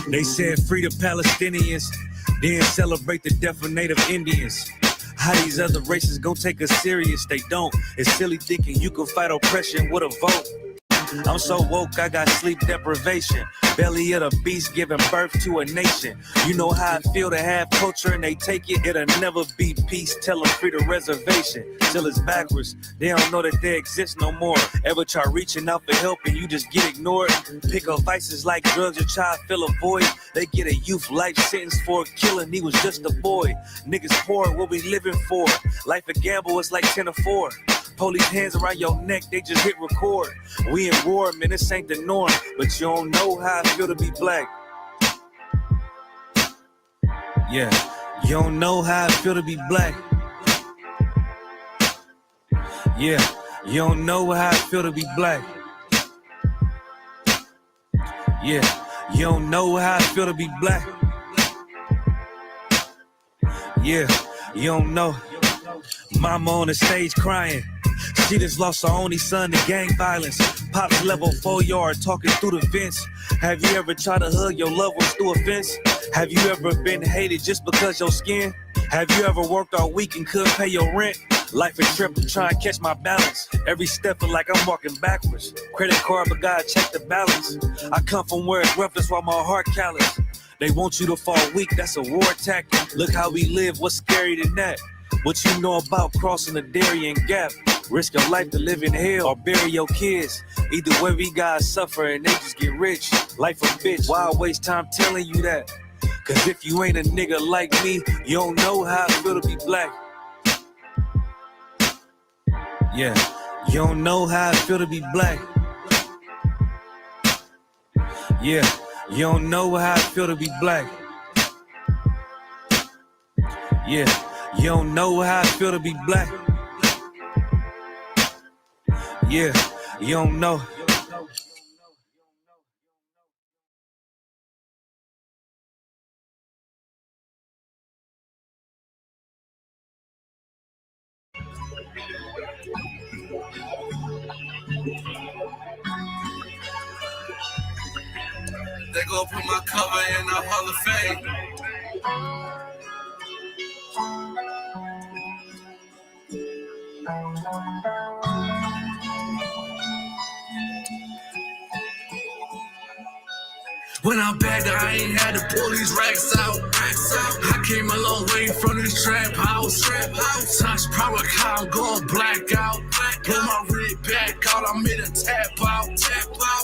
They said free the Palestinians, then celebrate the death of Native Indians. How these other races gon' take us serious? They don't. It's silly thinking you can fight oppression with a vote. I'm so woke, I got sleep deprivation. Belly of the beast giving birth to a nation. You know how I feel to have culture and they take it. It'll never be peace, tell them free the reservation. Till it's backwards, they don't know that they exist no more. Ever try reaching out for help and you just get ignored? Pick up vices like drugs, your child fill a void. They get a youth life sentence for a killing, he was just a boy. Niggas poor, what we living for? Life a gamble, it's like 10 or 4. Police hands around your neck, they just hit record. We in war, man, this ain't the norm. But you don't know how I feel to be black. Yeah, you don't know how I feel to be black. Yeah, you don't know how I feel to be black. Yeah, you don't know how I feel to be black. Yeah, you don't know. Mama on the stage crying. She just lost her only son to gang violence. Pops level 4 yard talking through the fence. Have you ever tried to hug your loved ones through a fence? Have you ever been hated just because your skin? Have you ever worked all week and couldn't pay your rent? Life a trip, I'm trying to catch my balance. Every step feel like I'm walking backwards. Credit card, but gotta check the balance. I come from where it's rough, that's why my heart callous. They want you to fall weak, that's a war tactic. Look how we live, what's scary than that? What you know about crossing the Darien Gap? Risk your life to live in hell or bury your kids. Either way we gotta suffer and they just get rich. Life a bitch, why I waste time telling you that? Cause if you ain't a nigga like me, you don't know how I feel to be black. Yeah, you don't know how I feel to be black. Yeah, you don't know how I feel to be black. Yeah, you don't know how I feel to be black. Yeah, you don't know. They gon' put my cover in the Hall of Fame. When I'm back, I ain't had to pull these racks out. I came a long way from this trap house. Touch power car, I'm going black out. Pull my rig back out, I made a tap out.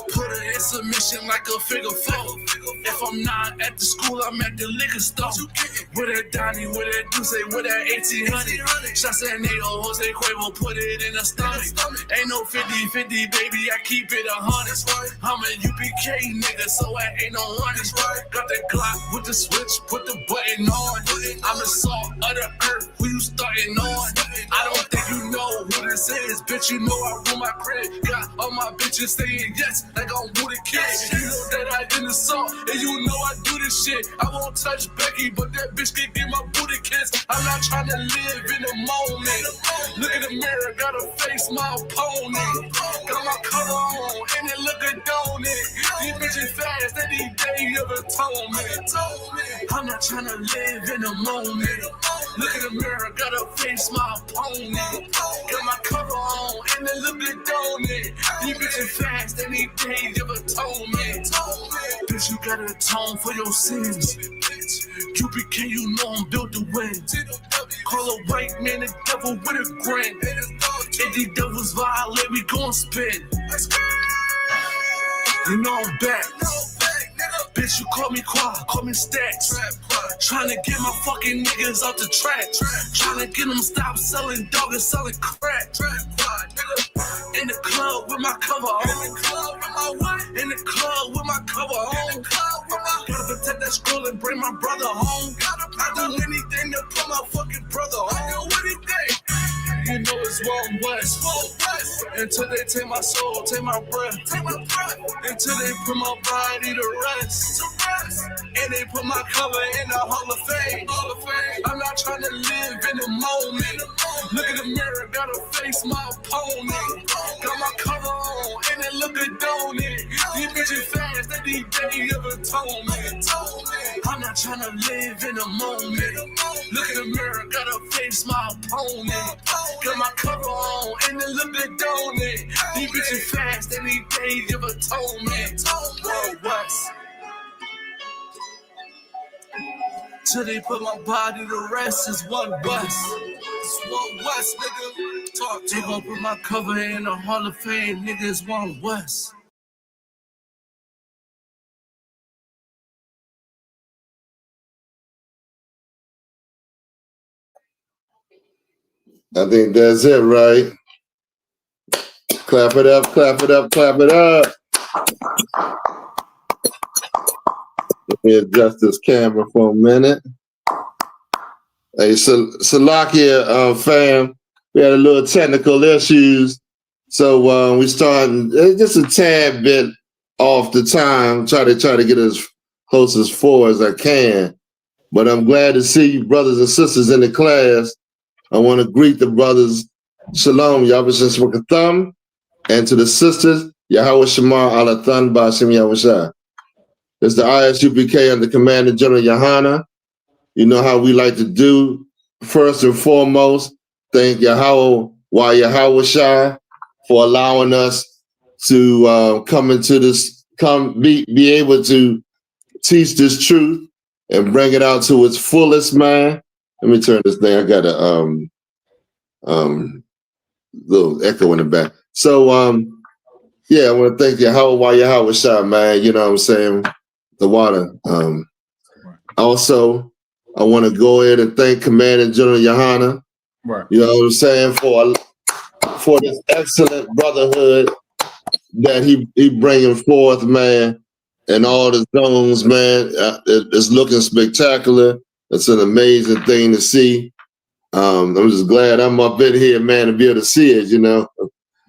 Put her in submission like a figure 4. If I'm not at the school, I'm at the liquor store. With that Donnie, with that Deuce, with that 1800. Shots at NATO, Jose Cuervo, put it in the stomach. Ain't no 50-50, baby, I keep it 100. I'm a UPK nigga, so I ain't no running. Got that Glock with the switch, put the button on. I'm the salt of the earth, who you starting on? I don't think you know who this is, bitch, you know I rule my crib. Got all my bitches saying yes, like I'm with a kid. You know that I in the salt, and you know I do this shit. I won't touch Becky, but that bitch can get my booty kissed. I'm not trying to live in the moment. Look in the mirror, gotta face my opponent. Got my color on, and it look good, don't it? These bitches fast, they need day of atonement. I'm not trying to live in the moment. Look in the mirror, gotta face my opponent. Got my cover on, and it look good, don't it? These bitches fast, they need days of atonement. Bitch, you gotta atone for your sins. UPK, you know I'm built to win. Call a white man the devil with a grin. If these devils violate, we gon' spin. You know I'm back. Bitch, you call me Quad, call me Stacks. Tryna get my fucking niggas off the track. Tryna get them stop selling dog and selling crack. In the club with my cover on. In the club with my cover on. Gotta protect that scroll and bring my brother home. I do anything to put my fucking brother home. You know it's niggas want west. Until they take my soul, take my breath. Until they put my body to rest. And they put my cover in the Hall of Fame. I'm not trying to live in the moment. Look in the mirror, gotta face my opponent. Got my cover on, and it look good, don't it? These bitches fast, they need day of atonement. I'm not trying to live in the moment. Look in the mirror, gotta face my opponent. Got my cover on, and it look good, don't it? These bitches fast, they need day of atonement. World West. Till they put my body to rest, is one West. It's one West, nigga. Talk to gon' put my cover in the Hall of Fame, nigga. It's one West. I think that's it, right? Clap it up, clap it up, clap it up. Let me adjust this camera for a minute. Hey, Salakia, fam, we had a little technical issues. So we started just a tad bit off the time, try to get as close as 4 as I can. But I'm glad to see you brothers and sisters in the class. I want to greet the brothers, Shalom, Yahweh, and to the sisters, Yahweh Shemar Alathan Ba'ashem Yahweh. It's the I.S.U.P.K under Commander General YAHANNA. You know how we like to do. First and foremost, thank Yahweh Yahweh for allowing us to come into this, be able to teach this truth and bring it out to its fullest, man. Let me turn this thing. I got a little echo in the back. So yeah, I want to thank Yahweh, man. You know what I'm saying? The water. Also, I want to go ahead and thank Commander General YAHANNA. Right. You know what I'm saying, for this excellent brotherhood that he bringing forth, man, and all the zones, man. It's looking spectacular. It's an amazing thing to see. I'm just glad I'm up in here, man, to be able to see it, you know.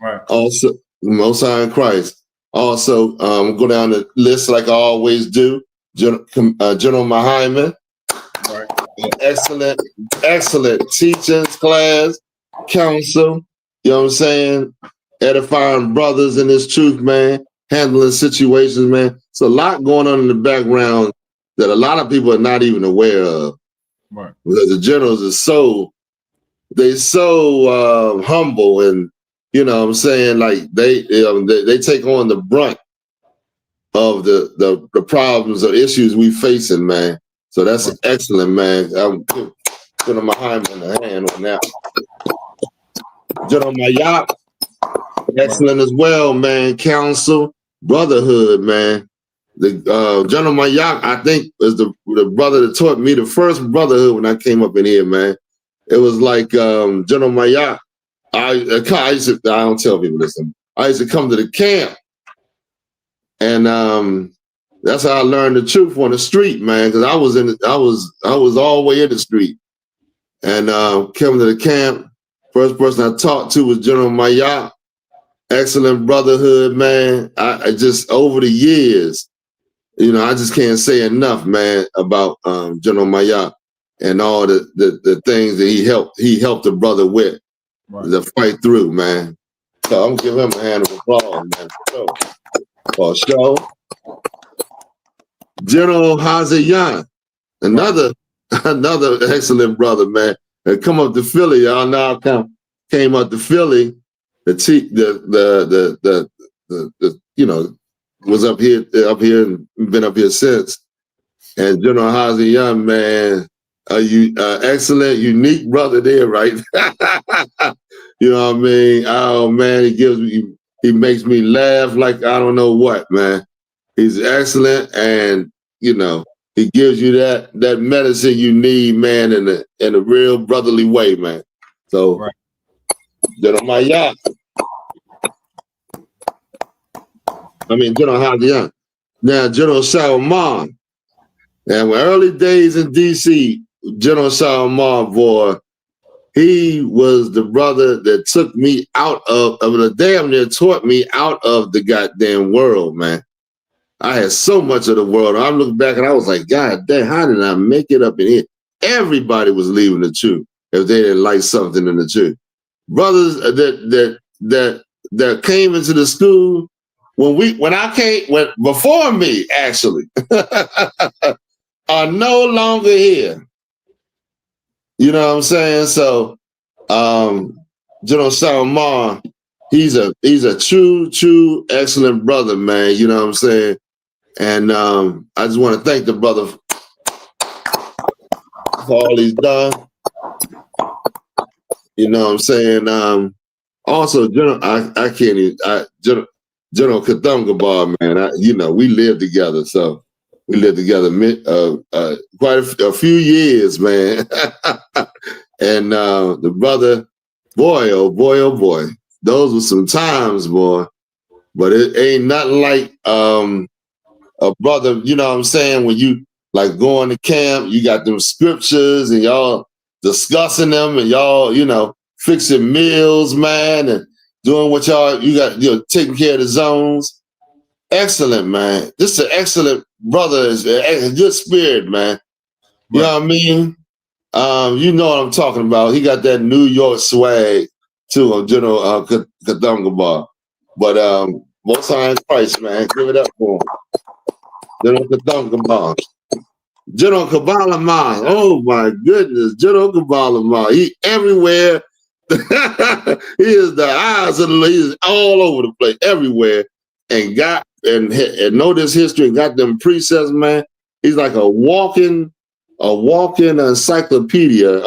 Right. Also, Most High in Christ. Also, go down the list like I always do. General Mahaiman. Right. Excellent teachings, class, counsel. You know what I'm saying? Edifying brothers in this truth, man. Handling situations, man. It's a lot going on in the background that a lot of people are not even aware of. Right. Because the generals are so humble, and you know what I'm saying, like they take on the brunt of the problems or issues we facing, man. So that's right. Excellent, man. I'm putting my hand in the hand on that. General Mayap, excellent as well, man. Counsel, brotherhood, man. The General Mayap, I think, is the brother that taught me the first brotherhood when I came up in here, man. It was like General Mayap. I don't tell people this. I used to come to the camp, and that's how I learned the truth on the street, man. Because I was all the way in the street, and came to the camp. First person I talked to was General Mayap. Excellent brotherhood, man. I just over the years, you know, I just can't say enough, man, about General Mayap and all the things that he helped the brother with, right, to fight through, man. So I'm giving him a hand of applause, man. For sure. General Hazayan, another excellent brother, man. And come up to Philly, y'all now came up to Philly. The you know, was up here and been up here since. And General Hazayan, man, excellent, unique brother there, right? You know what I mean? Oh man, he makes me laugh like I don't know what, man. He's excellent, and you know, he gives you that medicine you need, man, in a real brotherly way, man. So, right. General Mayap. General Hazayan. Now, General SHALAM. And when early days in D.C., General SHALAM, boy, He was the brother that took me out of the damn near taught me out of the goddamn world, man. I had so much of the world. I look back and I was like, God damn, how did I make it up in here? Everybody was leaving the truth if they didn't like something in the truth. Brothers that came into the school before me actually are no longer here. You know what I'm saying? So, General Salman, he's a true, excellent brother, man. You know what I'm saying? And I just want to thank the brother for all he's done. You know what I'm saying? Also, General Kathungabar, man. We lived together, so we lived together quite a few years, man. And the brother, boy, oh boy, those were some times, boy. But it ain't nothing like a brother, you know what I'm saying, when you like going to camp, you got them scriptures and y'all discussing them and y'all, fixing meals, man, and doing what you got, taking care of the zones. Excellent, man. This is an excellent brother, is a good spirit, man. You know what I mean? You know what I'm talking about. He got that New York swag too, General Kathungabar. But Most High in Christ, man, give it up for him. General Kathungabar. General Kabbalah Ma. Oh my goodness, General Kabbalah Ma. He everywhere. He is the eyes of the Lord. He is all over the place, everywhere, and know this history and got them precepts, man. He's like a walking encyclopedia,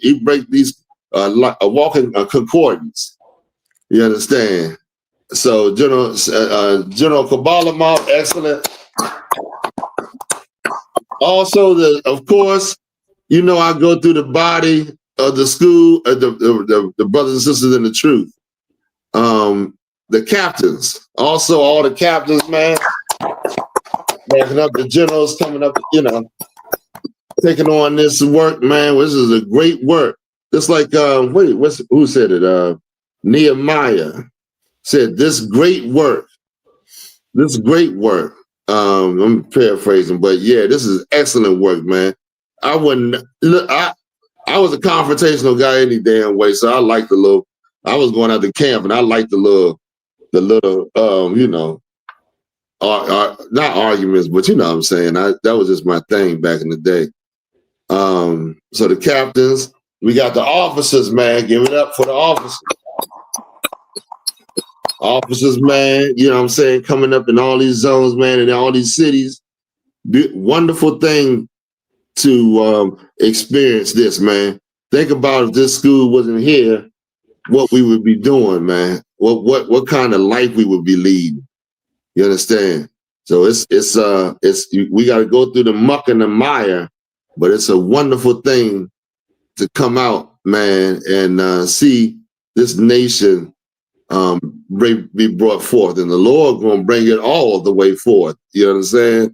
he break these like a walking concordance. You understand? So General Kabbalah Ma, excellent. Also, of course, I go through the body of the school, the brothers and sisters in the truth. The captains, also all the captains, man, backing up the generals, coming up, taking on this work, man. This is a great work. Just like who said it? Nehemiah said, "This great work." I'm paraphrasing, but yeah, this is excellent work, man. I was a confrontational guy any damn way, so I liked I was going out to camp and I liked the little not arguments, but you know what I'm saying. That was just my thing back in the day. So the captains, we got the officers, man. Give it up for the officers. Officers, man, you know what I'm saying, coming up in all these zones, man, in all these cities. Wonderful thing to experience this, man. Think about if this school wasn't here, what we would be doing, man. What kind of life we would be leading. You understand? So we got to go through the muck and the mire, but it's a wonderful thing to come out, man, and see this nation be brought forth, and the Lord gonna bring it all the way forth. You understand? Right.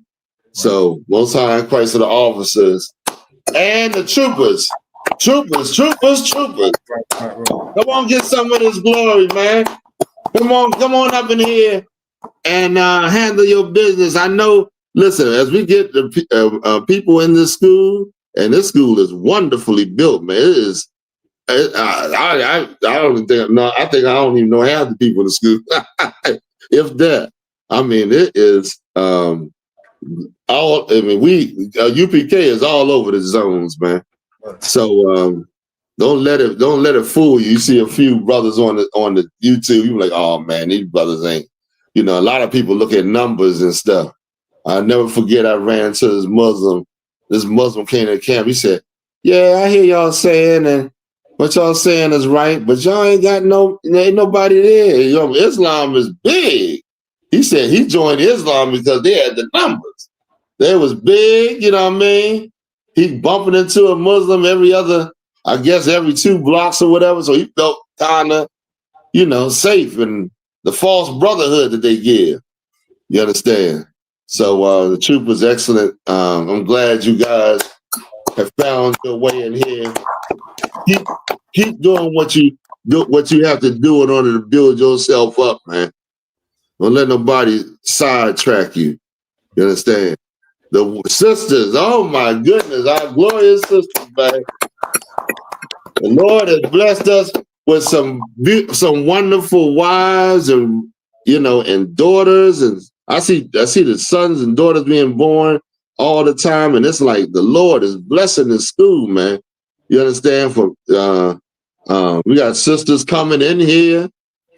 So Most High in Christ of the officers and the troopers. Come on, get some of this glory, man. Come on up in here and handle your business. I know. Listen, as we get the people in this school, and this school is wonderfully built, man. It is. I don't think. No, I think I don't even know half the people in the school, if that. I mean, it is all. I mean, UPK is all over the zones, man. So don't let it fool you. You see a few brothers on the YouTube, you're like, oh man, these brothers ain't. A lot of people look at numbers and stuff. I never forget. I ran into this Muslim. This Muslim came to the camp. He said, "Yeah, I hear y'all saying and." What y'all saying is right, but y'all ain't nobody there. Islam is big. He said he joined Islam because they had the numbers. They was big, you know what I mean? He bumping into a Muslim every 2 blocks or whatever, so he felt kind of, safe in the false brotherhood that they give. You understand? So the troop was excellent. I'm glad you guys have found your way in here. Keep doing what you have to do in order to build yourself up, man. Don't let nobody sidetrack you. You understand? The sisters, oh my goodness, our glorious sisters, man. The Lord has blessed us with some wonderful wives and and daughters, and I see the sons and daughters being born all the time, and it's like the Lord is blessing the school, man. You understand? We got sisters coming in here.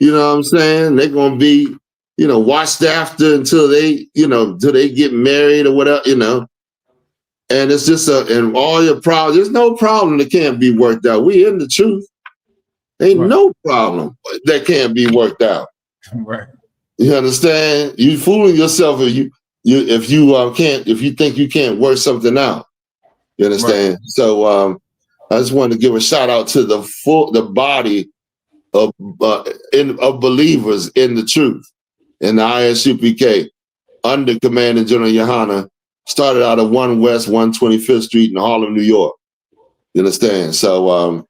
You know what I'm saying? They're gonna be, watched after until they get married or whatever, And it's just and all your problems. There's no problem that can't be worked out. We in the truth. Ain't no problem that can't be worked out. Right. You understand? You fooling yourself if you think you can't work something out. You understand? Right. So I just wanted to give a shout out to the body of believers in the truth, in the I.S.U.P.K. under Commanding General YAHANNA, started out of 1 West 125th Street in Harlem, New York. You understand? So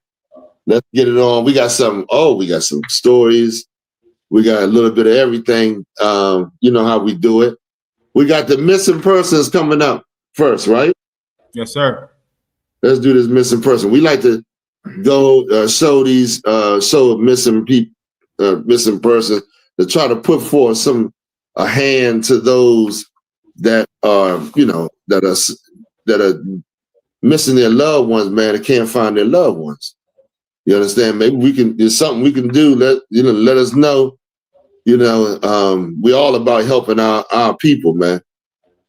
let's get it on. We got some stories. We got a little bit of everything. You know how we do it. We got the missing persons coming up first, right? Yes, sir. Let's do this missing person. We like to go show missing people, missing persons, to try to put forth a hand to those that are, that are missing their loved ones, man, that can't find their loved ones. You understand? Maybe there's something we can do. Let us know. We're all about helping our people, man.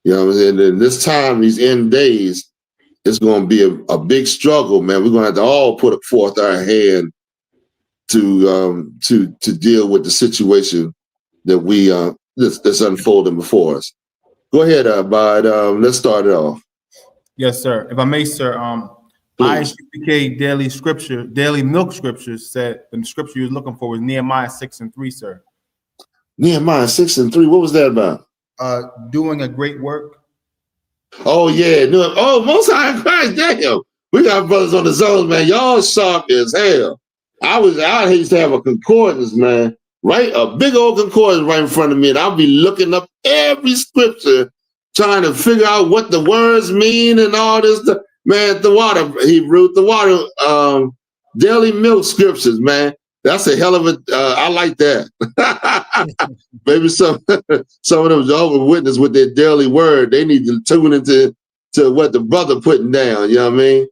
You know what I'm saying? And this time, these end days, it's going to be a big struggle, man. We're going to have to all put forth our hand to deal with the situation that that's unfolding before us. Go ahead, Bud. Let's start it off. Yes, sir. If I may, sir, I.S.U.P.K. daily milk scriptures said the scripture you were looking for was Nehemiah 6:3, sir. Nehemiah 6:3. What was that about? Doing a great work. Oh yeah. Oh, Most High Christ, damn. We got brothers on the zone, man. Y'all sharp as hell. I used to have a concordance, man. Right, a big old concordance right in front of me, and I'll be looking up every scripture, trying to figure out what the words mean and all this stuff. Man, daily milk scriptures, man. That's a hell of a. I like that. Maybe some of them Jehovah's Witnesses with their daily word, they need to tune into what the brother putting down. You know what I mean?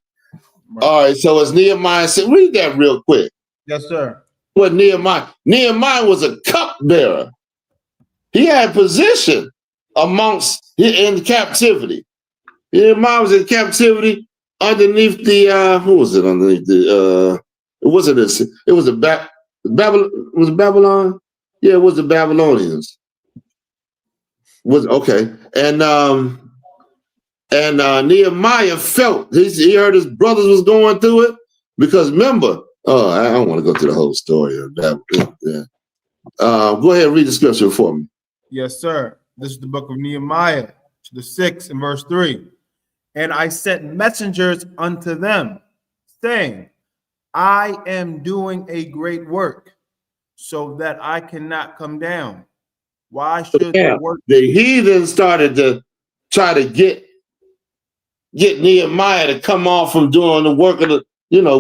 Right. All right, so it's Nehemiah. Read that real quick. Yes, sir. What Nehemiah was a cupbearer. He had position in captivity. Nehemiah was in captivity underneath the who was it underneath the it wasn't this. It was Babylon? Yeah, it was the Babylonians. Okay. And Nehemiah felt he heard his brothers was going through it, because remember, I don't want to go through the whole story of that. Yeah. Go ahead and read the scripture for me. Yes, sir. This is the book of Nehemiah, the 6th and verse 3. And I sent messengers unto them, saying, I am doing a great work, so that I cannot come down. Why should the work? The heathen started to try to get Nehemiah to come off from doing the work of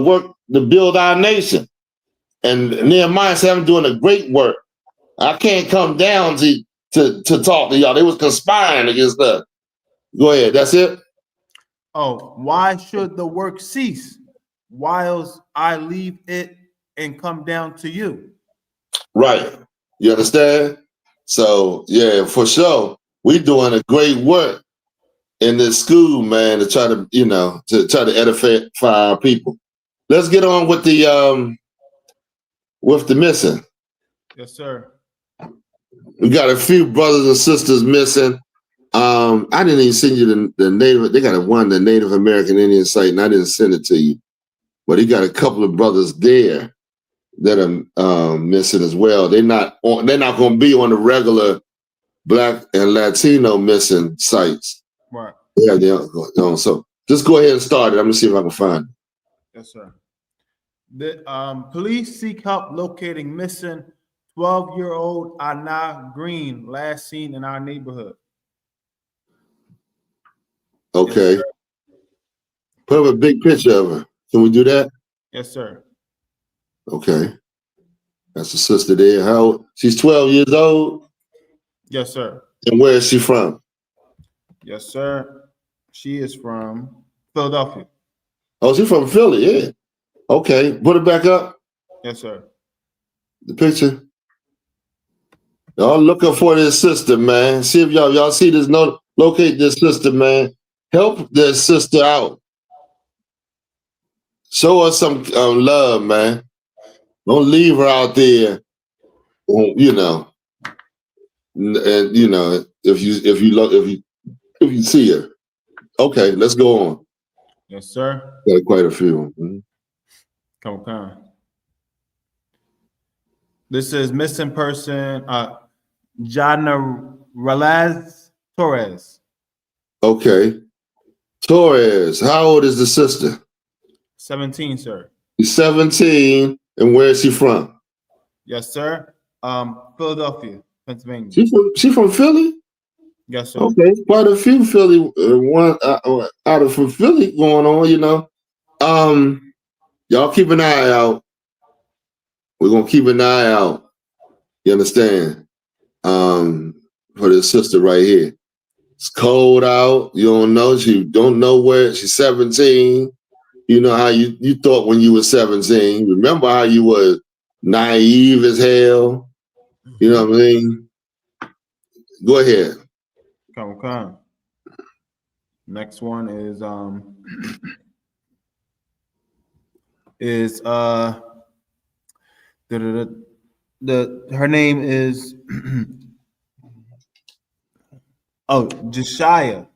work to build our nation. And Nehemiah said, I'm doing a great work. I can't come down to talk to y'all. They was conspiring against us. Go ahead. That's it. Oh, why should the work cease whilst I leave it and come down to you? Right. You understand? So yeah, for sure. We doing a great work in this school, man, to try to edify our people. Let's get on with the missing. Yes, sir. We got a few brothers and sisters missing. I didn't even send you the Native. They got the Native American Indian site, and I didn't send it to you. But he got a couple of brothers there that are missing as well. They're not going to be on the regular Black and Latino missing sites. Right. Yeah. So Just go ahead and start it. I'm gonna see if I can find it. Yes, sir. The police seek help locating missing 12-year-old Anna Green, last seen in our neighborhood. Okay. Yes, Put up a big picture of her. Can we do that? Yes, sir. Okay. That's the sister there. How old? She's 12 years old. Yes, sir. And where is she from? Yes, sir. She is from Philadelphia. Oh, she's from Philly, yeah. Okay. Put it back up. Yes, sir. The picture. Y'all looking for this sister, man. See if y'all see this note. Locate this sister, man. Help this sister out. Show her some love, man. Don't leave her out there. You know, and you know if you see her. Okay, let's go on. Yes, sir. Got quite a few. Come on. This is missing person, Jana Torres. Okay. Torres, how old is the sister? 17, sir. She's 17, and where is she from? Yes, sir. Philadelphia, Pennsylvania. She from Philly? Yes, sir. Okay, quite a few Philly one out of from Philly going on, you know. Y'all keep an eye out. We're gonna keep an eye out. You understand? For this sister right here. It's cold out. You don't know. She don't know where. She's 17. You know how you thought when you were 17. Remember how you were naive as hell. You know what I mean? Go ahead. Come. Next one is her name is Jeshaya.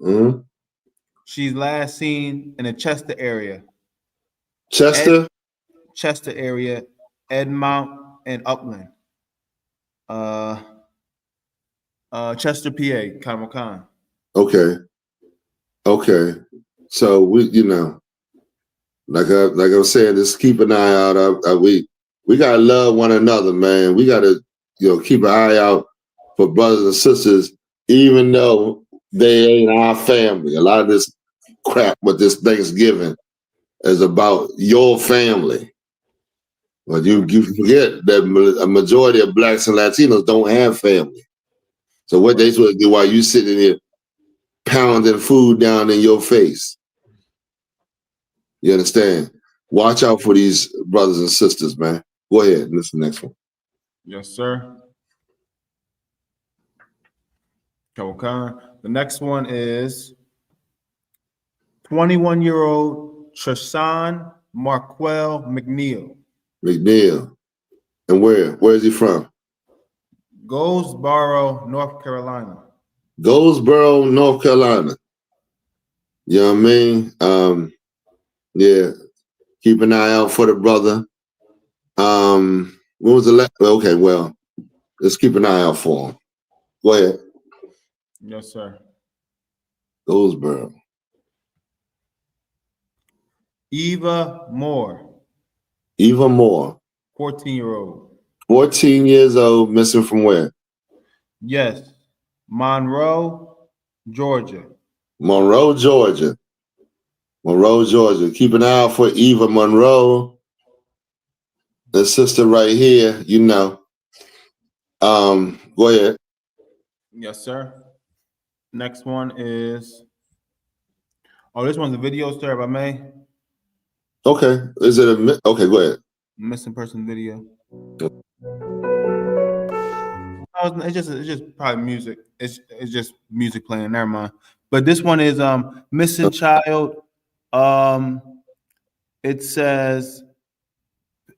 Mm-hmm. She's last seen in the Chester area. Chester area, Edmount and Upland. Chester, PA, Khan. Okay. So we, you know, like I was saying, just keep an eye out. We gotta love one another, man. We gotta, keep an eye out for brothers and sisters, even though they ain't our family. A lot of this crap with this Thanksgiving is about your family. But you forget that a majority of blacks and Latinos don't have family. So what they supposed to do while you sitting here pounding food down in your face? You understand? Watch out for these brothers and sisters, man. Go ahead. This is the next one. Yes, sir. Okay. The next one is 21-year-old Treshawn Marquell McNeil. And where is he from? Goldsboro, North Carolina. Goldsboro, North Carolina. You know what I mean? Yeah. Keep an eye out for the brother. When was the last? Okay, well, let's keep an eye out for him. Go ahead. Yes, sir. Goldsboro. Eva Moore. 14-year-old. 14 years old, missing from where? Yes. Monroe, Georgia. Monroe, Georgia. Keep an eye out for Eva Monroe. The sister right here, you know. Go ahead. Yes, sir. Next one is, this one's a video, sir, if I may. Okay. Okay, go ahead. Missing person video. It's just probably music. It's just music playing. Never mind. But this one is missing child. It says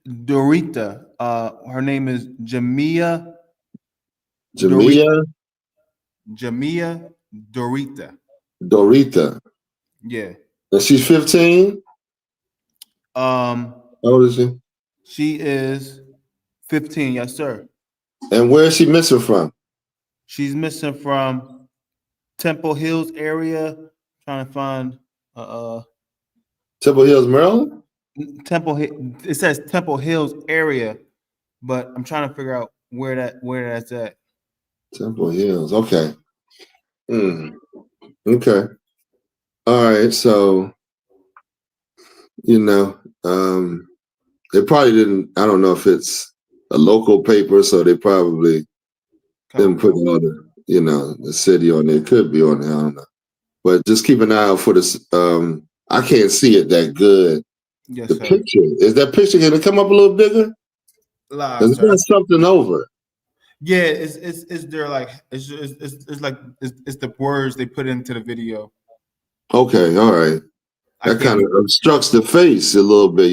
Dorita. Her name is Jamia. Jamia Dorita. Yeah. And she's 15? How old is she? She is 15, yes, sir. And where is she missing from? She's missing from Temple Hills area. Trying to find Temple Hills, Maryland? Temple. It says Temple Hills area, but I'm trying to figure out where that's at. Temple Hills. Okay. Okay. All right. So, they probably didn't. I don't know if it's a local paper, so they probably didn't put all the city on there. It could be on there. I don't know. But just keep an eye out for this. I can't see it that good. Yes, the sir. picture is that picture going to come up a little bigger? There's something over it. Yeah, it's there like it's the words they put into the video. Okay, all right. That kind of obstructs the face a little bit,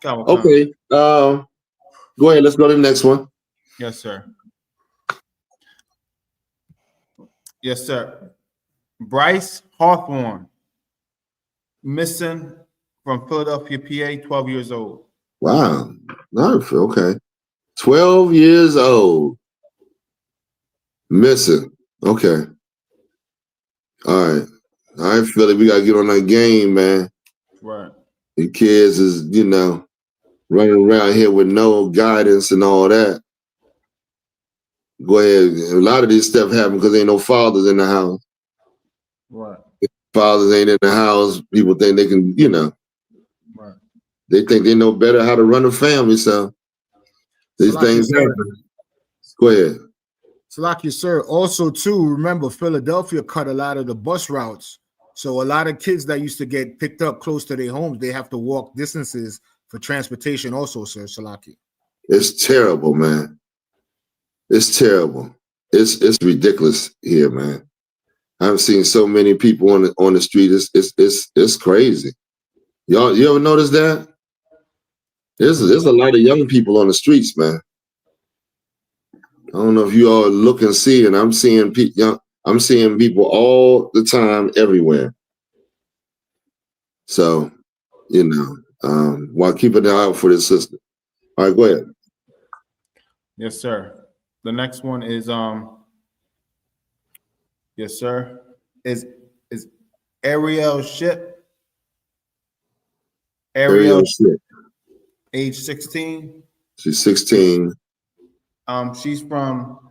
Okay. Go ahead. Let's go to the next one. Yes, sir. Yes, sir. Bryce Hawthorne, missing from Philadelphia, PA, 12 years old. Wow. Okay. 12 years old. Missing. Okay. All right, Philly, we got to get on that game, man. Right. The kids is, running around here with no guidance and all that. Go ahead. A lot of this stuff happen because ain't no fathers in the house. Right. If fathers ain't in the house, people think they can, Right. They think they know better how to run a family, so these things happen. Go ahead. Salakia, sir. Also, too, remember, Philadelphia cut a lot of the bus routes. So a lot of kids that used to get picked up close to their homes, they have to walk distances for transportation also, sir, Salaki. It's terrible, man. It's terrible. It's ridiculous here, man. I've seen so many people on the street. It's crazy. You ever notice that? There's a lot of young people on the streets, man. I don't know if you all look and see, and I'm seeing people all the time, everywhere. So, while keeping an eye out for this system. All right, go ahead. Yes, sir. The next one is yes, sir. Is I.S.U.P.K. Ariel Ship. Age 16. She's 16. She's from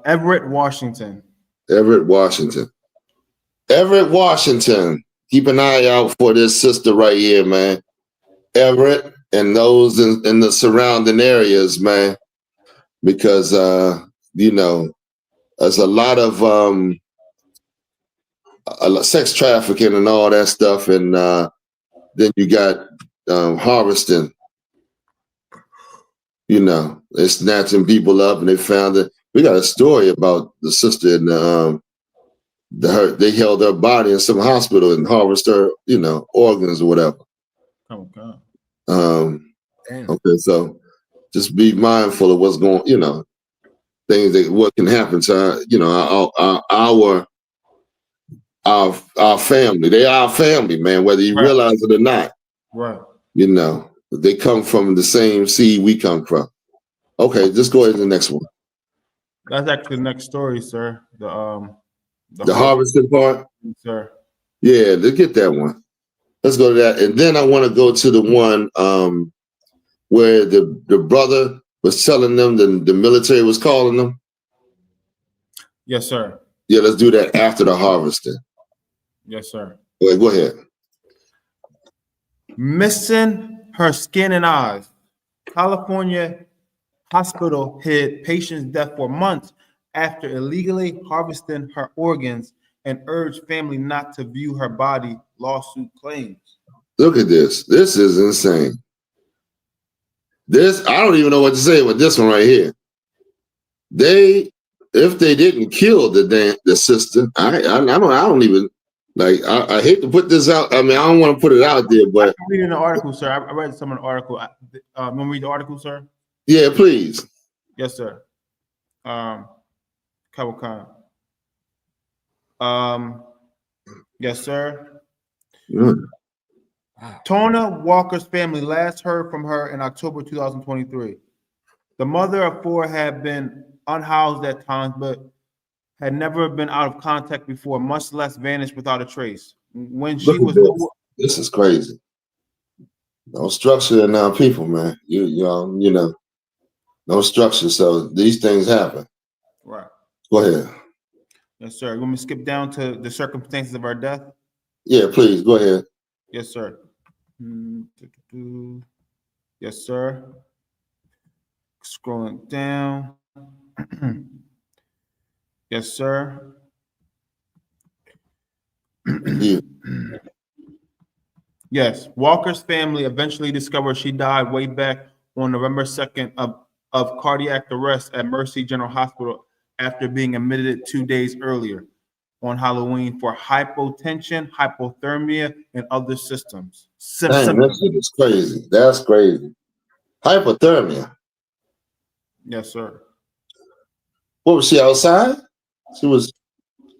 Everett, Washington. Everett, Washington. Keep an eye out for this sister right here, man. Everett and those in the surrounding areas, man. Because there's a lot of sex trafficking and all that stuff, and then you got harvesting. They're snatching people up, and they found it. We got a story about the sister and they held her body in some hospital and harvested her, organs or whatever. Oh God. Okay, so just be mindful of what's going, things what can happen to our family. They are our family, man, whether you realize it or not. Right. They come from the same seed we come from. Okay, just go ahead to the next one. That's actually the next story, sir. The harvesting part? Sir. Yeah, let's get that one. Let's go to that. And then I want to go to the one where the brother was telling them the military was calling them. Yes, sir. Yeah, let's do that after the harvesting. Yes, sir. Go ahead. Missing her skin and eyes. California hospital hid patient's death for months after illegally harvesting her organs and urged family not to view her body, lawsuit claims. Look at this. This is insane. I don't even know what to say with this one right here. If they didn't kill the sister, I don't even like. I hate to put this out. I mean, I don't want to put it out there, but I'm reading the article, sir. I read some of the article. Want to read the article, sir? Yeah, please. Yes, sir. Kawakan. Yes, sir. Tona Walker's family last heard from her in October 2023. The mother of four had been unhoused at times, but had never been out of contact before, much less vanished without a trace. When Look she at was this. This is crazy. No structure in our people, man. You know, no structure. So these things happen. right. Go ahead. Yes, sir. You want me to skip down to the circumstances of our death? Yeah, please go ahead. Yes, sir. Yes, sir. Scrolling down. Yes, sir. Yeah. Yes, Walker's family eventually discovered she died way back on November 2nd of cardiac arrest at Mercy General Hospital after being admitted 2 days earlier on Halloween for hypotension, hypothermia, and other Dang, symptoms. that shit is crazy. That's crazy. Hypothermia. Yes, sir. What was she outside? She was.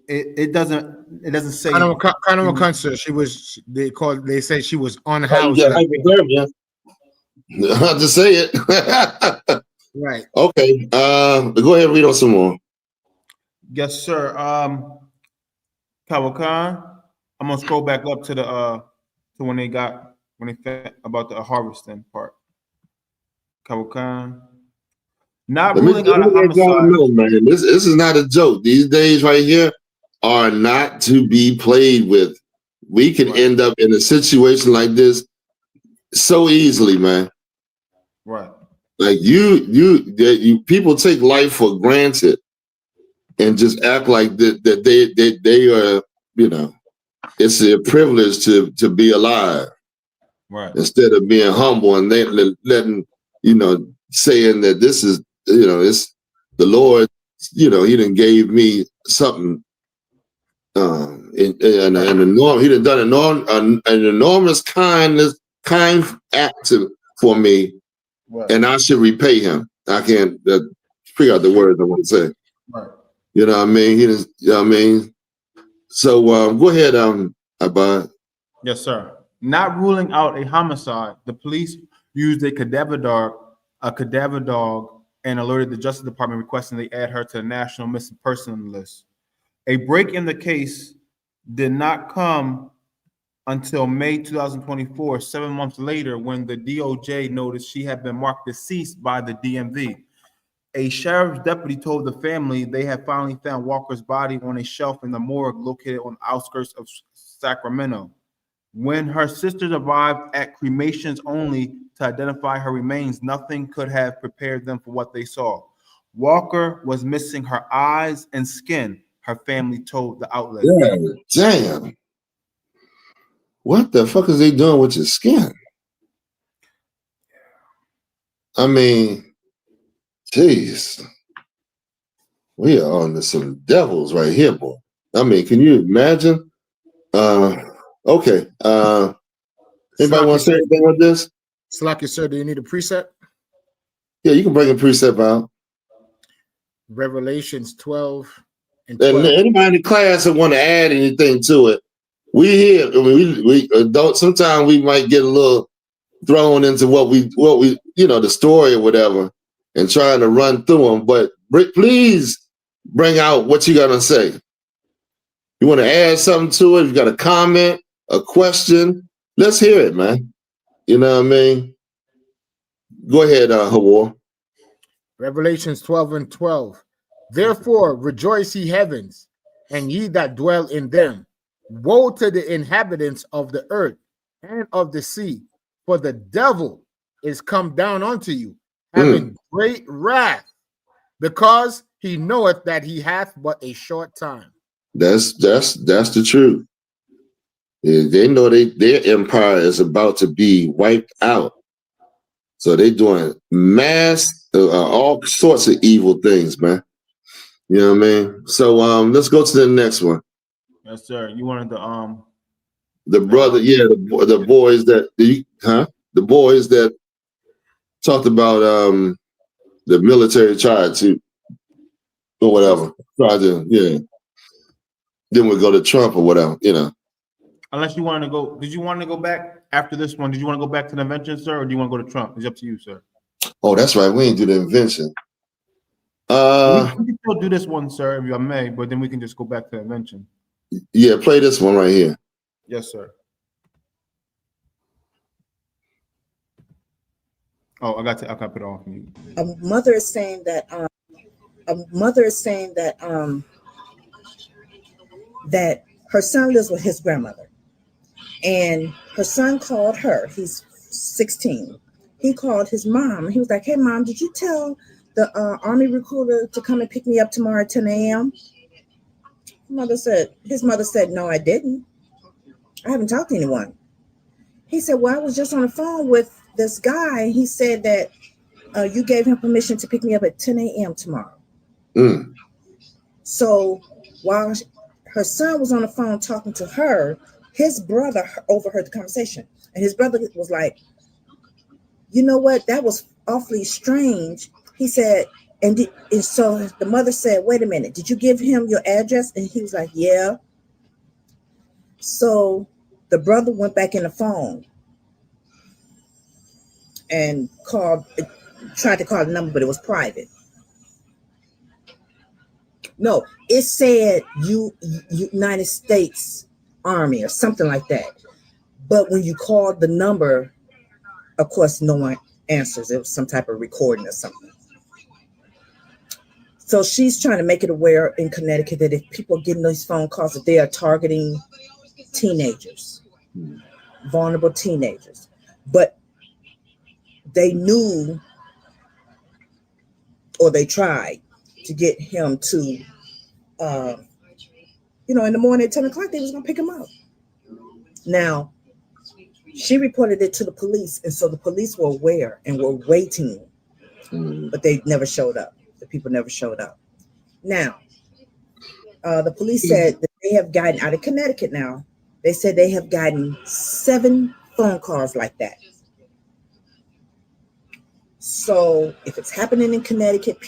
It doesn't say. Kind of a concert. She was. They said she was How you unhoused. get hypothermia? I'll just say it. Right. Okay. Go ahead and read on some more. Yes, sir. Kawakan, I'm gonna scroll back up to the to when they said about the harvesting part. Kawakan. Not Let me ruling out a let y'all homicide. know, man. This is not a joke. These days right here are not to be played with. We can end up in a situation like this so easily, man. Right. Like you people take life for granted and just act like that they are, you know, it's a privilege to be alive. Right. Instead of being humble and letting, you know, saying that this is, you know, it's the Lord, you know, he done gave me something, he done done an enormous kind act for me, and I should repay him. I can't figure out the words I want to say. Right. You know what I mean? He just, you know what I mean? So go ahead, Abad. Yes, sir. Not ruling out a homicide, the police used a cadaver dog, and alerted the Justice Department requesting they add her to the National Missing Person list. A break in the case did not come until May 2024, 7 months later, when the DOJ noticed she had been marked deceased by the DMV. A sheriff's deputy told the family they had finally found Walker's body on a shelf in the morgue located on the outskirts of Sacramento. When her sisters arrived at cremations only to identify her remains, nothing could have prepared them for what they saw. Walker was missing her eyes and skin, her family told the outlet. Yeah, damn. What the fuck is they doing with your skin? I mean, jeez. We are on some devils right here, boy. I mean, can you imagine? Okay. Anybody want to say anything with this? Slacky, sir, do you need a precept? Yeah, you can bring a precept out. Revelations 12 and 12. And anybody in the class that want to add anything to it, we here. I mean, we don't. Sometimes we might get a little thrown into what we you know, the story or whatever, and trying to run through them. But please bring out what you got to say. You want to add something to it? You got a comment, a question? Let's hear it, man. You know what I mean? Go ahead, Hawar. Revelations 12 and 12. Therefore, rejoice, ye heavens, and ye that dwell in them. Woe to the inhabitants of the earth and of the sea, for the devil is come down unto you, having great wrath, because he knoweth that he hath but a short time. That's the truth. Yeah, they know their empire is about to be wiped out. So they doing mass, all sorts of evil things, man. You know what I mean? So let's go to the next one. Yes, sir. You wanted the brother, the boys that the boys that talked about the military tried to or whatever. Tried to, yeah. Then we go to Trump or whatever, you know. Unless you wanted to go, did you want to go back after this one? Did you want to go back to the invention, sir, or do you want to go to Trump? It's up to you, sir. Oh, that's right. We ain't do the invention. We can still do this one, sir, if I may, but then we can just go back to the invention. Yeah, play this one right here. Yes, sir. Oh, I got to put it off mute. A mother is saying that that her son lives with his grandmother, and her son called her. He's 16. He called his mom. He was like, "Hey, mom, did you tell the army recruiter to come and pick me up tomorrow at 10 a.m.?" His mother said, "No, I didn't. I haven't talked to anyone." He said, "Well, I was just on the phone with this guy. He said that you gave him permission to pick me up at 10 a.m. tomorrow." Mm. So while her son was on the phone talking to her, his brother overheard the conversation. And his brother was like, "You know what? That was awfully strange." He said, and so the mother said, "Wait a minute, did you give him your address?" And he was like, "Yeah." So the brother went back in the phone and tried to call the number, but it was private. No, it said United States Army or something like that. But when you called the number, of course, no one answers. It was some type of recording or something. So she's trying to make it aware in Connecticut that if people are getting those phone calls, that they are targeting teenagers, vulnerable teenagers. But they knew, or they tried to get him to, in the morning at 10 o'clock, they was going to pick him up. Now, she reported it to the police, and so the police were aware and were waiting, but they never showed up. The people never showed up. Now, the police said that they have gotten out of Connecticut now. They said they have gotten 7 phone calls like that. So if it's happening in Connecticut,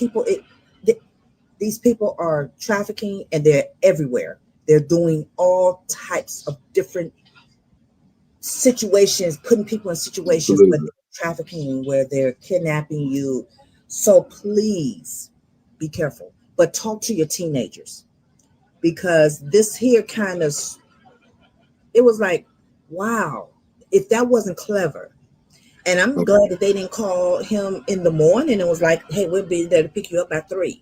these people are trafficking, and they're everywhere. They're doing all types of different situations, putting people in situations where they're trafficking, where they're kidnapping you. So please be careful, but talk to your teenagers, because this here it was like, wow, if that wasn't clever. And I'm glad that they didn't call him in the morning and was like, "Hey, we'll be there to pick you up at 3."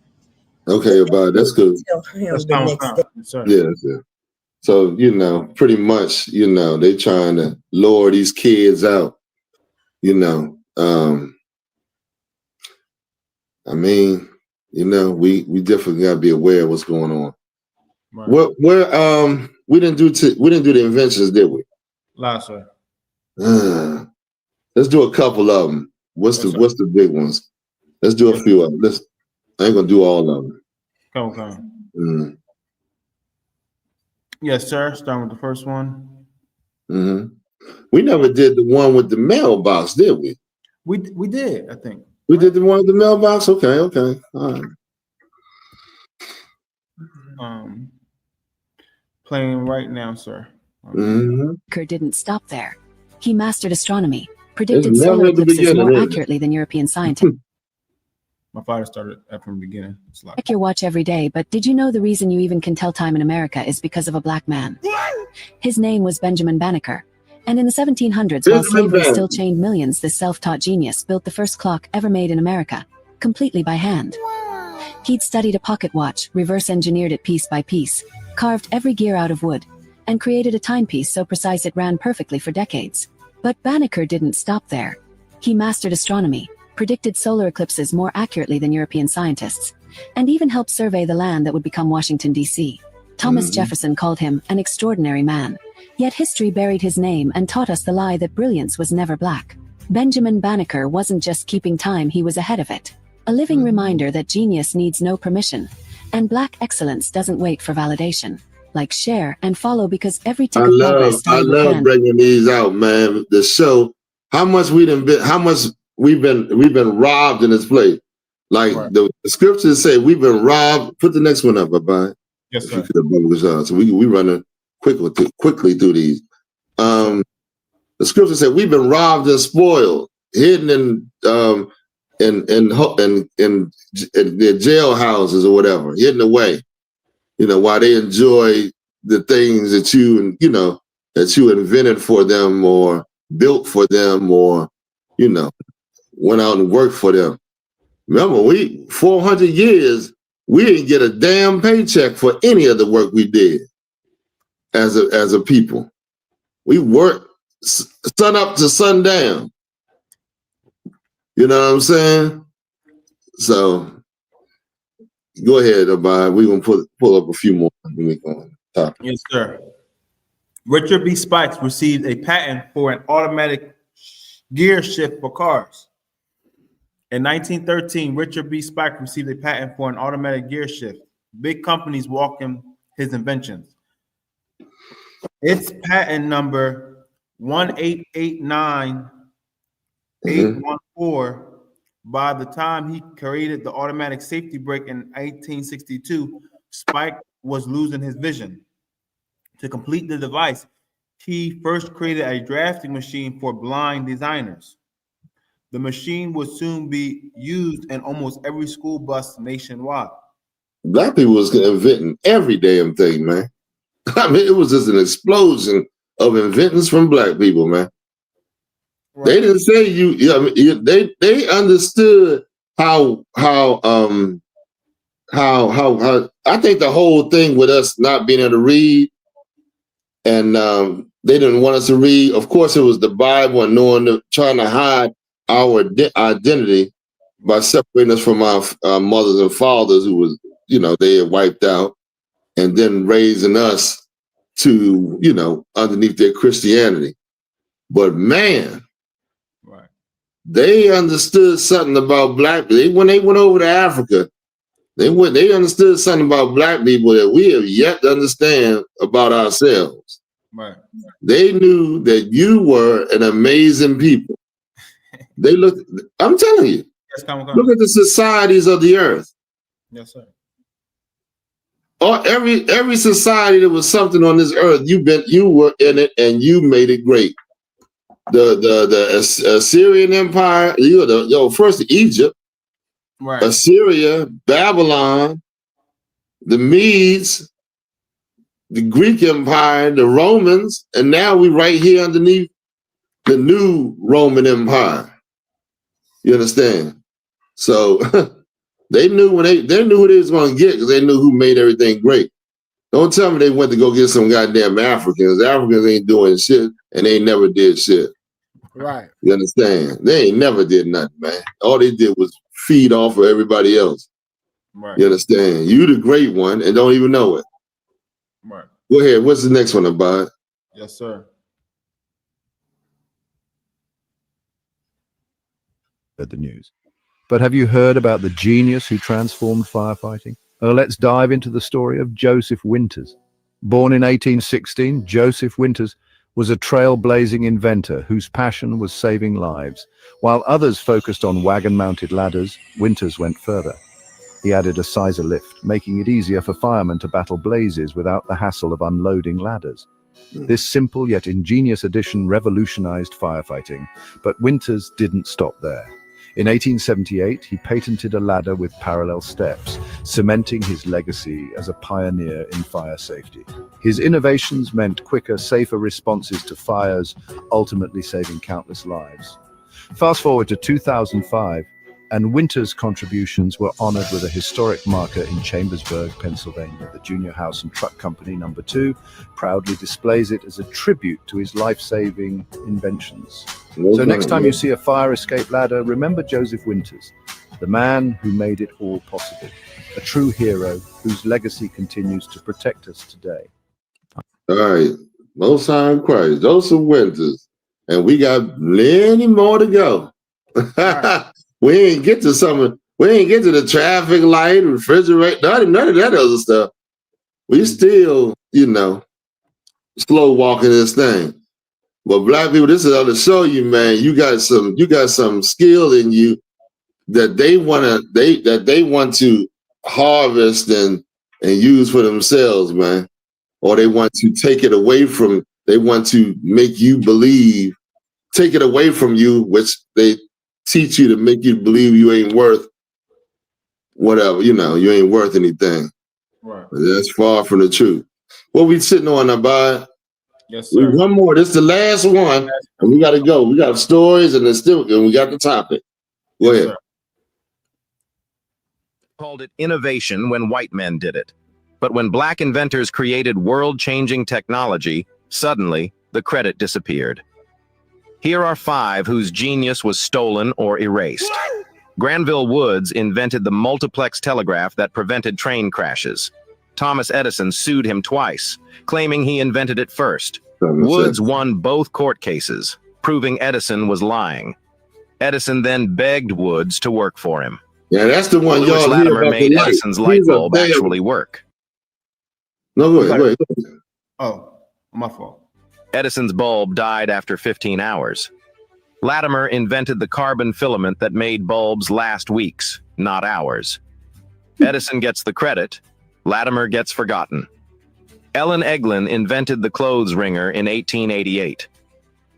Okay, but that's good. Tell him the next day. Yeah. So, pretty much, they trying to lure these kids out, I mean, we definitely gotta be aware of what's going on. Right. We didn't do the inventions, did we? Last, sir. Let's do a couple of them. What's the big ones? Let's do a few of them. I ain't gonna do all of them. Okay. Yes, sir. Starting with the first one. We never did the one with the mailbox, did we? We did, I think. We did the one with the mailbox? Okay. All right. Playing right now, sir. Kerr didn't stop there. He mastered astronomy, predicted solar eclipses more accurately than European scientists. My father started from the beginning. Check your watch every day, but did you know the reason you even can tell time in America is because of a black man? His name was Benjamin Banneker. And in the 1700s, while slavery still chained millions, this self-taught genius built the first clock ever made in America, completely by hand. He'd studied a pocket watch, reverse-engineered it piece by piece, carved every gear out of wood, and created a timepiece so precise it ran perfectly for decades. But Banneker didn't stop there. He mastered astronomy, predicted solar eclipses more accurately than European scientists, and even helped survey the land that would become Washington, D.C. Thomas Jefferson called him an extraordinary man. Yet history buried his name and taught us the lie that brilliance was never black. Benjamin Banneker wasn't just keeping time, he was ahead of it. A living reminder that genius needs no permission, and black excellence doesn't wait for validation. Like, share, and follow, because every tick of progress I love bringing these out, man. The show, how much we've been robbed in this place. Like the scriptures say, we've been robbed. Put the next one up, bye. Yes, sir. So we running quickly through these. The scripture said we've been robbed and spoiled, hidden in their jail houses or whatever, hidden away, while they enjoy the things that you invented for them or built for them or, went out and worked for them. Remember, 400 years, we didn't get a damn paycheck for any of the work we did as a people. We worked sun up to sundown. You know what I'm saying? So go ahead, Abad. We're going to pull up a few more. Yes, sir. Richard B. Spikes received a patent for an automatic gear shift for cars. In 1913, Richard B. Spikes received a patent for an automatic gear shift. Big companies welcomed his inventions. Its patent number 1889814. By the time he created the automatic safety brake in 1862, Spike was losing his vision. To complete the device, he first created a drafting machine for blind designers. The machine would soon be used in almost every school bus nationwide. Black people was inventing every damn thing, man. I mean, it was just an explosion of inventions from black people, man. Right. They didn't say they understood how I think the whole thing with us not being able to read and they didn't want us to read. Of course, it was the Bible and trying to hide our identity by separating us from our mothers and fathers who was, they had wiped out, and then raising us to, underneath their Christianity. But man, right, they understood something about black people. When they went over to Africa, they understood something about black people that we have yet to understand about ourselves. Right. They knew that you were an amazing people. They looked, I'm telling you, yes, come. Look at the societies of the earth. Yes, sir. Or every society that was something on this earth, you were in it and you made it great. The Assyrian Empire, first Egypt, right. Assyria, Babylon, the Medes, the Greek Empire, the Romans, and now we right here underneath the new Roman Empire. You understand? So they knew who they was going to get because they knew who made everything great. Don't tell me they went to go get some goddamn Africans. Africans ain't doing shit, and they never did shit. Right. You understand? They ain't never did nothing, man. All they did was feed off of everybody else. Right. You understand? You the great one and don't even know it. Right. Go ahead. What's the next one about? Yes, sir. The news. But have you heard about the genius who transformed firefighting? Well, let's dive into the story of Joseph Winters. Born in 1816, Joseph Winters was a trailblazing inventor whose passion was saving lives. While others focused on wagon-mounted ladders, Winters went further. He added a sizer lift, making it easier for firemen to battle blazes without the hassle of unloading ladders. This simple yet ingenious addition revolutionized firefighting, but Winters didn't stop there. In 1878, he patented a ladder with parallel steps, cementing his legacy as a pioneer in fire safety. His innovations meant quicker, safer responses to fires, ultimately saving countless lives. Fast forward to 2005, and Winters' contributions were honored with a historic marker in Chambersburg, Pennsylvania. The Junior House and Truck Company No. 2 proudly displays it as a tribute to his life-saving inventions. So next time you see a fire escape ladder, remember Joseph Winters, the man who made it all possible, a true hero whose legacy continues to protect us today. All right, Most High in Christ, Joseph Winters, and we got plenty more to go. We ain't get to the traffic light, refrigerator, none of that other stuff. We still, slow walking this thing. But black people, this is how to show you, man, you got some skill in you that they want to harvest and use for themselves, man. Or they want to take it away from, they want to make you believe, take it away from you, which they teach you to make you believe you ain't worth whatever, you know, you ain't worth anything. Right. That's far from the truth. What we sitting on about? Yes, sir. One more. This is the last one, and we got to go. We got stories, and we got the topic. Go ahead. Sir. Called it innovation when white men did it. But when black inventors created world-changing technology, suddenly the credit disappeared. Here are 5 whose genius was stolen or erased. Granville Woods invented the multiplex telegraph that prevented train crashes. Thomas Edison sued him twice, claiming he invented it first. Woods won both court cases, proving Edison was lying. Edison then begged Woods to work for him. Yeah, that's the one Lewis y'all hear Latimer about made Edison's light bulb actually work. No, go ahead. Oh, my fault. Edison's bulb died after 15 hours. Latimer invented the carbon filament that made bulbs last weeks, not hours. Edison gets the credit, Latimer gets forgotten. Ellen Eglin invented the clothes wringer in 1888.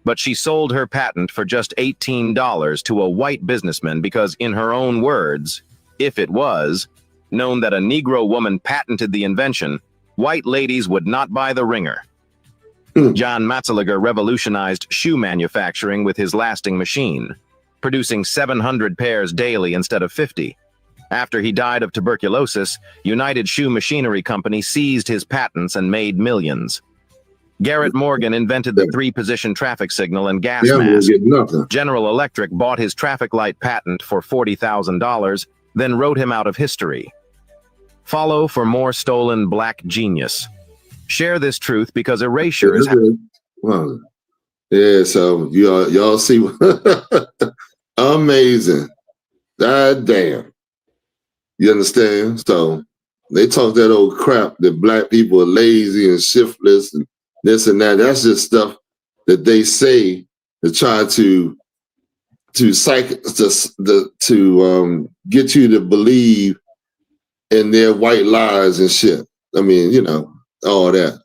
But she sold her patent for just $18 to a white businessman because, in her own words, if it was known that a Negro woman patented the invention, white ladies would not buy the wringer. John Matzeliger revolutionized shoe manufacturing with his lasting machine, producing 700 pairs daily instead of 50. After he died of tuberculosis, United Shoe Machinery Company seized his patents and made millions. Garrett Morgan invented the 3-position traffic signal and gas mask. General Electric bought his traffic light patent for $40,000, then wrote him out of history. Follow for more stolen black genius. Share this truth because erasure is well, yeah, so y'all see amazing. God damn. You understand? So they talk that old crap that black people are lazy and shiftless and this and that. That's just stuff that they say to try to get you to believe in their white lies and shit. I mean, you know, all that.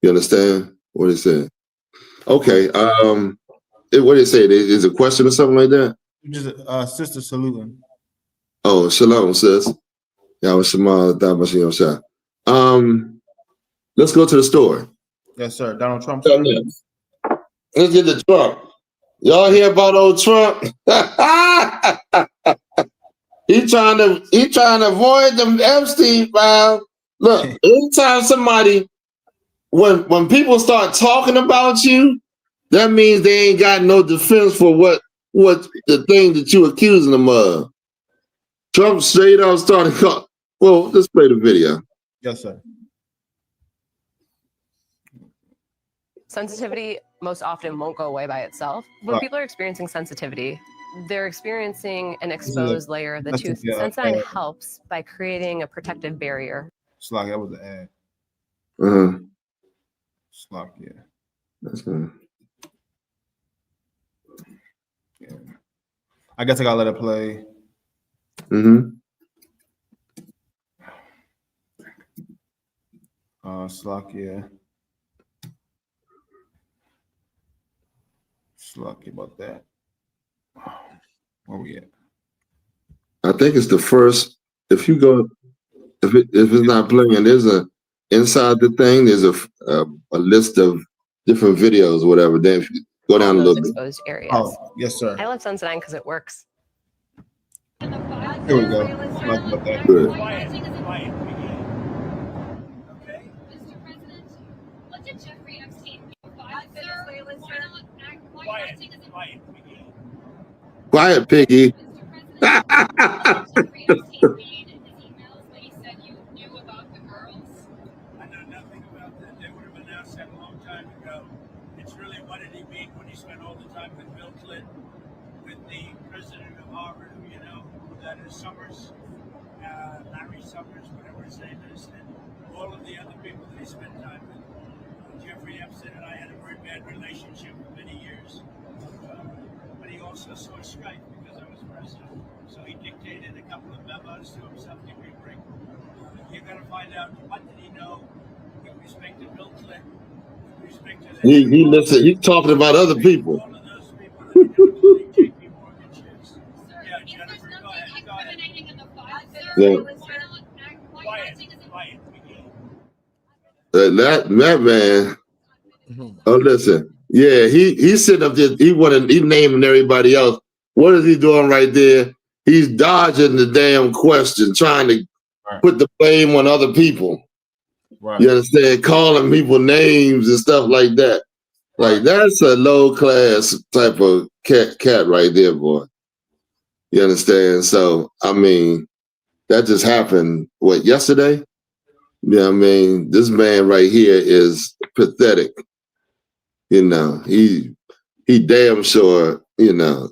You understand what it said? Okay. What did it say? Is a question or something like that? Just sister saluting. Oh, shalom, sis. Let's go to the story. Yes, sir. Donald Trump. Let's get to Trump. Y'all hear about old Trump? He trying to avoid them Epstein files. Look, anytime somebody, when people start talking about you, that means they ain't got no defense for what the thing that you accusing them of. Trump straight up started calling. Well, let's play the video. Yes, sir. Sensitivity most often won't go away by itself. When people are experiencing sensitivity, they're experiencing an exposed layer of the tooth. Sensodyne helps by creating a protective barrier. It's like that was the ad. It's like, yeah. That's good. Yeah. I guess I gotta let it play. Slocky, Slocky about that. Where we at? I think it's the first. If you go, if it's not playing, there's inside the thing. There's a list of different videos, or whatever. Then if you go down a little bit. Exposed areas. Oh, yes, sir. I love Sensodyne because it works. Here we go. Like about that. Good. Quiet, Piggy. Summers, Larry Summers, whatever his name is, and all of the other people that he spent time with. Jeffrey Epstein and I had a very bad relationship for many years. But he also saw Skype because I was president. So he dictated a couple of memos to himself to bring. You're going to find out what did he know with respect to Bill Clinton, with respect to he listened. He's talking about other people. All of those people that he knows, JP Morgan, Yeah. That man. Oh, listen. Yeah, he's sitting up there. He naming everybody else. What is he doing right there? He's dodging the damn question, trying to put the blame on other people. Right. You understand? Calling people names and stuff like that. Like that's a low class type of cat right there, boy. You understand? So I mean, that just happened. What, yesterday? You know what I mean? This man right here is pathetic. You know, he damn sure, you know,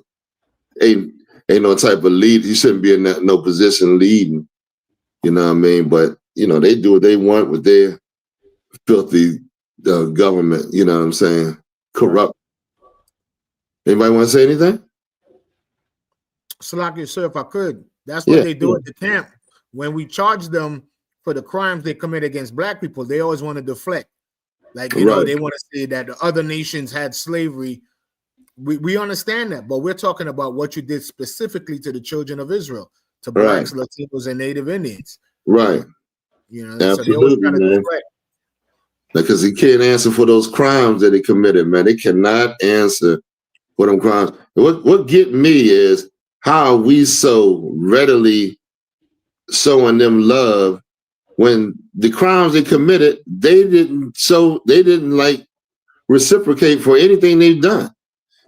ain't no type of lead. He shouldn't be in no position leading. You know what I mean? But you know, they do what they want with their filthy government. You know what I'm saying? Corrupt. Anybody want to say anything? Salaki, sir, if I could, that's what they do at the camp. When we charge them for the crimes they commit against black people, they always want to deflect. Like, you know, they want to say that the other nations had slavery. We understand that, but we're talking about what you did specifically to the children of Israel, to blacks, Latinos, and Native Indians. Right. You know, absolutely, so they always trying to deflect. Because he can't answer for those crimes that he committed, man. They cannot answer for them crimes. What get me is how are we so readily showing them love when the crimes they committed, they didn't like reciprocate for anything they've done.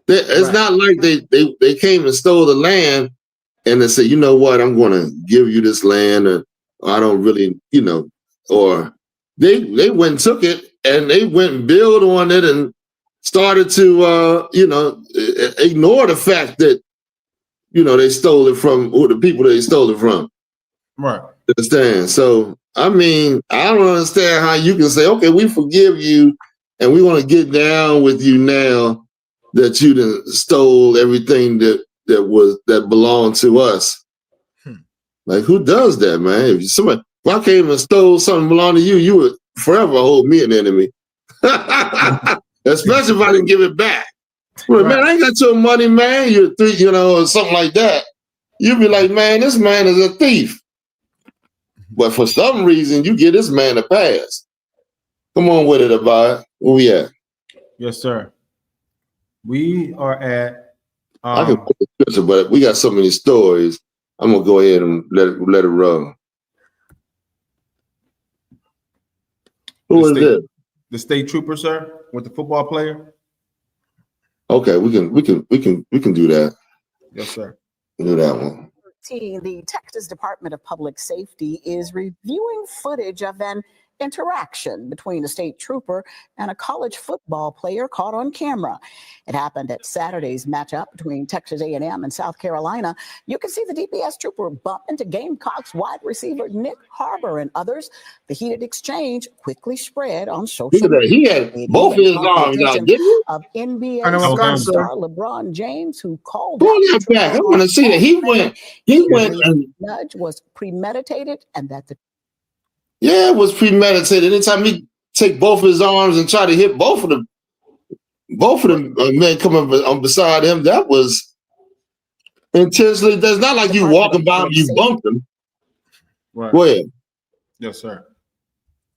It's not like they came and stole the land and they said, you know what, I'm going to give you this land, or I don't really, you know, or they went and took it and they went and built on it and started to, you know, ignore the fact that, you know, they stole it from the people they stole it from. Right. Understand? So, I mean, I don't understand how you can say, okay, we forgive you and we want to get down with you now that you done stole everything that belonged to us. Like, who does that, man? If I came and stole something belonged to you, you would forever hold me an enemy. Especially if I didn't give it back. Well, man, I ain't got your money, man. You know, or something like that. You'd be like, man, this man is a thief. But for some reason, you give this man a pass. Come on with it, Abad. Where we at? Yes, sir. We are at. I can put the picture, but we got so many stories. I'm gonna go ahead and let it roll. Who is it? The state trooper, sir, with the football player. Okay, we can do that. Yes, sir. Do that one. The Texas Department of Public Safety is reviewing footage of an interaction between a state trooper and a college football player caught on camera. It happened at Saturday's matchup between Texas A&M and South Carolina. You can see the DPS trooper bump into Gamecocks wide receiver Nick Harbor and others. The heated exchange quickly spread on social media. He had both his arms out, didn't he? Of NBA superstar LeBron James, who called out the back. I want to see that. He went and nudge was premeditated and that the it was premeditated. Anytime he take both his arms and try to hit both of them men coming on beside him, that was intentionally. That's not like you walking by him, you bumped him. Right. Go ahead. Yes, sir.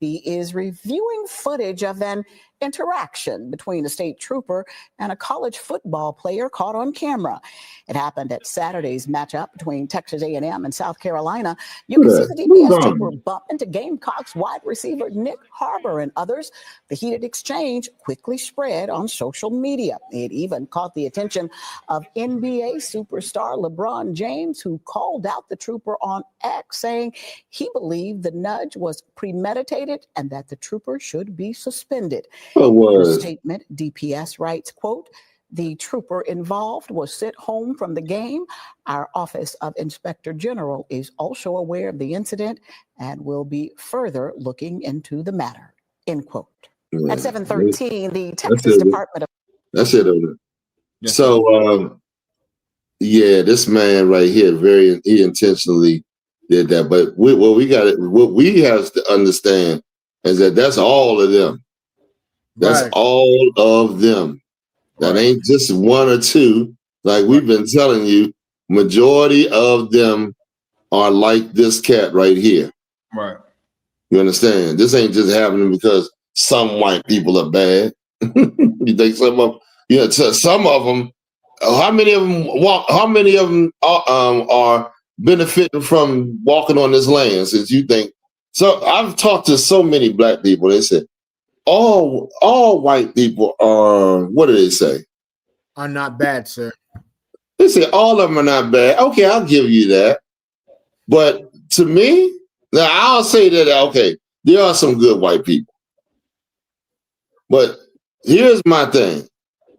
He is reviewing footage of an interaction between a state trooper and a college football player caught on camera. It happened at Saturday's matchup between Texas A&M and South Carolina. You can see the DPS trooper bump into Gamecocks wide receiver Nick Harbor and others. The heated exchange quickly spread on social media. It even caught the attention of NBA superstar LeBron James, who called out the trooper on X, saying he believed the nudge was premeditated and that the trooper should be suspended. In a statement, DPS writes, quote, "The trooper involved was sent home from the game. Our Office of Inspector General is also aware of the incident and will be further looking into the matter," end quote. At 7:13, the Texas Department of... That's it. So, this man right here, he intentionally did that. But what we have to understand is that that's all of them. That's all of them. That ain't just one or two. Like we've been telling you, majority of them are like this cat right here. Right. You understand? This ain't just happening because some white people are bad. You think some of some of them? How many of them walk? How many of them are benefiting from walking on this land? Since you think so, I've talked to so many black people. They said all white people are. What do they say? Are not bad, sir. They say all of them are not bad. Okay, I'll give you that. But to me, now I'll say that, okay, there are some good white people. But here's my thing.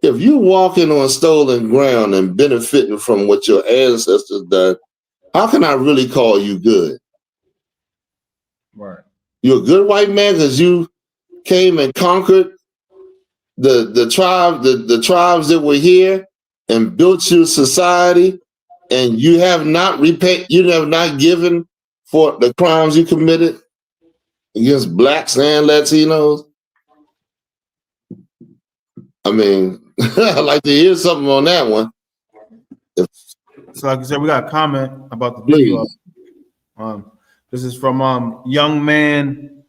If you're walking on stolen ground and benefiting from what your ancestors done, how can I really call you good? Right. You're a good white man because you came and conquered the tribes that were here and built your society, and you have not given for the crimes you committed against blacks and Latinos. I mean, I'd like to hear something on that one. So, like I said, we got a comment about the video. This is from young man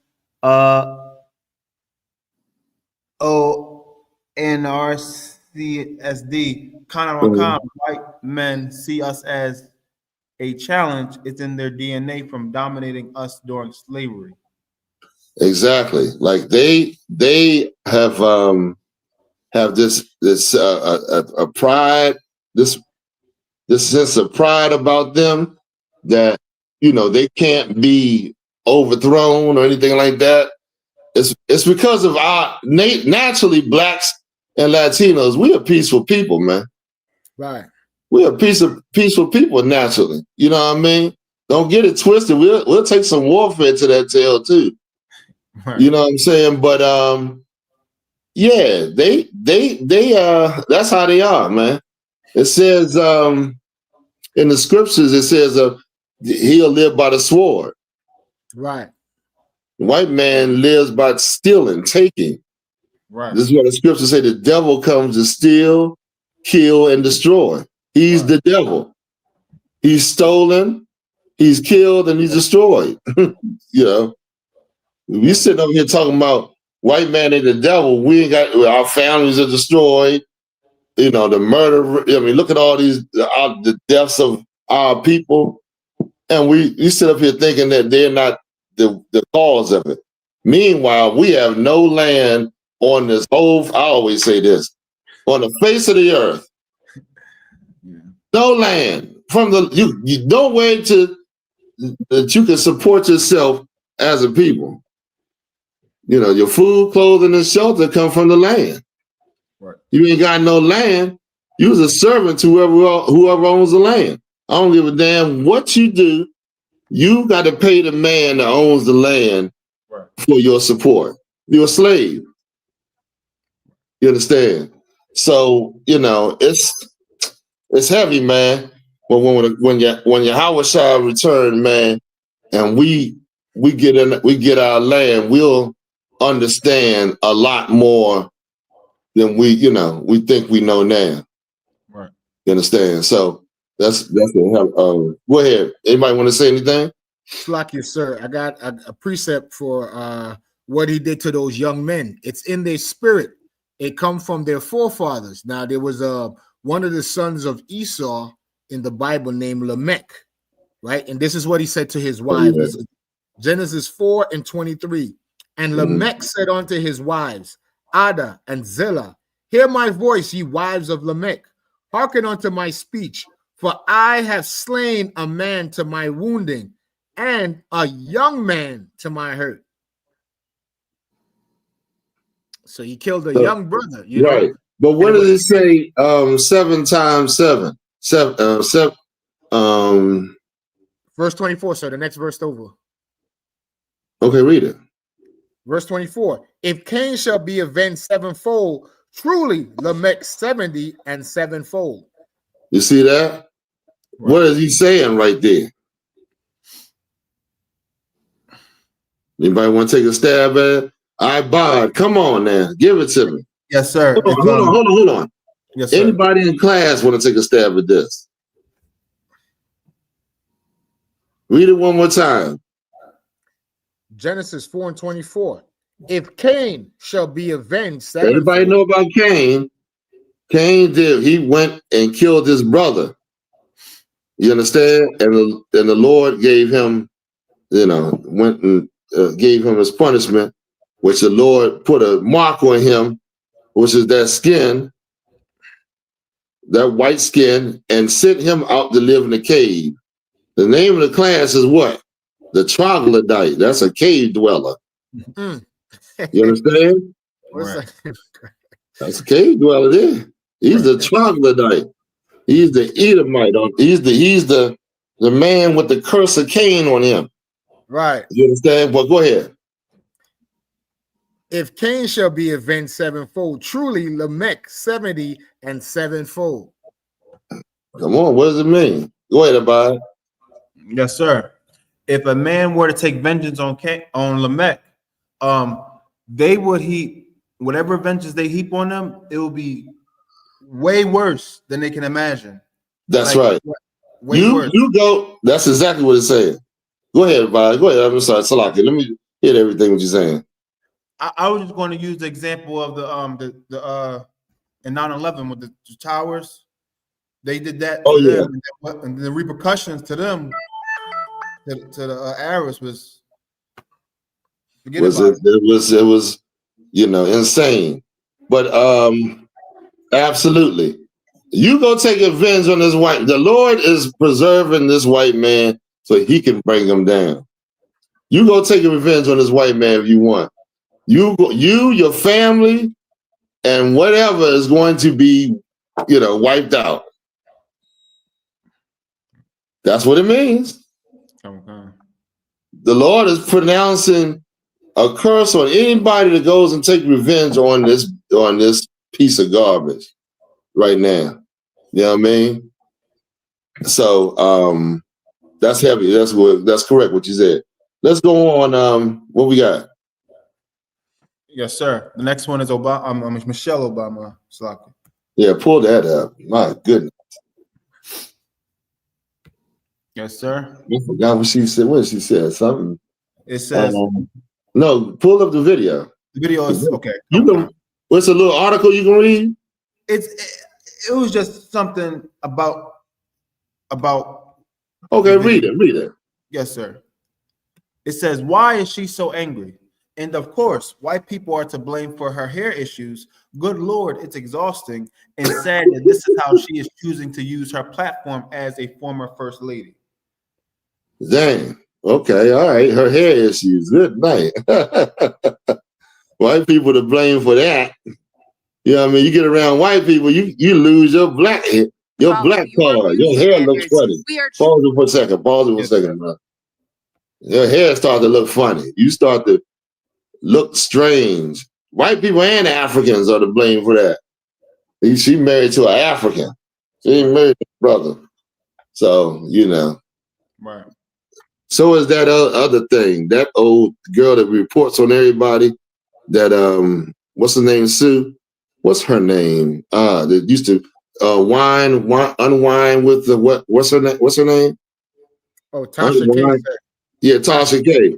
ONRCSD. White men see us as a challenge. It's in their DNA from dominating us during slavery. Exactly. Like they have this a pride, this sense of pride about them that they can't be overthrown or anything like that. It's because of our naturally blacks and Latinos. We are peaceful people, man. Right. We are peaceful people naturally. You know what I mean? Don't get it twisted. We'll take some warfare to that tail too. Right. You know what I'm saying? But yeah, they that's how they are, man. It says in the scriptures, it says he'll live by the sword. Right. The white man lives by stealing, taking. Right. This is what the scriptures say: the devil comes to steal, kill, and destroy. He's the devil. He's stolen, he's killed, and he's destroyed. We sitting up here talking about white man and the devil. We ain't got, our families are destroyed. The murder. I mean, look at all these the deaths of our people, and we sit up here thinking that they're not the cause of it. Meanwhile, we have no land on this whole. I always say this: on the face of the earth, no land from you no way that you can support yourself as a people. Your food, clothing, and shelter come from the land. Right. You ain't got no land. You was a servant to whoever owns the land. I don't give a damn what you do. You got to pay the man that owns the land for your support. You're a slave. You understand? So it's heavy, man. But when YAHANNA return, man, and we get our land, we'll understand a lot more than we think we know now. Right. You understand? So that's what go ahead. Anybody want to say anything? Slack you, sir. I got a precept for what he did to those young men. It's in their spirit. It come from their forefathers. Now there was one of the sons of Esau in the Bible named Lamech, right? And this is what he said to his wives. This is Genesis 4:23. And Lamech said unto his wives, Ada and Zillah, hear my voice, ye wives of Lamech. Hearken unto my speech, for I have slain a man to my wounding, and a young man to my hurt. So he killed a young brother, right? Know? But what does it say? 7 times 7. Verse 24, sir. The next verse over. Okay, read it. Verse 24. If Cain shall be avenged sevenfold, truly Lamech 70 and sevenfold. You see that? Right. What is he saying right there? Anybody want to take a stab at it? Bod, come on now, give it to me. Yes, sir. Hold on. Yes, sir. Anybody in class want to take a stab at this? Read it one more time. Genesis 4:24. If Cain shall be avenged Everybody sevenfold. know about Cain. Cain did. He went and killed his brother. You understand? And the Lord gave him, went and gave him his punishment, which the Lord put a mark on him, which is that skin, that white skin, and sent him out to live in a cave. The name of the class is what? The Troglodyte. That's a cave dweller. Mm. You understand? Right. That's a cave dweller there. He's the Troglodyte. He's the Edomite. He's the man with the curse of Cain on him. Right. You understand? Well, go ahead. If Cain shall be avenged sevenfold, truly Lamech 70 and sevenfold. Come on, what does it mean? Go ahead, Abad. Yes, sir. If a man were to take vengeance on Lamech, they would heap whatever vengeance they heap on them. It will be way worse than they can imagine. That's right. Way worse. You go. That's exactly what it's saying. Go ahead, Abad. Go ahead. I'm sorry, Salaki. Let me hit everything what you're saying. I was just going to use the example of the in 9/11 with the towers. They did that to them, and the repercussions to them, to the Arabs was it was insane. But absolutely, you go take revenge on this white. The Lord is preserving this white man so he can bring him down. You go take revenge on this white man if you want. You, your family, and whatever is going to be, wiped out. That's what it means. Okay. The Lord is pronouncing a curse on anybody that goes and take revenge on this piece of garbage right now. You know what I mean? So that's heavy. That's correct what you said. Let's go on. What we got? Yes, sir. The next one is Obama. Michelle Obama. Slaki. Yeah, pull that up. My goodness. Yes, sir. I forgot what she said. What she said? Something. It says. No, pull up the video. The video is okay. What's a little article you can read? It was just something about. Okay, read it. Yes, sir. It says, why is she so angry? And of course, white people are to blame for her hair issues. Good Lord, it's exhausting and sad that this is how she is choosing to use her platform as a former first lady. Dang. Okay, all right. Her hair issues. Good night. White people to blame for that. You know what I mean? You get around white people, you lose your black card. Your hair looks funny. Pause it for a second. Bro. Your hair starts to look funny. You start to look strange. White people and Africans are to blame for that. She married to an African. She ain't married to a brother. So, Right. So is that other thing. That old girl that reports on everybody, that what's her name, Sue? What's her name? That used to unwind with the what's her name? Oh, Tasha K. Yeah, Tasha K.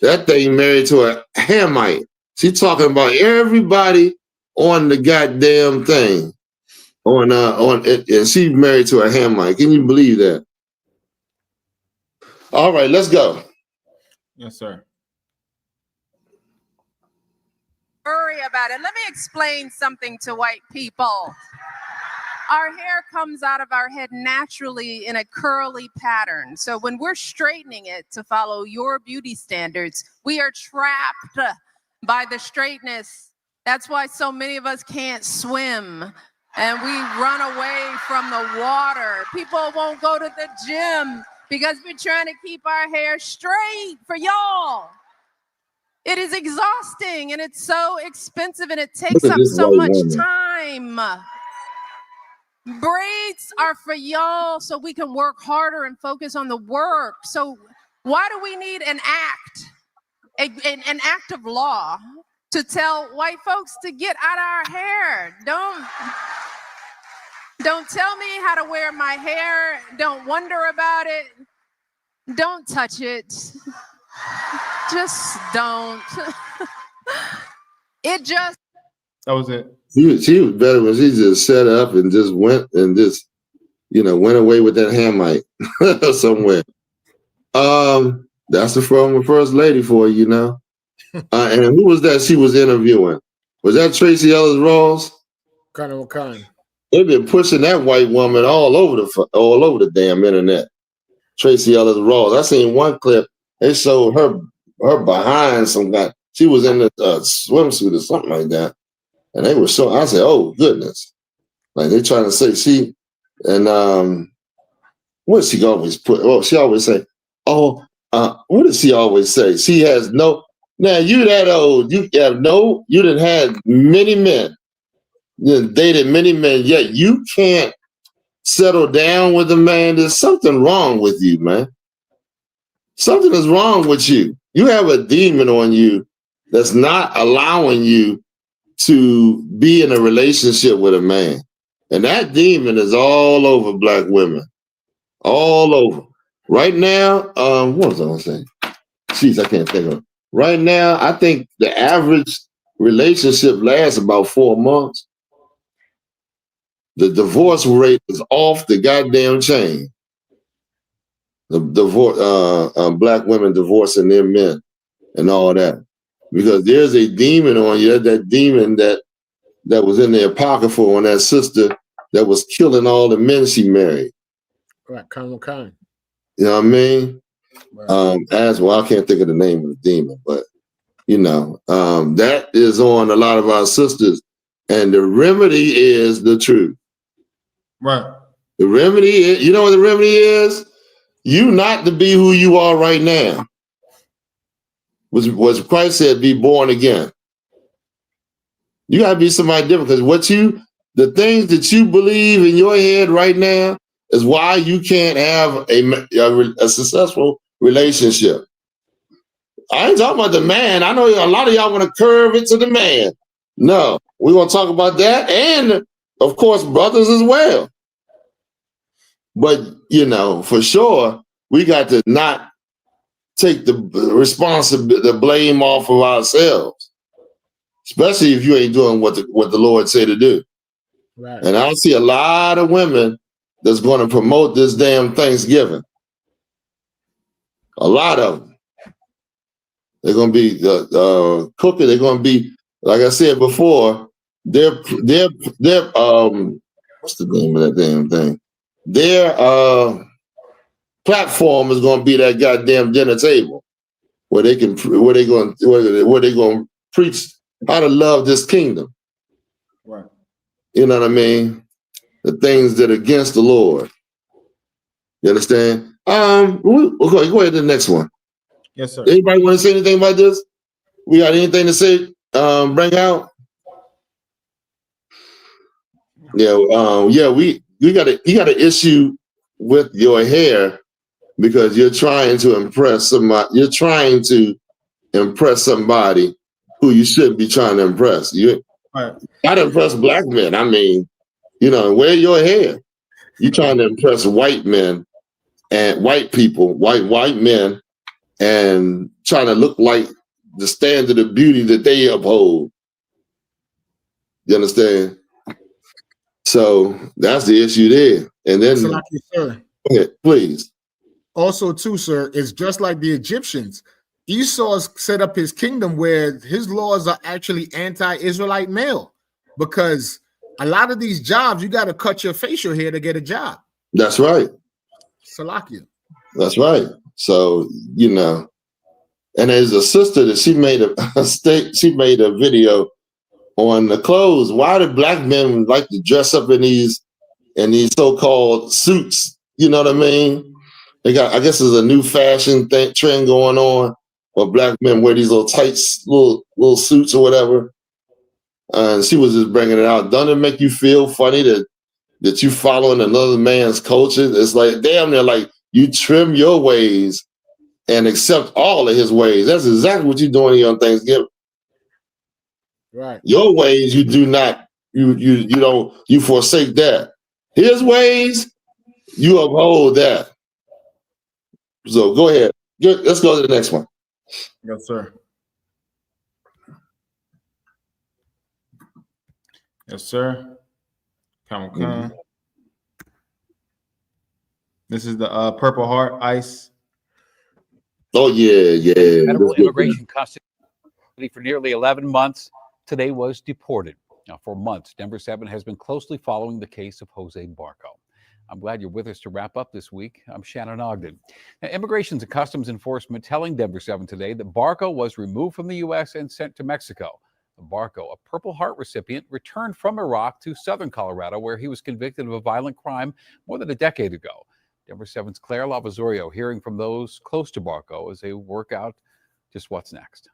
That thing married to a Hamite. She talking about everybody on the goddamn thing. On it, and she married to a Hamite. Can you believe that? All right, let's go. Yes, sir. Worry about it. Let me explain something to white people. Our hair comes out of our head naturally in a curly pattern. So when we're straightening it to follow your beauty standards, we are trapped by the straightness. That's why so many of us can't swim and we run away from the water. People won't go to the gym because we're trying to keep our hair straight for y'all. It is exhausting and it's so expensive and it takes up so much time. Braids are for y'all so we can work harder and focus on the work. So why do we need an act, an act of law to tell white folks to get out our hair? Don't tell me how to wear my hair. Don't wonder about it. Don't touch it. Just don't. It just. That was it. She was better when she just set up and just went and just, went away with that Hamite somewhere. That's the former first lady for you, And who was that she was interviewing? Was that Tracy Ellis Ross? Kind. They've been pushing that white woman all over the damn internet. Tracy Ellis Ross. I seen one clip. They showed her behind some guy. She was in a swimsuit or something like that, and they were showing. I said, "Oh goodness!" Like they trying to say she and what did she always put? Oh, she always say, "Oh, what did she always say?" She has no. Now you that old, you have no. You done had many men. You done dated many men, yet you can't settle down with a man. There's something wrong with you, man. Something is wrong with you. You have a demon on you that's not allowing you to be in a relationship with a man. And that demon is all over Black women. All over. Right now, what was I going to say? Jeez, I can't think of it. Right now, I think the average relationship lasts about 4 months. The divorce rate is off the goddamn chain. The divorce, Black women divorcing their men and all that, because there's a demon on you. That demon that was in the apocrypha on that sister that was killing all the men she married. Right, kind. You know what I mean? Right. As well, I can't think of the name of the demon, but that is on a lot of our sisters, and the remedy is the truth. Right. The remedy is, you know what the remedy is? You not to be who you are right now. Was Christ said, be born again. You gotta be somebody different, because the things that you believe in your head right now is why you can't have a successful relationship. I ain't talking about the man. I know a lot of y'all want to curve it to the man. No, we're gonna talk about that, and of course, brothers as well. But for sure, we got to not take the responsibility, the blame off of ourselves, especially if you ain't doing what the Lord say to do. Right. And I see a lot of women that's going to promote this damn Thanksgiving. A lot of them. They're going to be cooking. They're going to be, like I said before, they're what's the name of that damn thing? Their platform is going to be that goddamn dinner table where they going to preach how to love this kingdom. Right. You know what I mean? The things that are against the Lord. You understand? We'll go ahead to the next one. Yes, sir. Anybody want to say anything about this? We got anything to say? Bring out? You got an issue with your hair because you're trying to impress somebody. You're trying to impress somebody who you shouldn't be trying to impress. You gotta impress Black men. I mean, wear your hair. You're trying to impress white men and white people, white men, and trying to look like the standard of beauty that they uphold. You understand? So that's the issue there. And then, sir. Okay, please. Also, too, sir, it's just like the Egyptians. Esau's set up his kingdom where his laws are actually anti-Israelite male, because a lot of these jobs, you got to cut your facial hair to get a job. That's right. Salakia. That's right. So, and there's a sister that she made a video on the clothes. Why do Black men like to dress up in these so-called suits? You know what I mean? I guess there's a new fashion trend going on where Black men wear these little tight little suits or whatever. And she was just bringing it out. Doesn't it make you feel funny that you following another man's culture? It's like, damn, they're like, you trim your ways and accept all of his ways. That's exactly what you're doing here on Thanksgiving. Right. Your ways, you do not, you forsake that. His ways, you uphold that. So go ahead. Let's go to the next one. Yes, sir. Yes, sir. Come on, come. This is the Purple Heart ICE. Oh, yeah. Federal immigration custody for nearly 11 months. Today was deported. Now, for months, Denver 7 has been closely following the case of Jose Barco. I'm glad you're with us to wrap up this week. I'm Shannon Ogden. Now, Immigration and Customs Enforcement telling Denver 7 today that Barco was removed from the U.S. and sent to Mexico. Barco, a Purple Heart recipient, returned from Iraq to southern Colorado, where he was convicted of a violent crime more than a decade ago. Denver 7's Claire Lavazorio hearing from those close to Barco as they work out just what's next.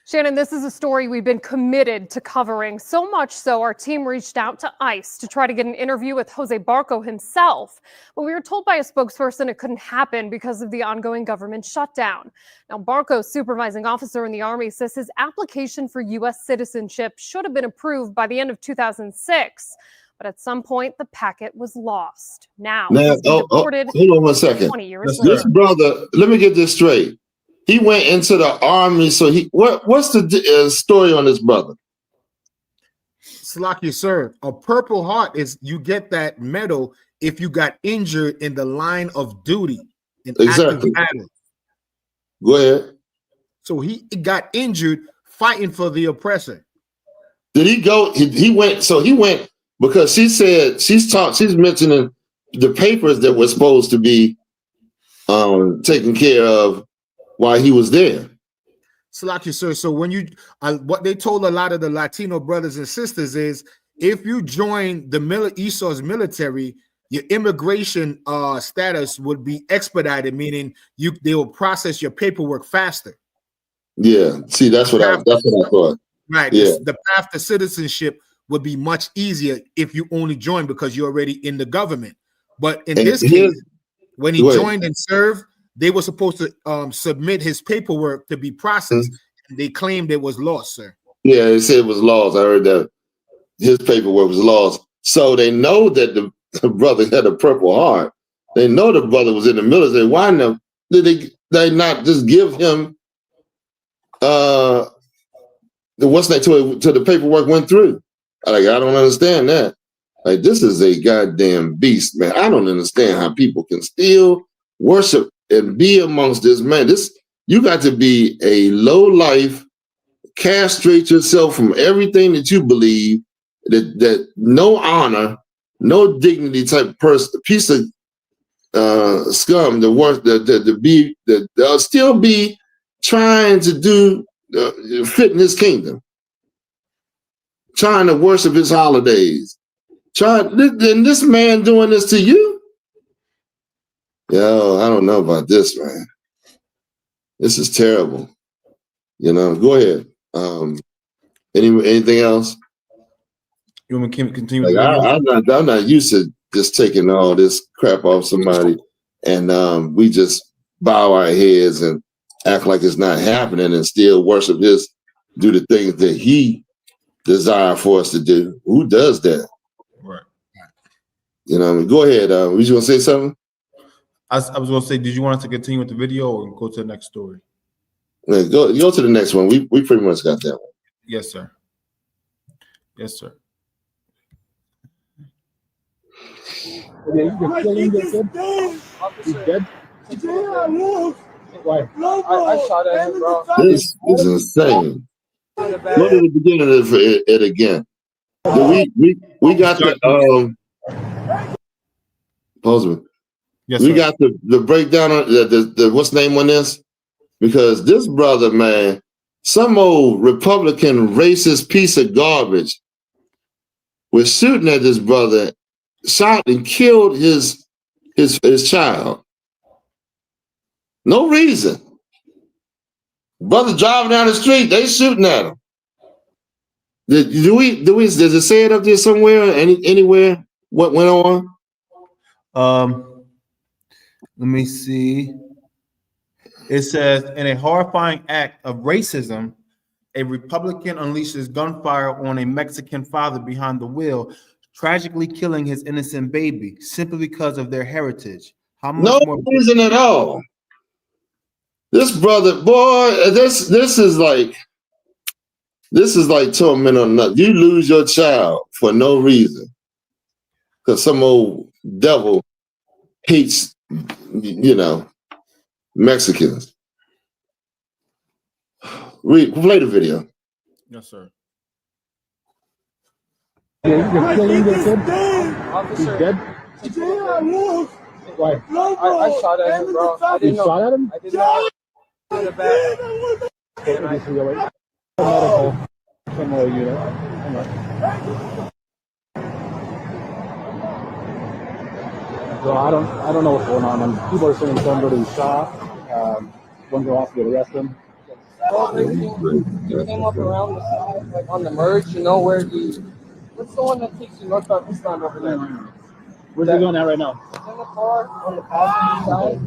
Shannon, this is a story we've been committed to covering, so much so our team reached out to ICE to try to get an interview with Jose Barco himself. But we were told by a spokesperson it couldn't happen because of the ongoing government shutdown. Now, Barco's supervising officer in the Army says his application for U.S. citizenship should have been approved by the end of 2006. But at some point, the packet was lost. Now he's been deported. Hold on 1 second. 20 years This later. brother, let me get this straight. He went into the Army, so what's the story on this brother? Slacky, sir. A Purple Heart is you get that medal if you got injured in the line of duty in active battle. Go ahead. So he got injured fighting for the oppressor. Did he go? He went. So he went because she said she's mentioning the papers that were supposed to be taken care of while he was there. Slacky, sir. So when you what they told a lot of the Latino brothers and sisters is if you join the I.S.U.P.K military, your immigration status would be expedited, meaning they will process your paperwork faster. Yeah, see, that's what I thought. Right. Yeah. The path to citizenship would be much easier if you only join because you're already in the government. But in this case, when he joined and served, they were supposed to submit his paperwork to be processed, and they claimed it was lost, sir. Yeah, they said it was lost. I heard that his paperwork was lost. So they know that the brother had a Purple Heart. They know the brother was in the military. Why did they not just give him what's that till the paperwork went through? Like, I don't understand that. Like, this is a goddamn beast, man. I don't understand how people can still worship and be amongst this man. You got to be a low life, castrate yourself from everything that you believe, that no honor, no dignity type person, piece of scum, they'll still be trying to do fit in his kingdom, trying to worship his holidays. And this man doing this to you? Yo, I don't know about this, man. This is terrible. You know, go ahead. Anything else? You want me to continue? Like, I'm not used to just taking all this crap off somebody and we just bow our heads and act like it's not happening and still worship do the things that he desire for us to do. Who does that? Right. You know what I mean? Go ahead. Were you going to say something? I was going to say, did you want us to continue with the video or go to the next story? Yeah, go to the next one. We pretty much got that one. Yes, sir. Yes, sir. This is insane. Go to the beginning of it again. We got the Postman. Yes, we got the breakdown on the what's the name on this? Because this brother, man, some old Republican racist piece of garbage was shooting at this brother, shot and killed his child. No reason. Brother driving down the street, they shooting at him. Does it say it up there somewhere? Anywhere? What went on? Let me see. It says, in a horrifying act of racism, a Republican unleashes gunfire on a Mexican father behind the wheel, tragically killing his innocent baby simply because of their heritage. How much No reason at all. This brother, boy, this is like torment on nothing. You lose your child for no reason because some old devil hates, Mexicans. Play the video. Yes, sir. You're killing your kid? He's dead? Why? I shot at him, bro. I didn't know. Shot at him? I didn't know. In the back. And I see you later. Medical. Somewhere you know. Hang on. So I don't know what's going on. People are saying somebody shot. One girl has to get arrested. Well, they came up around the side, like on the merge, where the... What's the one that takes you north Pakistan over there? Where's he going at right now? It's in the car on the passenger side.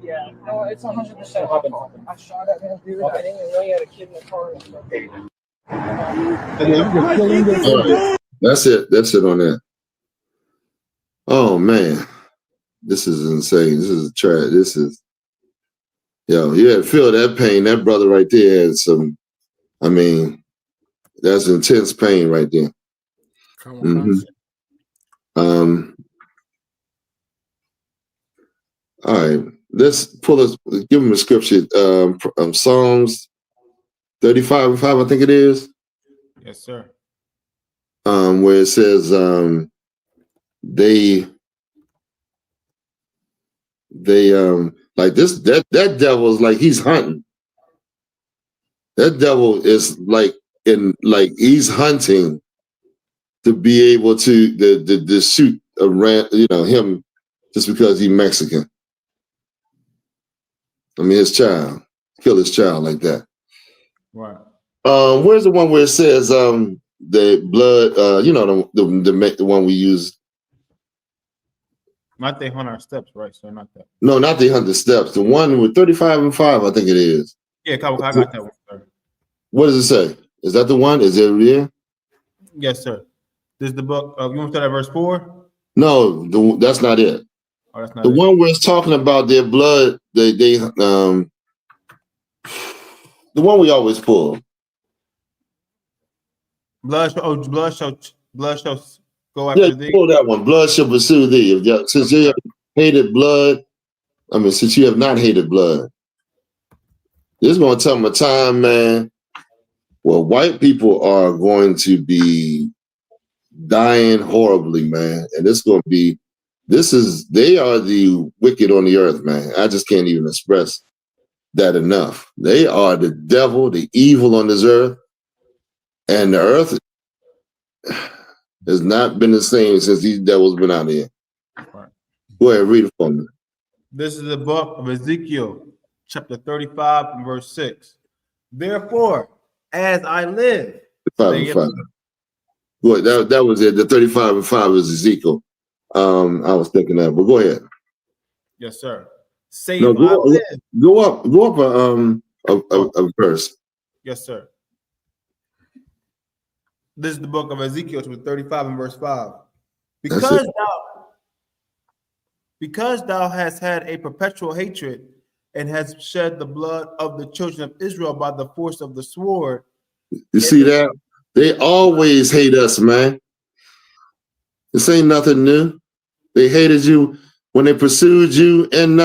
Yeah, no, it's 100% happened. I shot at him, dude. I didn't even know he had a kid in the car. That's it. That's it on that. Oh man, this is insane. This is trash. This is, you had to feel that pain. That brother right there had some. I mean, that's intense pain right there. All right, let's give him a scripture. Psalms 35:5, I think it is. Yes, sir. Where it says, they like this, that devil is like he's hunting. That devil is like he's hunting to be able to shoot him just because he's Mexican. I mean, his child, kill his child like that. Right. Where's the one where it says the blood? The one we use. Not they hunt our steps, right? So not that. No, not they hunt the steps. The one with 35:5, I think it is. Yeah, I got that one, sir. What does it say? Is that the one? Is it real? Yes, sir. This is the book. You want to start at verse 4? No, that's not it. Oh, that's not the it. one where it's talking about their blood. The one we always pull. Blood shall go after thee. Pull that one. Blood shall pursue thee. Since you have hated blood, since you have not hated blood. This is going to tell them a time, man, where white people are going to be dying horribly, man. And it's going to be, they are the wicked on the earth, man. I just can't even express that enough. They are the devil, the evil on this earth. And the earth has not been the same since these devils been out here. Right. Go ahead, read it for me. This is the book of Ezekiel, chapter 35, and verse 6. Therefore, as I live. 35:5. Boy, that was it. The 35:5 is Ezekiel. I was thinking that, but go ahead. Yes, sir. Say no, go up a verse. Yes, sir. This is the book of Ezekiel, chapter 35 and verse 5. Because thou hast had a perpetual hatred and hast shed the blood of the children of Israel by the force of the sword. You see that? They always hate us, man. This ain't nothing new. They hated you when they pursued you in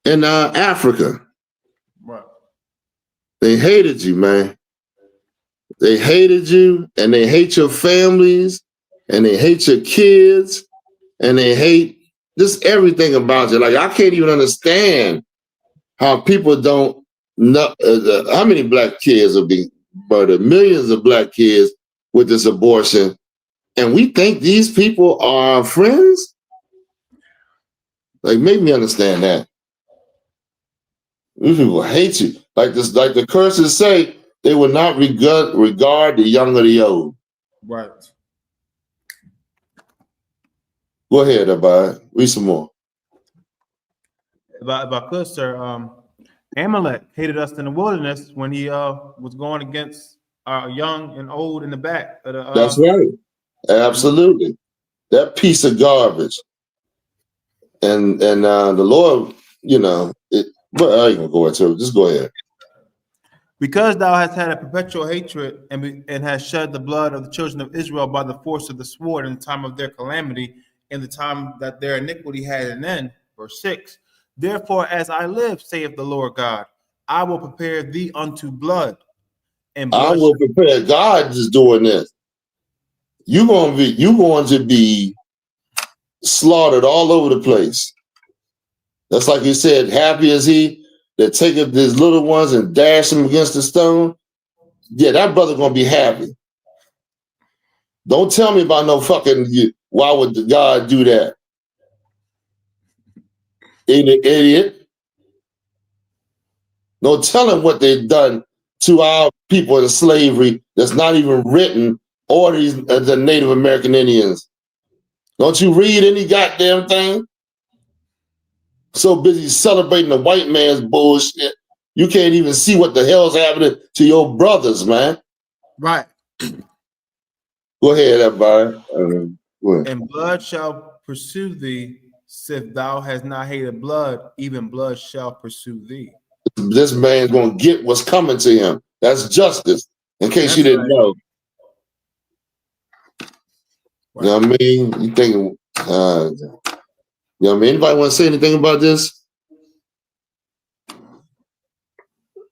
Africa. Right. They hated you, man. They hated you, and they hate your families, and they hate your kids, and they hate just everything about you. Like, I can't even understand how people don't know how many black kids are being murdered, millions of black kids with this abortion, and we think these people are our friends? Like, make me understand that. These people hate you. Like the curses say, they will not regard the young or the old. Right. Go ahead, Abad. Read some more. If I could, sir, Amalek hated us in the wilderness when he was going against young and old in the back. Of the, That's right. Absolutely. That piece of garbage. And the Lord, but I ain't gonna go into it. Just go ahead. Because thou hast had a perpetual hatred and hast shed the blood of the children of Israel by the force of the sword in the time of their calamity, in the time that their iniquity had an end. Verse 6. Therefore, as I live, saith the Lord God, I will prepare thee unto blood. And blood I will prepare. God is doing this. You're going to be slaughtered all over the place. That's like he said, happy is he that taketh his little ones and dash them against the stone. Yeah, that brother gonna be happy. Don't tell me about no fucking, why would God do that? Idiot. Don't tell him what they've done to our people in slavery that's not even written, or the Native American Indians. Don't you read any goddamn thing? So busy celebrating the white man's bullshit, you can't even see what the hell's happening to your brothers, man. Right. Go ahead, everybody. And blood shall pursue thee, if thou hast not hated blood, even blood shall pursue thee. This man's gonna get what's coming to him. That's justice. In case you didn't know. Right. You know what I mean? You thinking? You know what I mean? Anybody want to say anything about this?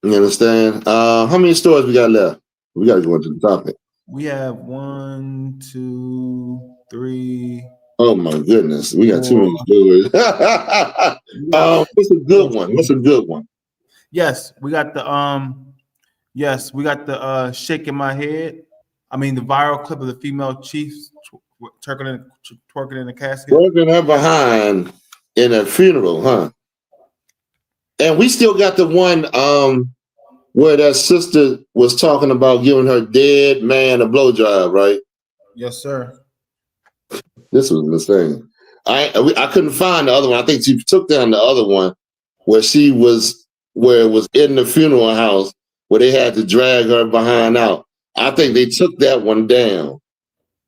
You understand? How many stories we got left? We got to go into the topic. We have 1, 2, 3. Oh my goodness, we got 4. Too many stories. What's a good one? What's a good one? Yes, we got the shaking my head. I mean, the viral clip of the female chiefs twerking in the casket. Twerking her behind in a funeral, huh? And we still got the one where that sister was talking about giving her dead man a blowjob, right? Yes, sir. This was insane. I couldn't find the other one. I think she took down the other one where it was in the funeral house where they had to drag her behind out. I think they took that one down.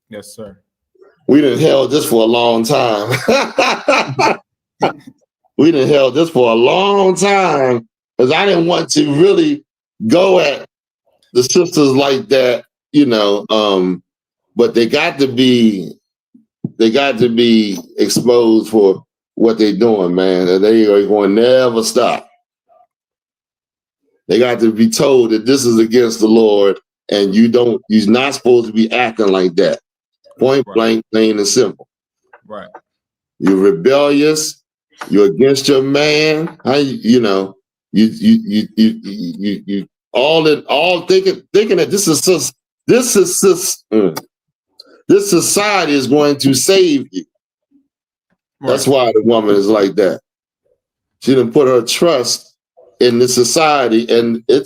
Yes, sir. We done held this for a long time. We done held this for a long time because I didn't want to really go at the sisters like that, but they got to be exposed for what they're doing, man. And they are going to never stop. They got to be told that this is against the Lord and you're not supposed to be acting like that. Point blank, plain and simple. Right. You're rebellious. You're against your man. You all thinking that this society is going to save you. Right. That's why the woman is like that. She didn't put her trust in this society, and I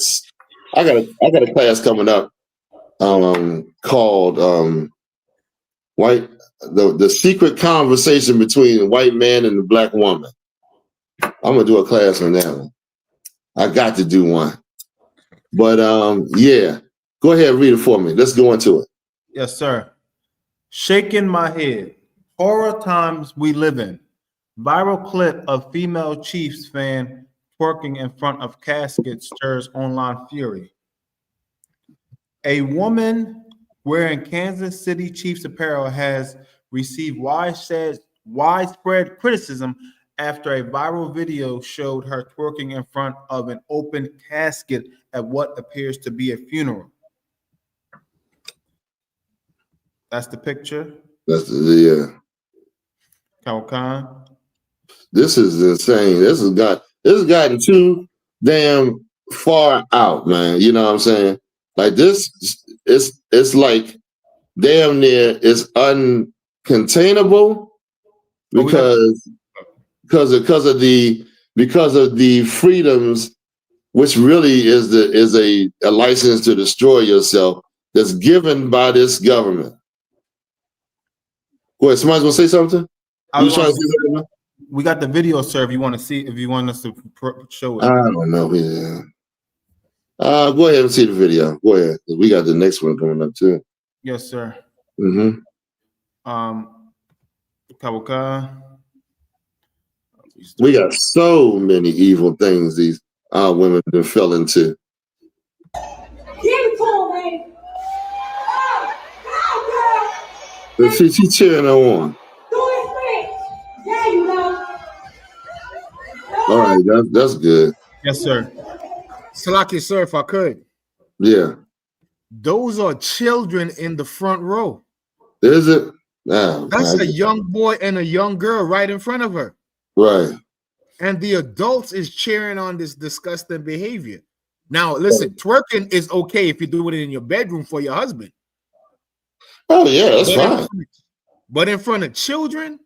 got a class coming up called the secret conversation between the white man and the black woman. I'm gonna do a class on that one. I got to do one. But yeah, go ahead and read it for me. Let's go into it. Yes, sir. Shaking my head. Horror times we live in. Viral clip of female Chiefs fan twerking in front of casket stirs online fury. A woman wearing Kansas City Chiefs apparel has received widespread criticism after a viral video showed her twerking in front of an open casket at what appears to be a funeral. That's the picture. Yeah. Khan. This is insane. This has gotten too damn far out, man. You know what I'm saying? Like this, it's like damn near it's uncontainable because of the freedoms, which really is a license to destroy yourself that's given by this government. Go ahead, somebody's gonna say something? We got the video, sir. If you want to see, if you want us to show it. I don't know. Yeah. Go ahead and see the video. Go ahead. We got the next one coming up too. Yes, sir. Mm-hmm. Kawaka. We got so many evil things these women have fell into. Give it to him, man. Oh, She cheering her on. do his thing. There you go. All right, that's good. Yes, sir. Salaki, sir, if I could. Yeah. Those are children in the front row. Is it? Oh, That's a young boy and a young girl right in front of her. Right. And the adults is cheering on this disgusting behavior. Now, listen, twerking is okay if you do it in your bedroom for your husband. Oh, yeah, that's fine. But in front of children?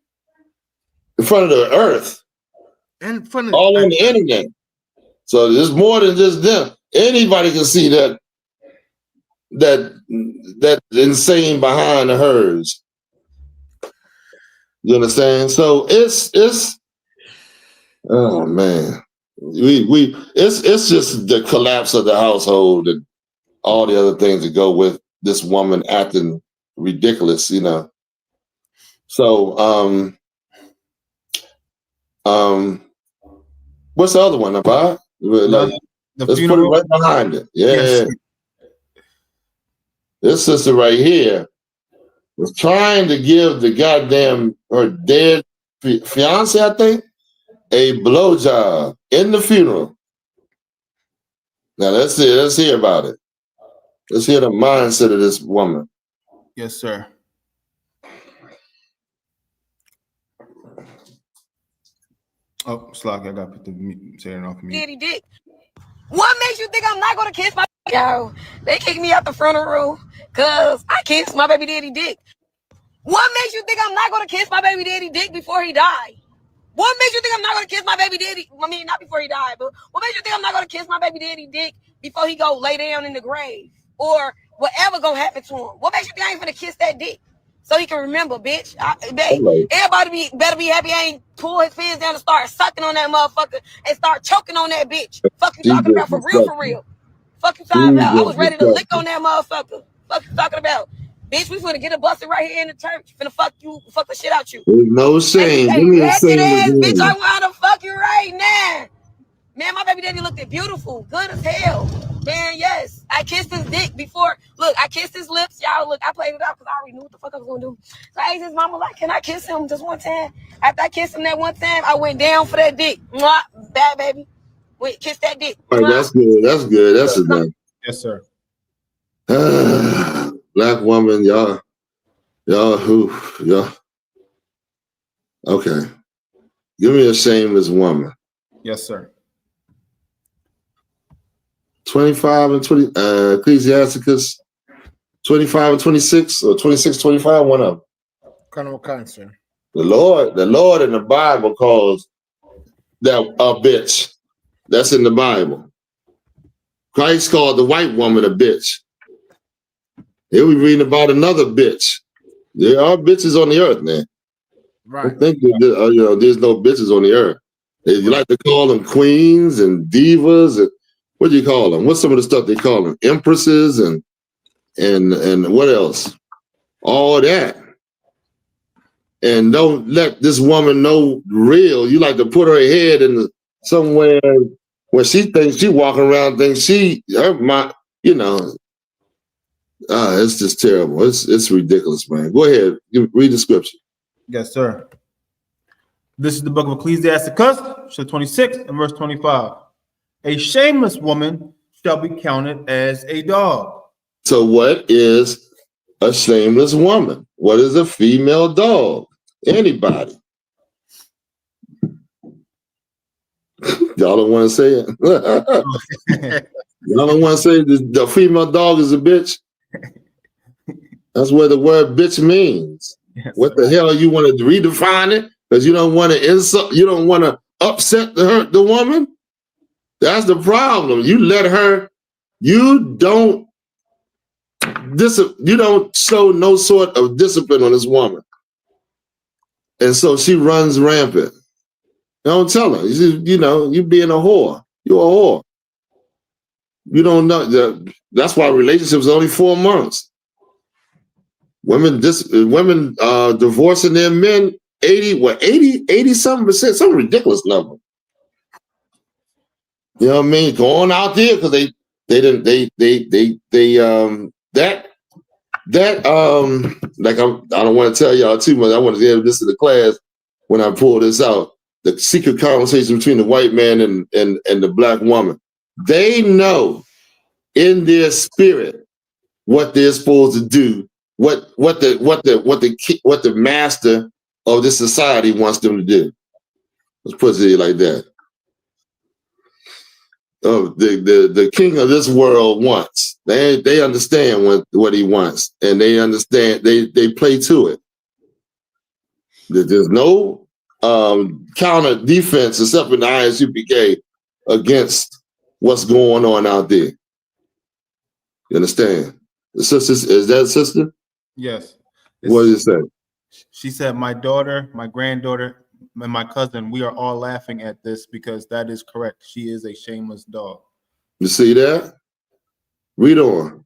In front of the earth. In front of all on the internet. So there's more than just them. Anybody can see that insane behind the hers. You understand? So it's oh man. It's just the collapse of the household and all the other things that go with this woman acting ridiculous, you know. So what's the other one about? Like, let's put it right behind it. Yeah. Yes. This sister right here was trying to give the goddamn her dead fiance, I think, a blowjob in the funeral. Now let's see. Let's hear about it. Let's hear the mindset of this woman. Yes, sir. Oh, Slocky, I got to put the saying off me. Daddy dick. What makes you think I'm not gonna kiss my yo? They kicked me out the front of the room because I kissed my baby daddy dick. What makes you think I'm not gonna kiss my baby daddy dick before he died? What makes you think I'm not gonna kiss my baby daddy? I mean, not before he died, but what makes you think I'm not gonna kiss my baby daddy dick before he go lay down in the grave or whatever gonna happen to him? What makes you think I ain't gonna kiss that dick so he can remember, bitch? Everybody better be happy I ain't pull his fingers down and start sucking on that motherfucker and start choking on that bitch. Fuck you talking about for real, for real. Fuck you talking about. I was ready to lick on that motherfucker. Fuck you talking about. Bitch, we finna get a busted right here in the church. Finna fuck the shit out you. There's no shame. Give me a shame. Bitch, I wanna fuck you right now. Man, my baby daddy looked beautiful. Good as hell. Man, yes. I kissed his dick before. Look, I kissed his lips. Y'all, look, I played it out because I already knew what the fuck I was gonna do. So I asked his mama, like, can I kiss him just one time? After I kissed him that one time, I went down for that dick. Mwah, bad baby. Wait, kiss that dick. Right, that's good. That's good. That's enough. Yes, sir. Black woman, y'all. Okay. Give me a shameless woman. Yes, sir. 25 and 20, Ecclesiasticus 25 and 26, or 26, 25, one of them. Kind of concern. The Lord in the Bible calls that a bitch. That's in the Bible. Christ called the white woman a bitch. Here we reading about another bitch. There are bitches on the earth, man. Right. I think that, there's no bitches on the earth. You like to call them queens and divas and what do you call them? What's some of the stuff they call them? Empresses and what else? All that. And don't let this woman know real. You like to put her head in somewhere where she thinks she walking around, thinks it's just terrible. It's ridiculous, man. Go ahead, read the scripture. Yes, sir. This is the book of Ecclesiasticus, chapter 26 and verse 25. A shameless woman shall be counted as a dog. So what is a shameless woman? What is a female dog? Anybody? Y'all don't want to say it? Y'all don't want to say the female dog is a bitch? That's what the word bitch means. Yes, what the hell? You want to redefine it? Because you don't want to insult, you don't want to upset the woman? That's the problem. You let her, you don't show no sort of discipline on this woman. And so she runs rampant. Don't tell her. You being a whore. You're a whore. You don't know that. That's why relationships are only 4 months. Women divorcing their men 80 something %, some ridiculous number. You know what I mean? Going out there because that like I don't want to tell y'all too much. I want to give this to the class when I pull this out. The secret conversation between the white man and the black woman. They know in their spirit what they're supposed to do, what the master of this society wants them to do. Let's put it like that. The king of this world wants. They understand what he wants, and they understand. They play to it. There's no counter defense except in the I.S.U.P.K against what's going on out there. You understand? The sister, is that a sister? Yes. What did it say? She said, my daughter, my granddaughter, and my cousin, we are all laughing at this because that is correct. She is a shameless dog. You see that? Read on.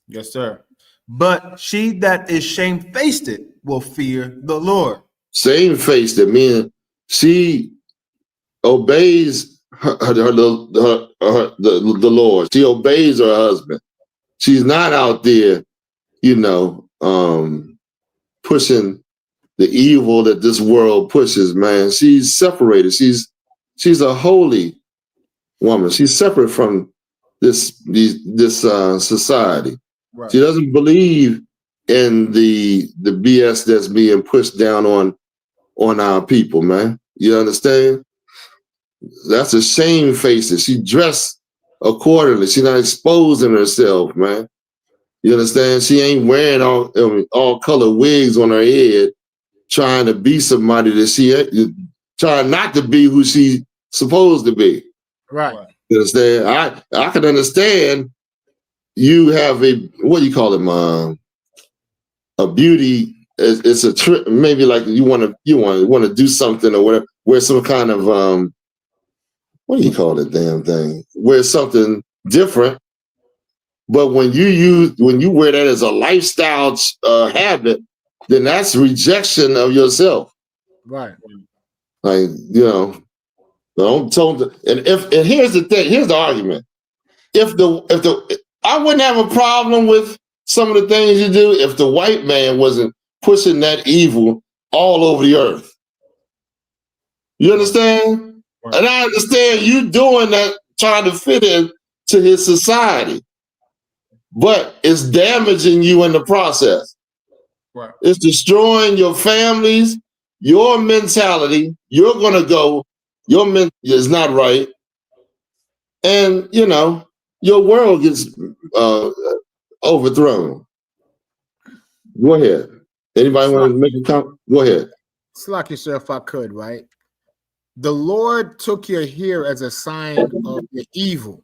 Yes, sir. But she that is shamefaced will fear the Lord. Shamefaced, meaning she obeys the Lord. She obeys her husband. She's not out there, pushing the evil that this world pushes, man. She's separated. She's a holy woman. She's separate from this society. Right. She doesn't believe in the BS that's being pushed down on our people, man. You understand? That's a shamefaced. She dressed accordingly. She's not exposing herself, man. You understand? She ain't wearing all color wigs on her head, trying to be somebody that she trying not to be who she's supposed to be. Right. You understand? I can understand you have what do you call it, a beauty. It's a trip. Maybe like you want to do something or whatever. Wear some kind of what do you call it? Damn thing. Wear something different. But when you wear that as a lifestyle habit, then that's rejection of yourself. Right. Like, don't and here's the thing, here's the argument. If I wouldn't have a problem with some of the things you do if the white man wasn't pushing that evil all over the earth. You understand? Right. And I understand you doing that, trying to fit in to his society. But it's damaging you in the process. Right. It's destroying your families, your mentality. You're going to go, your mentality is not right. And, your world gets overthrown. Go ahead. Anybody want to make a comment? Go ahead. Slack yourself if I could, right? The Lord took your hair as a sign of the evil.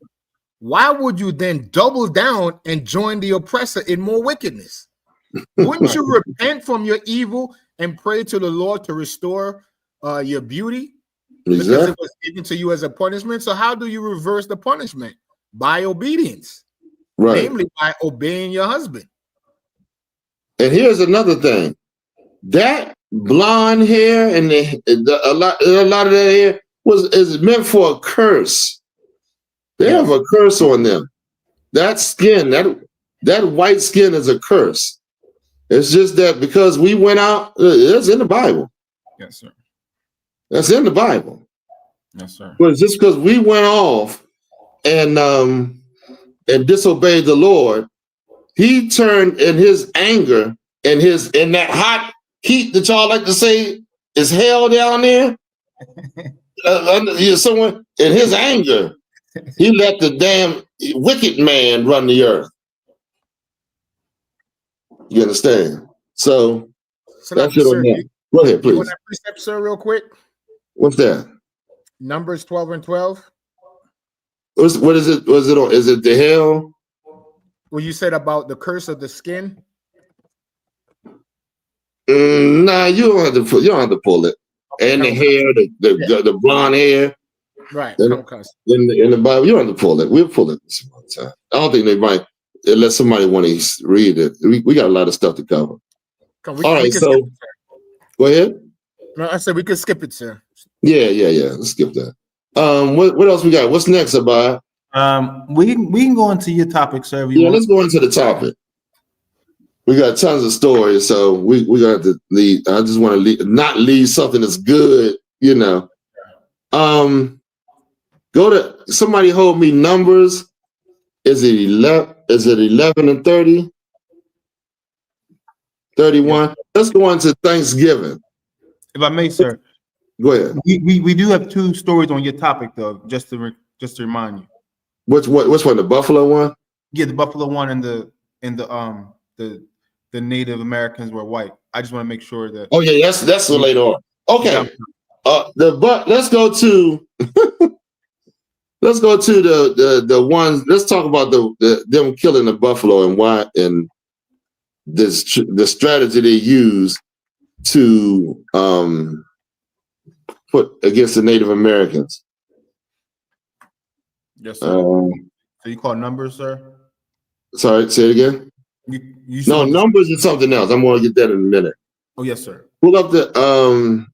Why would you then double down and join the oppressor in more wickedness? Wouldn't you repent from your evil and pray to the Lord to restore your beauty? Exactly. Because it was given to you as a punishment. So how do you reverse the punishment? By obedience. Right. Namely, by obeying your husband. And here's another thing. That blonde hair and a lot of that hair is meant for a curse. They have a curse on them. That skin, that white skin is a curse. It's just that because we went out, it's in the Bible. Yes, sir. That's in the Bible. Yes, sir. But it's just because we went off and disobeyed the Lord, he turned in his anger and in that hot heat that y'all like to say is hell down there. Someone in his anger. He let the damn wicked man run the earth. You understand? So that's it on that. Go ahead, please. You want that precept, sir, real quick? What's that? Numbers 12 and 12. What is it? Was it on? Is it the hell? Well, you said about the curse of the skin. Nah, you don't have to pull it. And the hair, the blonde hair. Right. In the Bible, you don't have to pull it. We'll pull it some other time. I don't think they might, unless somebody want to read it. We got a lot of stuff to cover. All right, so go ahead. No, I said we could skip it, sir. Yeah. Let's skip that. What else we got? What's next, Abad? We can go into your topic, sir. Let's go into the topic. We got tons of stories, so we got to leave. I just want to not leave something that's good, you know. Go to somebody hold me Numbers. Is it 11? Is it 11 and 30? 31. Yeah. Let's go on to Thanksgiving. If I may, sir. Go ahead. We do have two stories on your topic, though, just to remind you. Which one? The Buffalo one? Yeah, the Buffalo one and the Native Americans were white. I just want to make sure that. Oh yeah, that's later on. Okay. Let's go to let's go to the ones. Let's talk about them killing the buffalo and why, and the strategy they use to put against the Native Americans. Yes, sir. So you call Numbers, sir? Sorry, say it again. No, Numbers is something else. I'm going to get that in a minute. Oh yes, sir. Pull up the.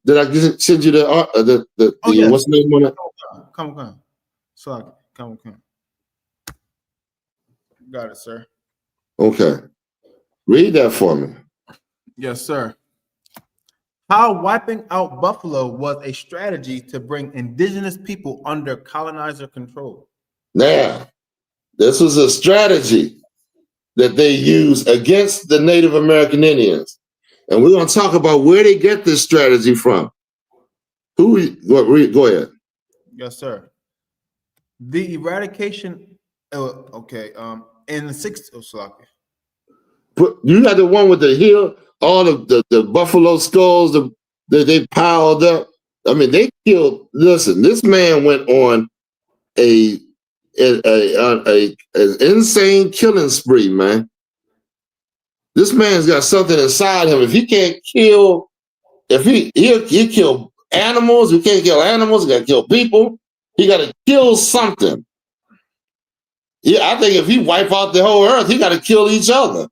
Did I send you the yes. What's the name on it? Come on. Sorry, come on. Got it, sir. Okay, read that for me. Yes, sir. How wiping out buffalo was a strategy to bring indigenous people under colonizer control. Now, this was a strategy that they used against the Native American Indians. And we're going to talk about where they get this strategy from. Go ahead. Yes, sir. The eradication, in the 60s, you had the one with the hill, all of the buffalo skulls that they piled up. I mean, they killed. Listen, this man went on an insane killing spree, man. This man's got something inside him. If he can't kill, he'll kill animals. He can't kill animals. He got to kill people. He got to kill something. Yeah, I think if he wipe out the whole earth, he got to kill each other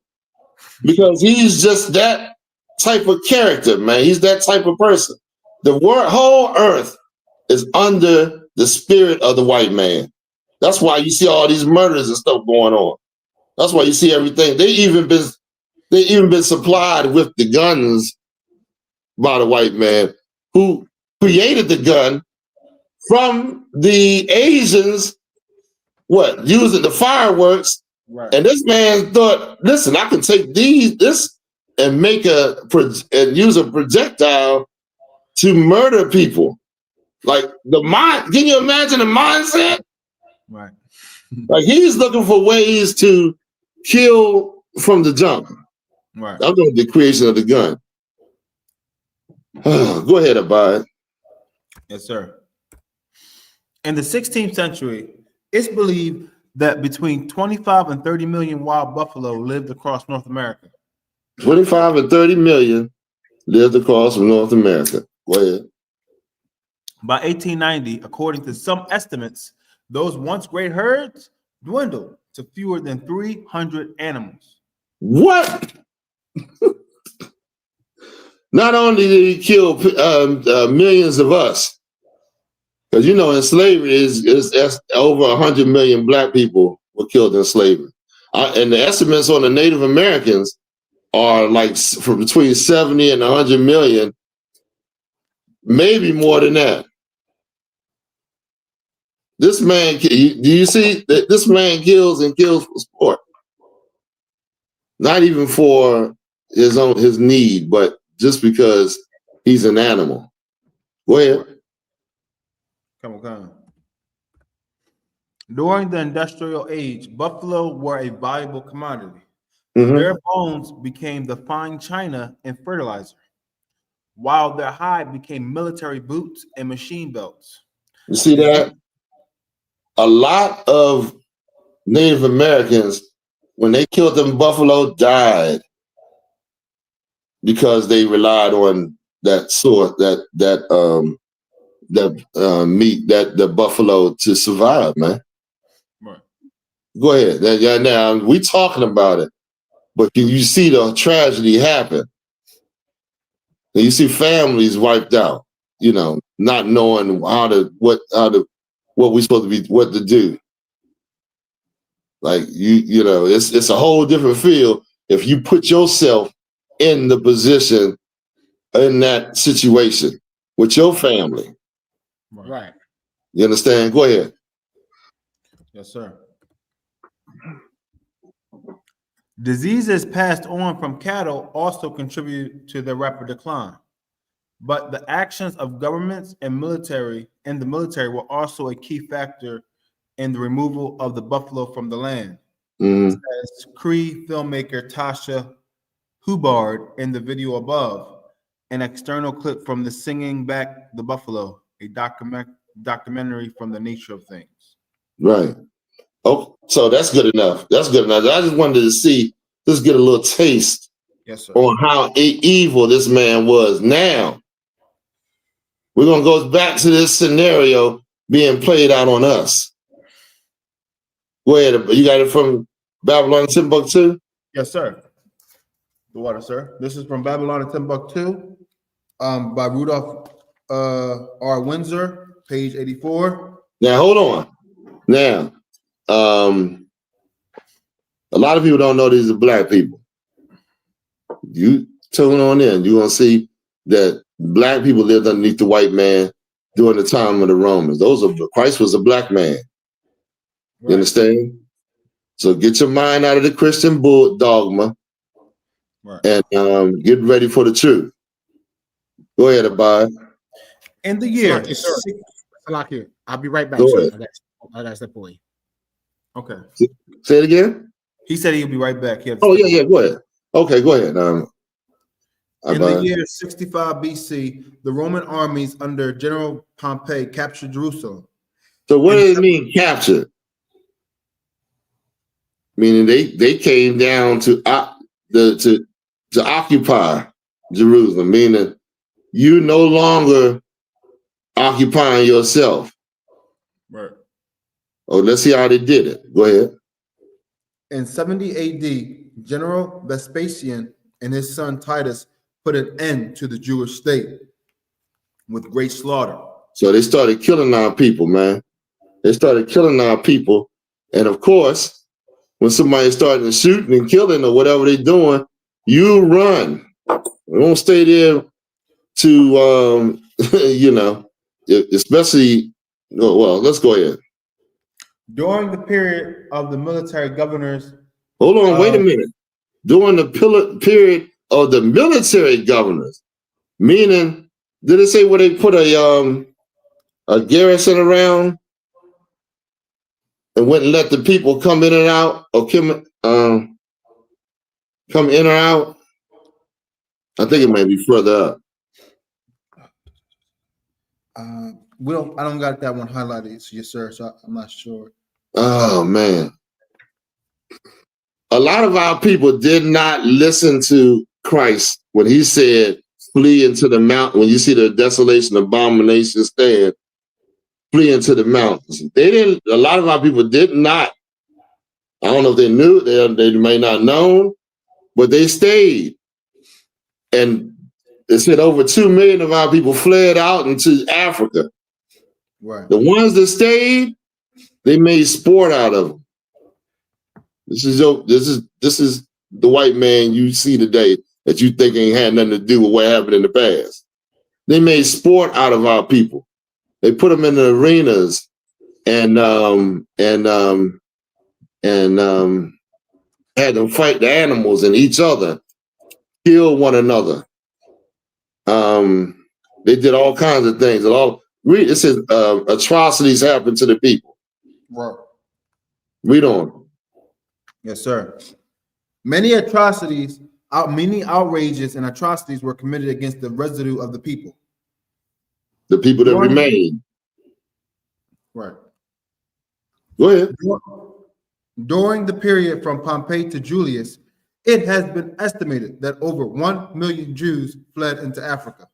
because he's just that type of character, man. He's that type of person. The whole earth is under the spirit of the white man. That's why you see all these murders and stuff going on. That's why you see everything. They even been supplied with the guns by the white man who created the gun from the Asians, using the fireworks. Right. And this man thought, listen, I can take this and use a projectile to murder people. Like can you imagine the mindset? Right. Like he's looking for ways to kill from the jump. Right. That's the creation of the gun. Go ahead, Abad. Yes, sir. In the 16th century, it's believed that between 25 and 30 million wild buffalo lived across North America. 25 and 30 million lived across North America. Go ahead. By 1890, according to some estimates, those once great herds dwindled to fewer than 300 animals. What? Not only did he kill millions of us, because in slavery is over 100 million black people were killed in slavery, and the estimates on the Native Americans are like from between 70 and 100 million, maybe more than that. This man, do you see that this man kills for sport? Not even for his need, but just because he's an animal. Go ahead. Come on. During the industrial age, buffalo were a valuable commodity. Mm-hmm. Their bones became the fine china and fertilizer, while their hide became military boots and machine belts. You see that? A lot of Native Americans, when they killed them buffalo, died because they relied on that meat, the buffalo to survive, man. Right. Go ahead. Now we talking about it, but you see the tragedy happen. And you see families wiped out, not knowing what we're supposed to be, what to do. Like it's a whole different feel if you put yourself in the position in that situation with your family. Right. You understand? Go ahead. Yes, sir. Diseases passed on from cattle also contribute to their rapid decline. But the actions of governments and the military were also a key factor in the removal of the buffalo from the land. Says Cree filmmaker Tasha Hubbard in the video above, an external clip from the Singing Back the Buffalo, a documentary from the nature of things. Right. Oh, so that's good enough. That's good enough. I just wanted to see, just get a little taste on how evil this man was. Now, we're going to go back to this scenario being played out on us. Go ahead. You got it from Babylon Timbuktu? Yes, sir. The water, sir. This is from Babylon and Timbuktu by Rudolph R. Windsor, page 84. Now, hold on. Now, a lot of people don't know these are black people. You tune on in, you're going to see that black people lived underneath the white man during the time of the Romans. Christ was a black man. You understand? So get your mind out of the Christian dogma and get ready for the truth. Go ahead, Abad. In the year. I'll be right back, Go sir. ahead. I got step away. Okay. Say it again? He said he'll be right back. Oh, yeah, go ahead. Okay, go ahead. In the year 65 BC, the Roman armies under General Pompey captured Jerusalem. So what does it mean, captured? Meaning they came down to occupy Jerusalem, meaning you no longer occupying yourself. Right. Oh, let's see how they did it. Go ahead. In 70 AD, General Vespasian and his son Titus put an end to the Jewish state with great slaughter. So they started killing our people, man. They started killing our people. And of course, when somebody's starting shooting and killing or whatever they're doing, you run. You don't stay there to, especially, well, let's go ahead. During the period of the military governors. Hold on, wait a minute. During the period of the military governors, meaning, did it say where they put a garrison around and wouldn't let the people come in and out or come in or out? I think it may be further up. I don't got that one highlighted, yes, sir. So I'm not sure. Oh man. A lot of our people did not listen to Christ when he said, flee into the mountain. When you see the desolation, abomination stand, flee into the mountains. A lot of our people did not. I don't know if they knew, they may not known, but they stayed. And it said over 2 million of our people fled out into Africa. Right. The ones that stayed, they made sport out of them. This is the white man you see today that you think ain't had nothing to do with what happened in the past. They made sport out of our people. They put them in the arenas and had them fight the animals and each other, kill one another. They did all kinds of things. It says atrocities happened to the people. Right. Read on. Yes, sir. Many outrages and atrocities were committed against the residue of the people. The people that remained. Right. Go ahead. During the period from Pompey to Julius, it has been estimated that over 1 million Jews fled into Africa.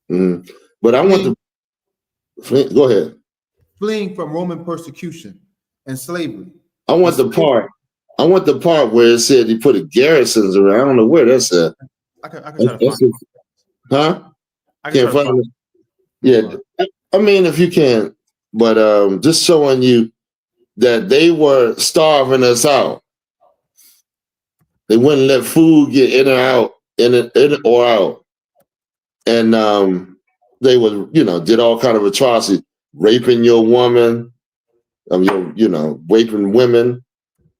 Mm-hmm. But I want to. Go ahead. Fleeing from Roman persecution and slavery. I want the part where it said he put a garrisons around. I don't know where that's at. I can try to find it. Huh? I can try to find it. Yeah, I mean, if you can, but just showing you that they were starving us out. They wouldn't let food get in or out, in or out, and they would, did all kind of atrocities, raping your woman, raping women,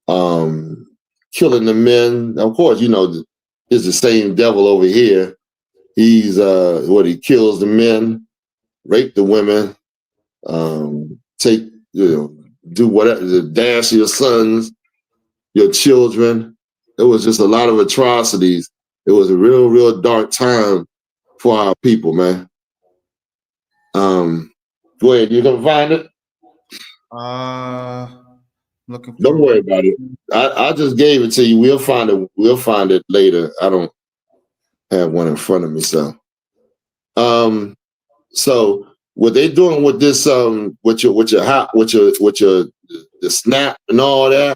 killing the men. Of course, it's the same devil over here. He's he kills the men, rape the women, do whatever, dash your sons, your children. It was just a lot of atrocities. It was a real, real dark time for our people, man. Go ahead, you gonna find it? Looking for. Don't worry about it. I just gave it to you. We'll find it. We'll find it later. I don't have one in front of me, so. So what they doing with this, with your the snap and all that,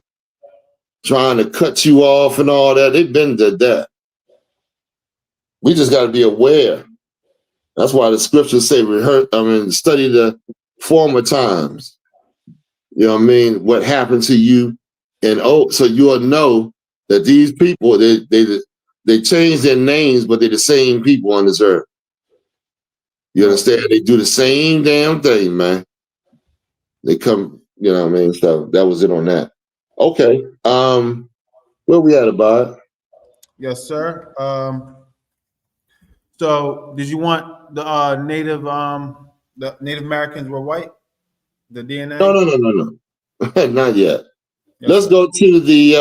trying to cut you off and all that, they've been did that. We just got to be aware. That's why the scriptures say study the former times. You know what I mean? What happened to you, and so you'll know that these people they change their names, but they're the same people on this earth. You understand? They do the same damn thing, man. They come, you know what I mean? So that was it on that. Okay. Where we at about? Yes, sir. So did you want the Native Americans were white? The DNA? No. Not yet. Yes, let's sir. go to the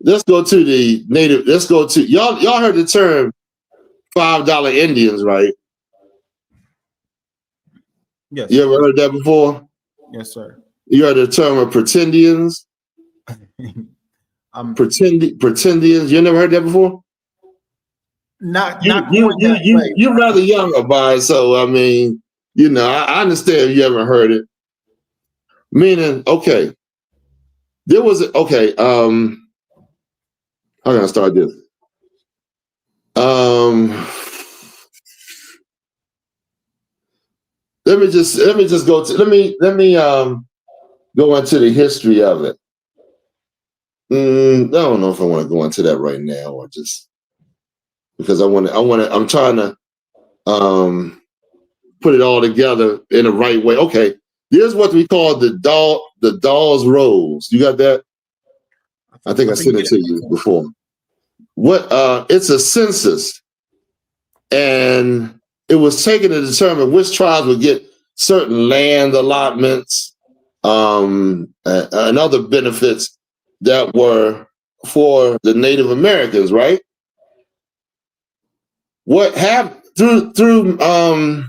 let's go to the native. Let's go to y'all heard the term $5 Indians, right? Yes. You ever heard that before? Yes, sir. You heard the term of pretendians? Pretendians. You never heard that before? You're rather young about it, so I mean, I understand if you haven't heard it. Meaning, okay, there was how can I start this? Let me just go to let me go into the history of it. I don't know if I want to go into that right now or just because I'm trying to put it all together in the right way. Okay, here's what we call the Dawes Rolls. You got that? I think I sent it to you before. It's a census, and it was taken to determine which tribes would get certain land allotments and other benefits that were for the Native Americans, right? What happened through a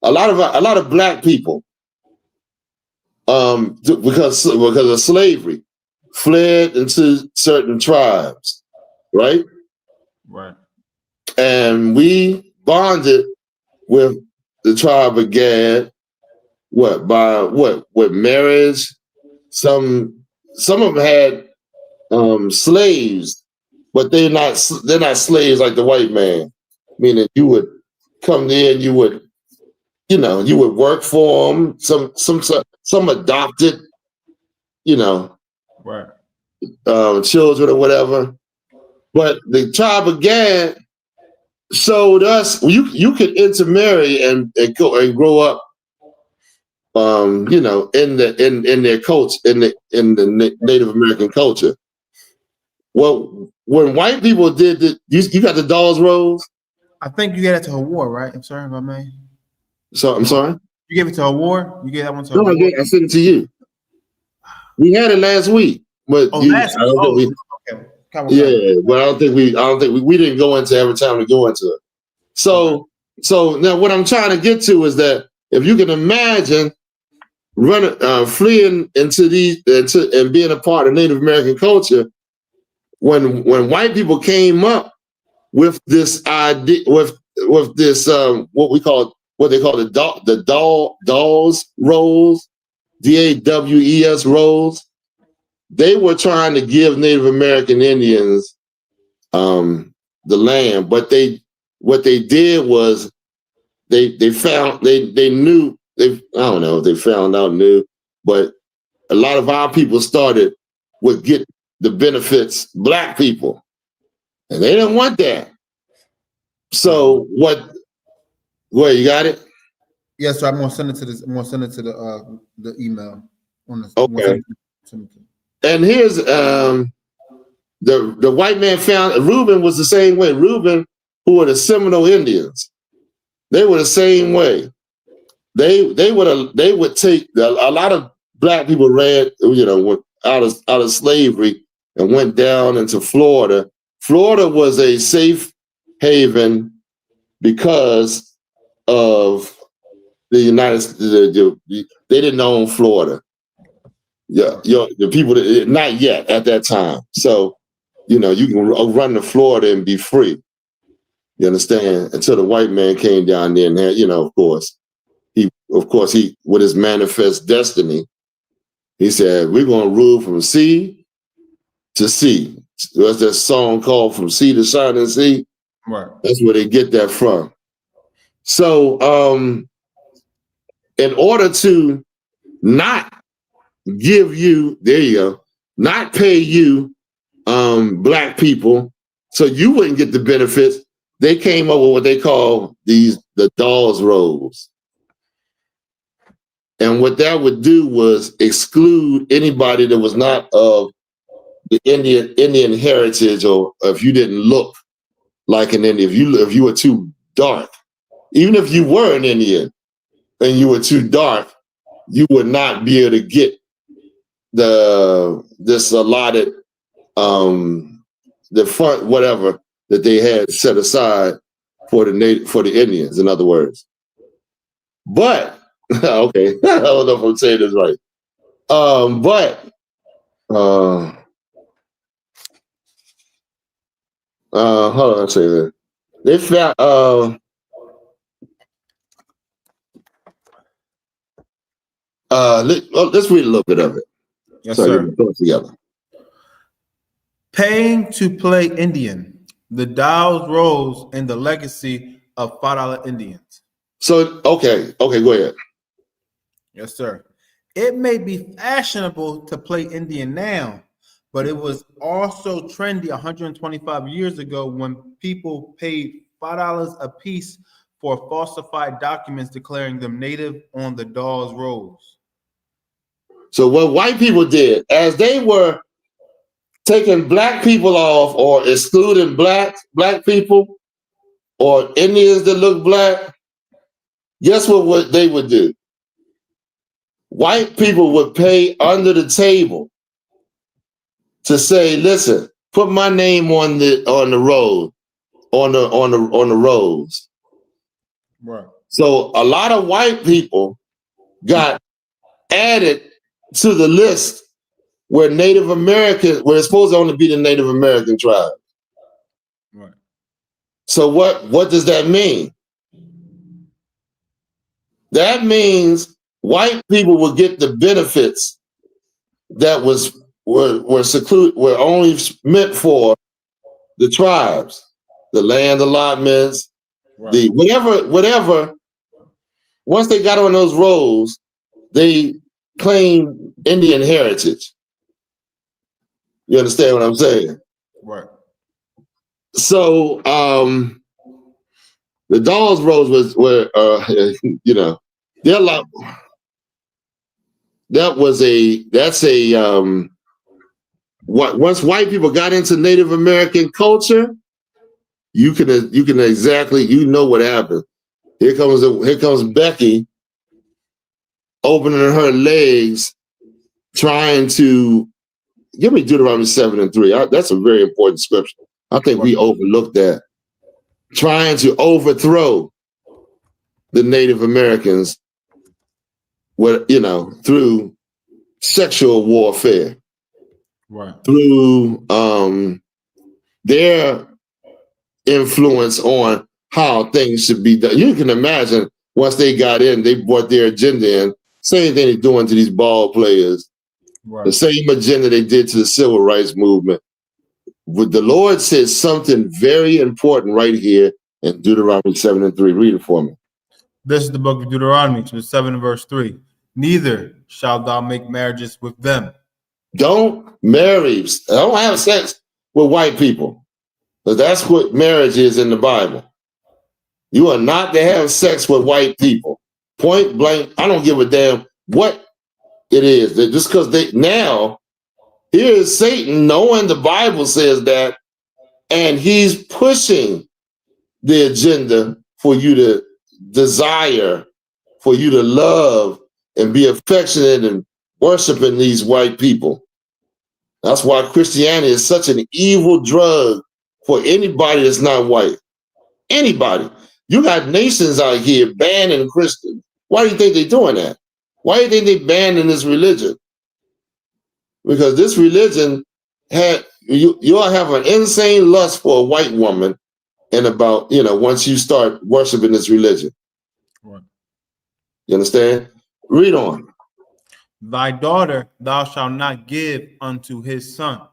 lot of black people because of slavery fled into certain tribes, right? Right. And we bonded with the tribe of Gad. With marriage? Some of them had slaves, but they're not slaves like the white man. Meaning you would come there and you would work for them. Some adopted, right, children or whatever. But the tribe of Gad showed us you could intermarry and go and grow up, in their culture, in the Native American culture. Well, when white people did you got the Dawes Rolls? I think you gave it to a war, right? I'm sorry if I may. So I'm sorry. You gave it to a war. You gave that one to a No, war. I sent it to you. We had it last week, but okay. Yeah, but I don't think we didn't go into every time to go into it. So now what I'm trying to get to is that if you can imagine fleeing into and being a part of Native American culture, when white people came up with this idea, with this what they call the dolls rolls, DAWES rolls. They were trying to give Native American Indians the land, but what they did was they knew, I don't know if they found out new, but a lot of our people would get the benefits, Black people, and they didn't want that. So where you got it? Yes, sir. I'm gonna send it to this. I'm gonna send it to the email. Okay. And here's the white man found Reuben was the same way. Reuben, who were the Seminole Indians, they were the same way. They would take a lot of Black people went out of slavery and went down into Florida. Florida was a safe haven because of the United States. They didn't own Florida. Yeah, the people not yet at that time. So, you can run to Florida and be free. You understand? Until the white man came down there and had, of course, he with his manifest destiny, he said, "We're going to rule from sea to sea." There's that song called "From Sea to Shining Sea." Right. That's where they get that from. So, in order to not give you, not pay you, Black people, so you wouldn't get the benefits, they came up with what they call the dolls rolls. And what that would do was exclude anybody that was not of the Indian heritage, or if you didn't look like an Indian, if you were too dark, even if you were an Indian and you were too dark, you would not be able to get this allotted the front whatever that they had set aside for the Indians, in other words. But okay, I don't know if I'm saying this right. But hold on, I'll say that. They found let's read a little bit of it. Yes, so sir. I can put it together. Paying to play Indian, the Dow's roles and the legacy of $5 Indians. So okay, go ahead. Yes, sir. It may be fashionable to play Indian now, but it was also trendy 125 years ago when people paid $5 a piece for falsified documents declaring them native on the Dawes rolls. So what white people did, as they were taking Black people off or excluding black people or Indians that look Black, guess what they would do? White people would pay under the table to say, "Listen, put my name on the roll, on the rolls." Right. So a lot of white people got added to the list where Native American, where it's supposed to only be the Native American tribe. Right. So what does that mean? That means white people will get the benefits that were secluded, were only meant for the tribes, the land allotments, right. The whatever. Once they got on those rolls, they claimed Indian heritage. You understand what I'm saying? Right. So the Dawes rolls were they're like, once white people got into Native American culture, you can exactly what happened. Here comes Becky opening her legs, trying to give me Deuteronomy 7:3. That's a very important scripture. I think we overlooked that. Trying to overthrow the Native Americans through sexual warfare. Right. Through their influence on how things should be done. You can imagine once they got in, they brought their agenda in. Same thing they're doing to these ball players. Right. The same agenda they did to the civil rights movement. But the Lord says something very important right here in Deuteronomy 7:3. Read it for me. This is the book of Deuteronomy, chapter 7, verse 3. Neither shalt thou make marriages with them. Don't marry. Don't have sex with white people. But that's what marriage is in the Bible. You are not to have sex with white people. Point blank. I don't give a damn what it is. Just because they now, here is Satan knowing the Bible says that, and he's pushing the agenda for you to desire, for you to love and be affectionate and worshiping these white people. That's why Christianity is such an evil drug for anybody that's not white. Anybody. You got nations out here banning Christians. Why do you think they're doing that? Why do you think they're banning this religion? Because this religion you'll have an insane lust for a white woman in about, once you start worshiping this religion. Right. You understand? Read on. Thy daughter thou shalt not give unto his son,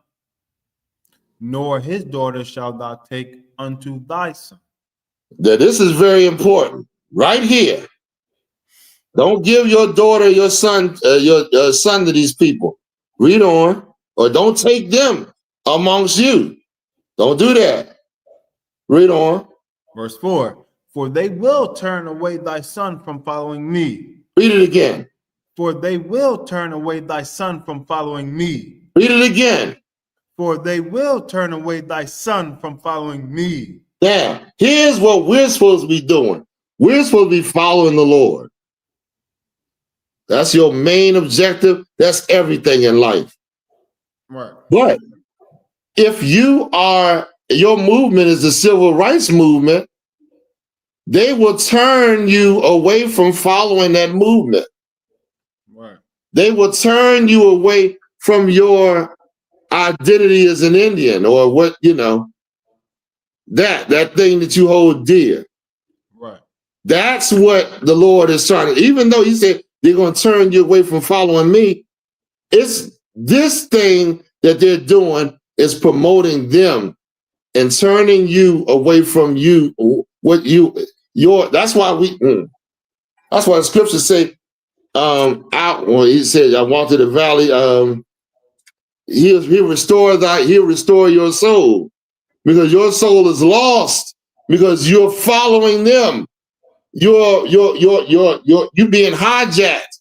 nor his daughter shalt thou take unto thy son. Now, this is very important. Right here. Don't give your daughter, your son to these people. Read on. Or don't take them amongst you. Don't do that. Read on. Verse 4. For they will turn away thy son from following me. Read it again. For they will turn away thy son from following me. Read it again. For they will turn away thy son from following me. Now, here's what we're supposed to be doing. We're supposed to be following the Lord. That's your main objective. That's everything in life. Right. But if your movement is the civil rights movement, they will turn you away from following that movement. Right. They will turn you away from your identity as an Indian or what, that thing that you hold dear. Right. That's what the Lord is trying to, even though he said they're going to turn you away from following me, it's this thing that they're doing is promoting them and turning you away from you, that's why the scriptures say, he said, I wanted the valley, he'll restore your soul, because your soul is lost because you're following them. You're being hijacked.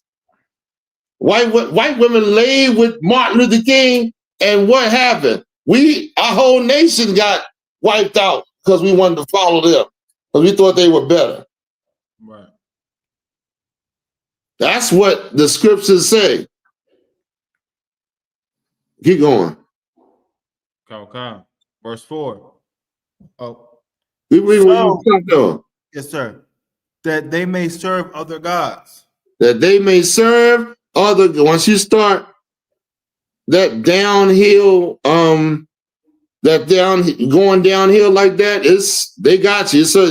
White women laid with Martin Luther King, and what happened? Our whole nation got wiped out because we wanted to follow them, because we thought they were better. Right. That's what the scriptures say. Keep going. Okay. Verse 4. Oh. Yes, sir. That they may serve other gods. That they may serve other. Once you start that downhill, going downhill like that, they got you. So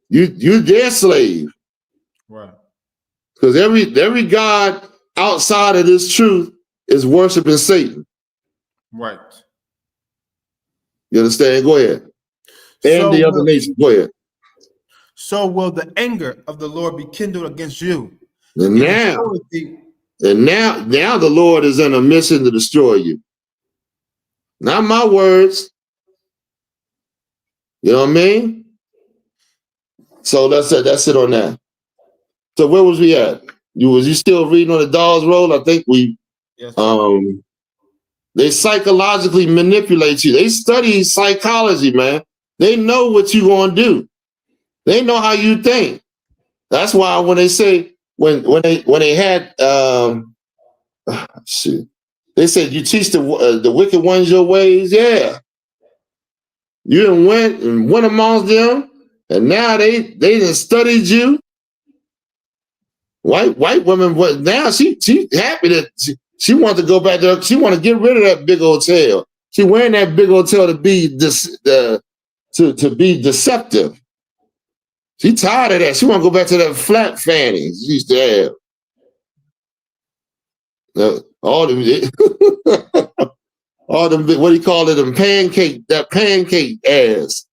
you their slave. Right. Because every god outside of this truth is worshiping Satan. Right. You understand? Go ahead. And the other nations. Go ahead. So will the anger of the Lord be kindled against you. And now the Lord is in a mission to destroy you. Not my words. You know what I mean? So that's it on that. So where was we at? Was you still reading on the Doll's Roll? I think they psychologically manipulate you. They study psychology, man. They know what you're gonna do. They know how you think. That's why when they say when they had they said you teach the wicked ones your ways. Yeah, you done went amongst them, and now they done studied you. White women, now she happy that she wants to go back there. She want to get rid of that big old tail. She wearing that big old tail to be to be deceptive. She tired of that. She want to go back to that flat fanny she used to have. All them, all them, what do you call it? Them that pancake ass.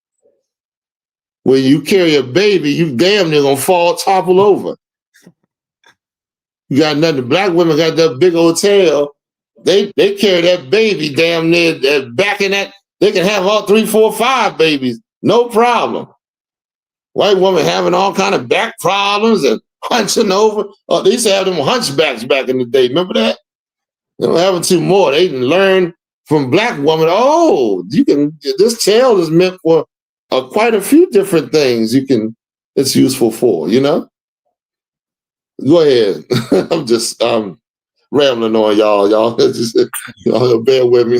When you carry a baby, you damn near gonna topple over. You got nothing. Black women got that big old tail. They carry that baby damn near back in that. They can have all 3, 4, 5 babies, no problem. White women having all kind of back problems and hunching over. Oh, they used to have them hunchbacks back in the day. Remember that? They don't have 2 more. They didn't learn from black women. Oh, you can. This tail is meant for quite a few different things. It's useful for. You know. Go ahead. I'm just rambling on y'all. Y'all bear with me.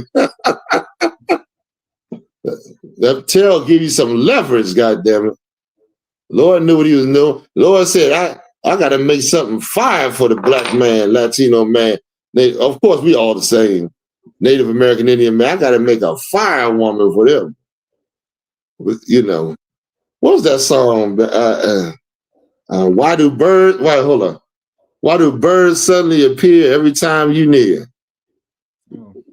That tail give you some leverage. God damn it. Lord knew what he was doing. Lord said, I got to make something fire for the black man, Latino man. Of course, we all the same. Native American Indian man. I got to make a fire woman for them. You know, what was that song? Why do birds? Wait, hold on. Why do birds suddenly appear every time you near? Do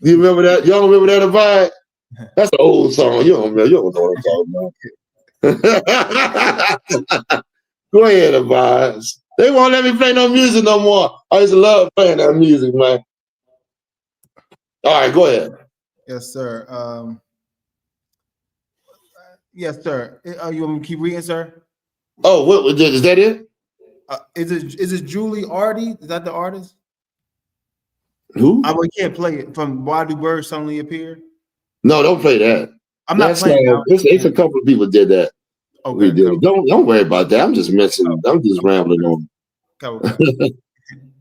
you remember that? Y'all remember that about? That's an old song. You don't know what I'm talking about. Go ahead, Avaz. They won't let me play no music no more. I used to love playing that music, man. All right, go ahead. Yes, sir. Yes, sir. You want me to keep reading, sir? Oh, what is that? It? Is it Julie Artie? Is that the artist? Who? We can't play it. From Why Do Birds Suddenly Appear? No, don't play that. I'm not playing that. It's a couple of people did that. Okay, we did. Don't worry about that. I'm just mentioning. I'm just rambling on. Okay.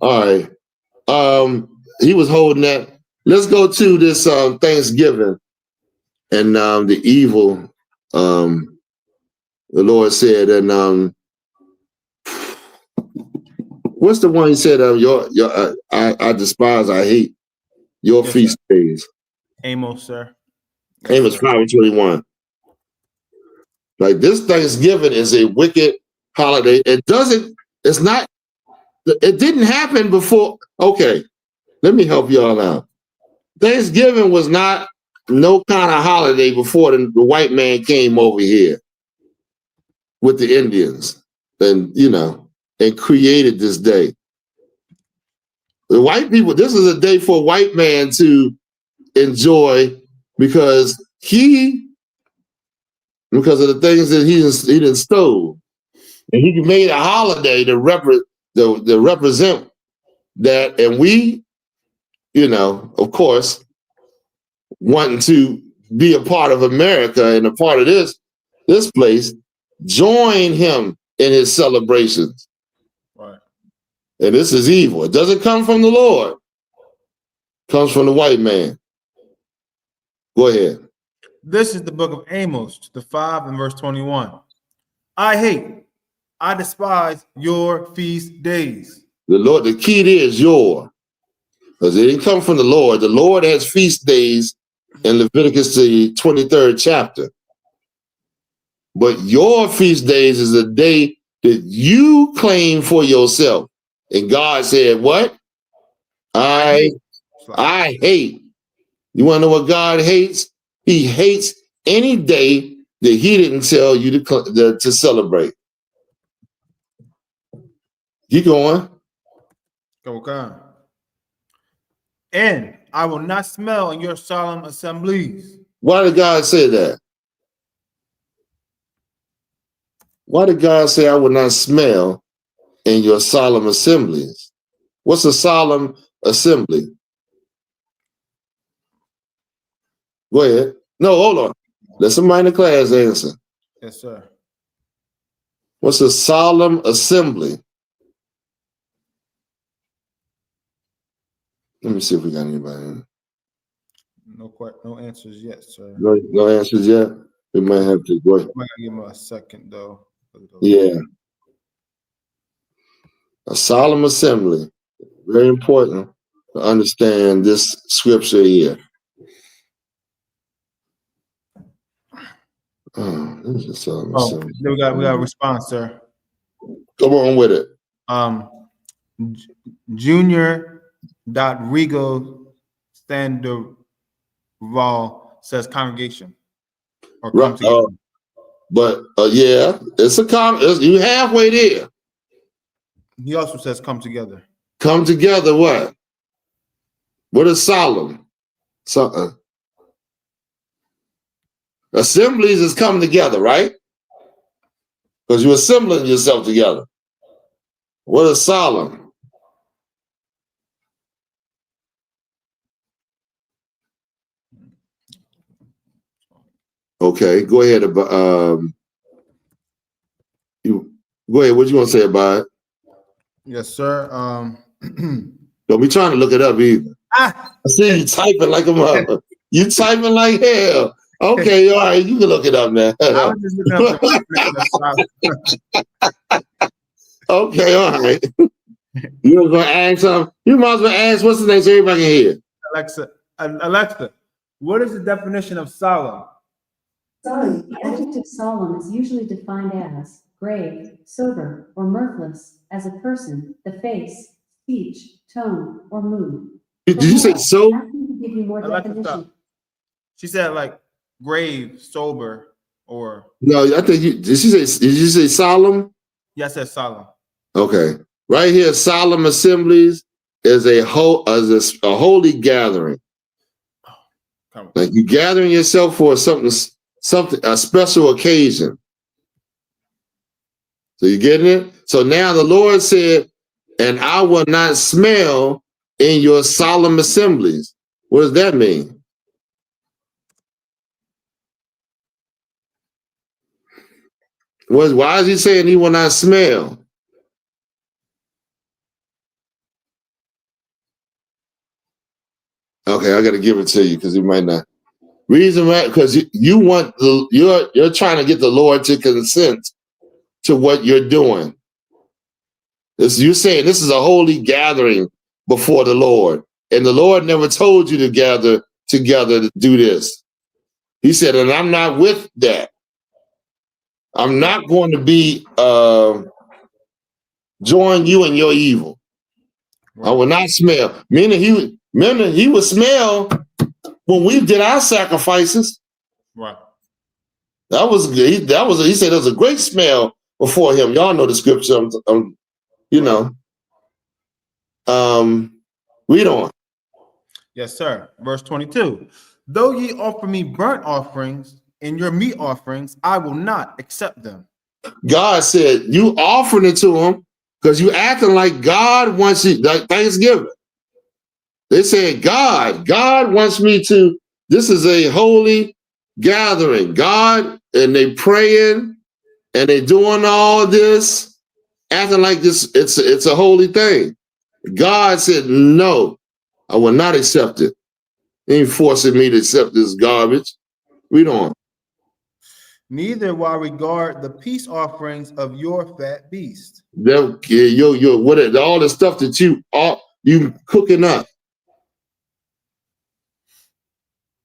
All right. He was holding that. Let's go to this Thanksgiving and the evil. The Lord said, and what's the one he said? I despise, I hate your feast days. Amos, sir. Amos 5:21. Like this Thanksgiving is a wicked holiday. It didn't happen before. Okay, let me help y'all out. Thanksgiving was not no kind of holiday before the white man came over here with the Indians and, and created this day. The white people, this is a day for a white man to enjoy because of the things that he done stole. And he made a holiday to represent that. And we, of course, wanting to be a part of America and a part of this place, join him in his celebrations. Right. And this is evil. It doesn't come from the Lord. It comes from the white man. Go ahead. This is the book of Amos, chapter 5 and verse 21. I despise your feast days. The key is your, because it didn't come from the Lord. The Lord has feast days in Leviticus, the 23rd chapter. But your feast days is a day that you claim for yourself. And God said, what? I hate. You want to know what God hates? He hates any day that he didn't tell you to celebrate. Keep going. Okay. And I will not smell in your solemn assemblies. Why did God say that? Why did God say I will not smell in your solemn assemblies? What's a solemn assembly? Go ahead. No, hold on. Let somebody in the class answer. Yes, sir. What's a solemn assembly? Let me see if we got anybody. No answers yet, sir. No answers yet? We might have to go ahead. I might give him a second, though. Yeah. A solemn assembly. Very important to understand this scripture here. This is something. Oh, we got a response, sir. Come on with it. Junior.Regal Sandoval says congregation or come Right, together. but yeah, it's you halfway there. He also says come together. Come together what? What is solemn? So, assemblies is come together, right? Because you're assembling yourself together. What is solemn? Okay, go ahead. You go ahead. What you want to say about it? Yes, sir. Don't be trying to look it up either. I see you typing like a mother. You typing like hell. Okay, all right, you can look it up now. I was just looking up the okay, all right. You were gonna ask something. You might as well ask what's the name so everybody can hear. Alexa, what is the definition of solemn? Sorry, the adjective solemn is usually defined as grave, sober, or mirthless, as a person, the face, speech, tone, or mood. Did you say so? Give you more definition. She said like grave, sober, or no. I think did you say solemn? Yes, I said solemn. Okay, right here, solemn assemblies is a holy gathering. Like you gathering yourself for something, a special occasion. So you getting it? So now the Lord said, and I will not smell in your solemn assemblies. What does that mean? Why is he saying he will not smell? Okay, I got to give it to you because you might not. Reason why, because you're trying to get the Lord to consent to what you're doing. You're saying this is a holy gathering before the Lord, and the Lord never told you to gather together to do this. He said, and I'm not with that. I'm not going to be join you in your evil. Right. I will not smell. Meaning he would smell when we did our sacrifices. Right. He said there was a great smell before him. Y'all know the scripture. Read on. Yes, sir. Verse 22. Though ye offer me burnt offerings and your meat offerings, I will not accept them. God said, you offering it to him because you acting like God wants you, like Thanksgiving. They said, God wants me to, this is a holy gathering. God, and they praying and they doing all this, acting like this, it's a holy thing. God said, no, I will not accept it. He ain't forcing me to accept this garbage. Read on. Neither will I regard the peace offerings of your fat beast. All the stuff that you cooking up.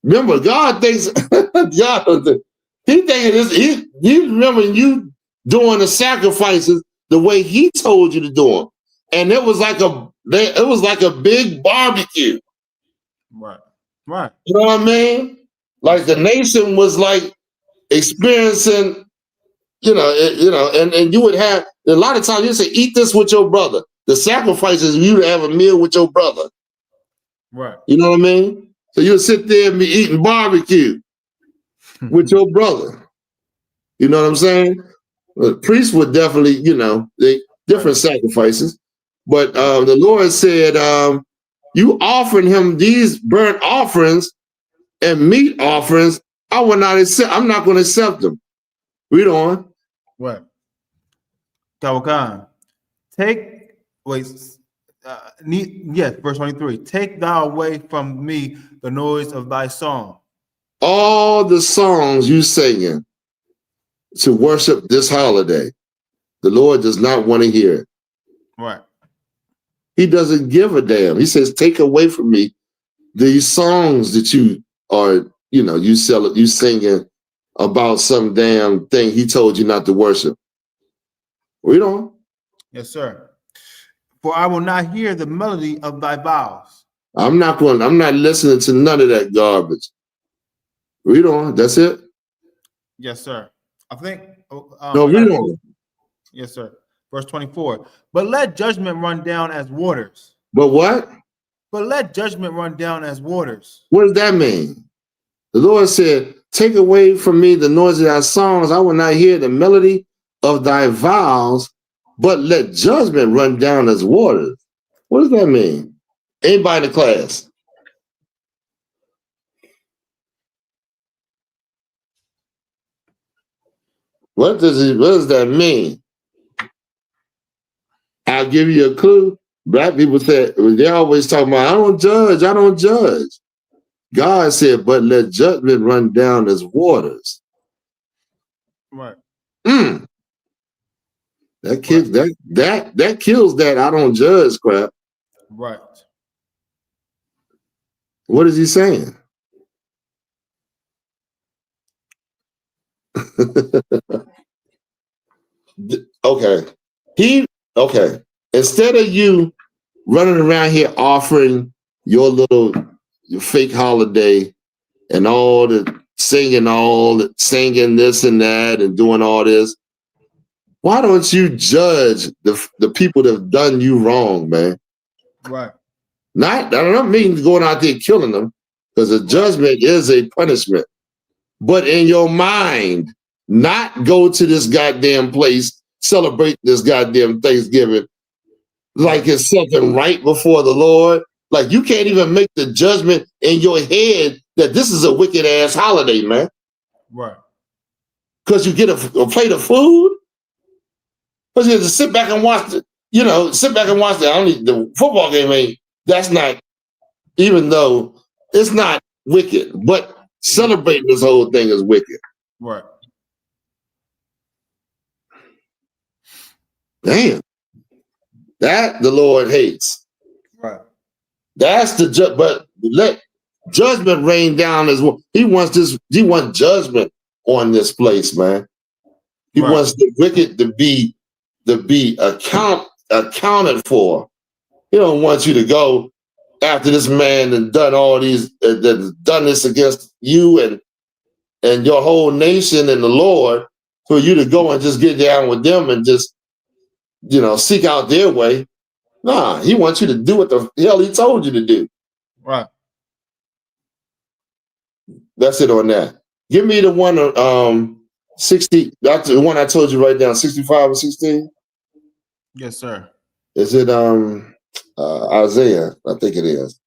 Remember, God thinks he thinking this. He remember you doing the sacrifices the way he told you to do them, and it was like a big barbecue. Right. Right. You know what I mean? Like the nation was like experiencing. And you would have a lot of times you say, eat this with your brother. The sacrifices you to have a meal with your brother. Right. You know what I mean? So you'll sit there and be eating barbecue with your brother. You know what I'm saying? The priests would definitely, they different sacrifices. But the Lord said, you offering him these burnt offerings and meat offerings, I will not accept. I'm not going to accept them. Read on. Right. Kawakan. Verse 23. Take thou away from me the noise of thy song. All the songs you singing to worship this holiday, the Lord does not want to hear it. Right. He doesn't give a damn. He says, take away from me these songs that you are, you singing about some damn thing he told you not to worship. Read on. Yes, sir. For I will not hear the melody of thy vows. I'm not listening to none of that garbage. Read on. That's it. Yes, sir. I think. No, read on. Yes, sir. Verse 24. But let judgment run down as waters. But what? But let judgment run down as waters. What does that mean? The Lord said, take away from me the noise of thy songs. I will not hear the melody of thy vows, but let judgment run down as waters. What does that mean? Anybody in the class? What does that mean? I'll give you a clue. Black people say, they always talk about, I don't judge, I don't judge. God said, but let judgment run down as waters. Right. That kills that I don't judge crap. Right. What is he saying? Okay. Instead of you running around here offering your fake holiday and all the singing this and that and doing all this, why don't you judge the people that have done you wrong, man? Right. I don't mean going out there killing them, because a judgment is a punishment. But in your mind, not go to this goddamn place, celebrate this goddamn Thanksgiving like it's something right before the Lord. Like you can't even make the judgment in your head that this is a wicked ass holiday, man. Right. Because you get a plate of food. Because you have to sit back and watch it. The football game that's not, even though it's not wicked, but celebrating this whole thing is wicked. Right. Damn. That the Lord hates. Right. That's but let judgment rain down as well. He wants judgment on this place, man. He wants the wicked to be accounted for. He don't want you to go after this man and done all these done this against you and your whole nation and the Lord, for you to go and just get down with them and just seek out their way. Nah, he wants you to do what the hell he told you to do. Right. That's it on that. Give me the one 60. That's the one I told you right down, 65 and 16. Yes, sir. Is it Isaiah? I think it is.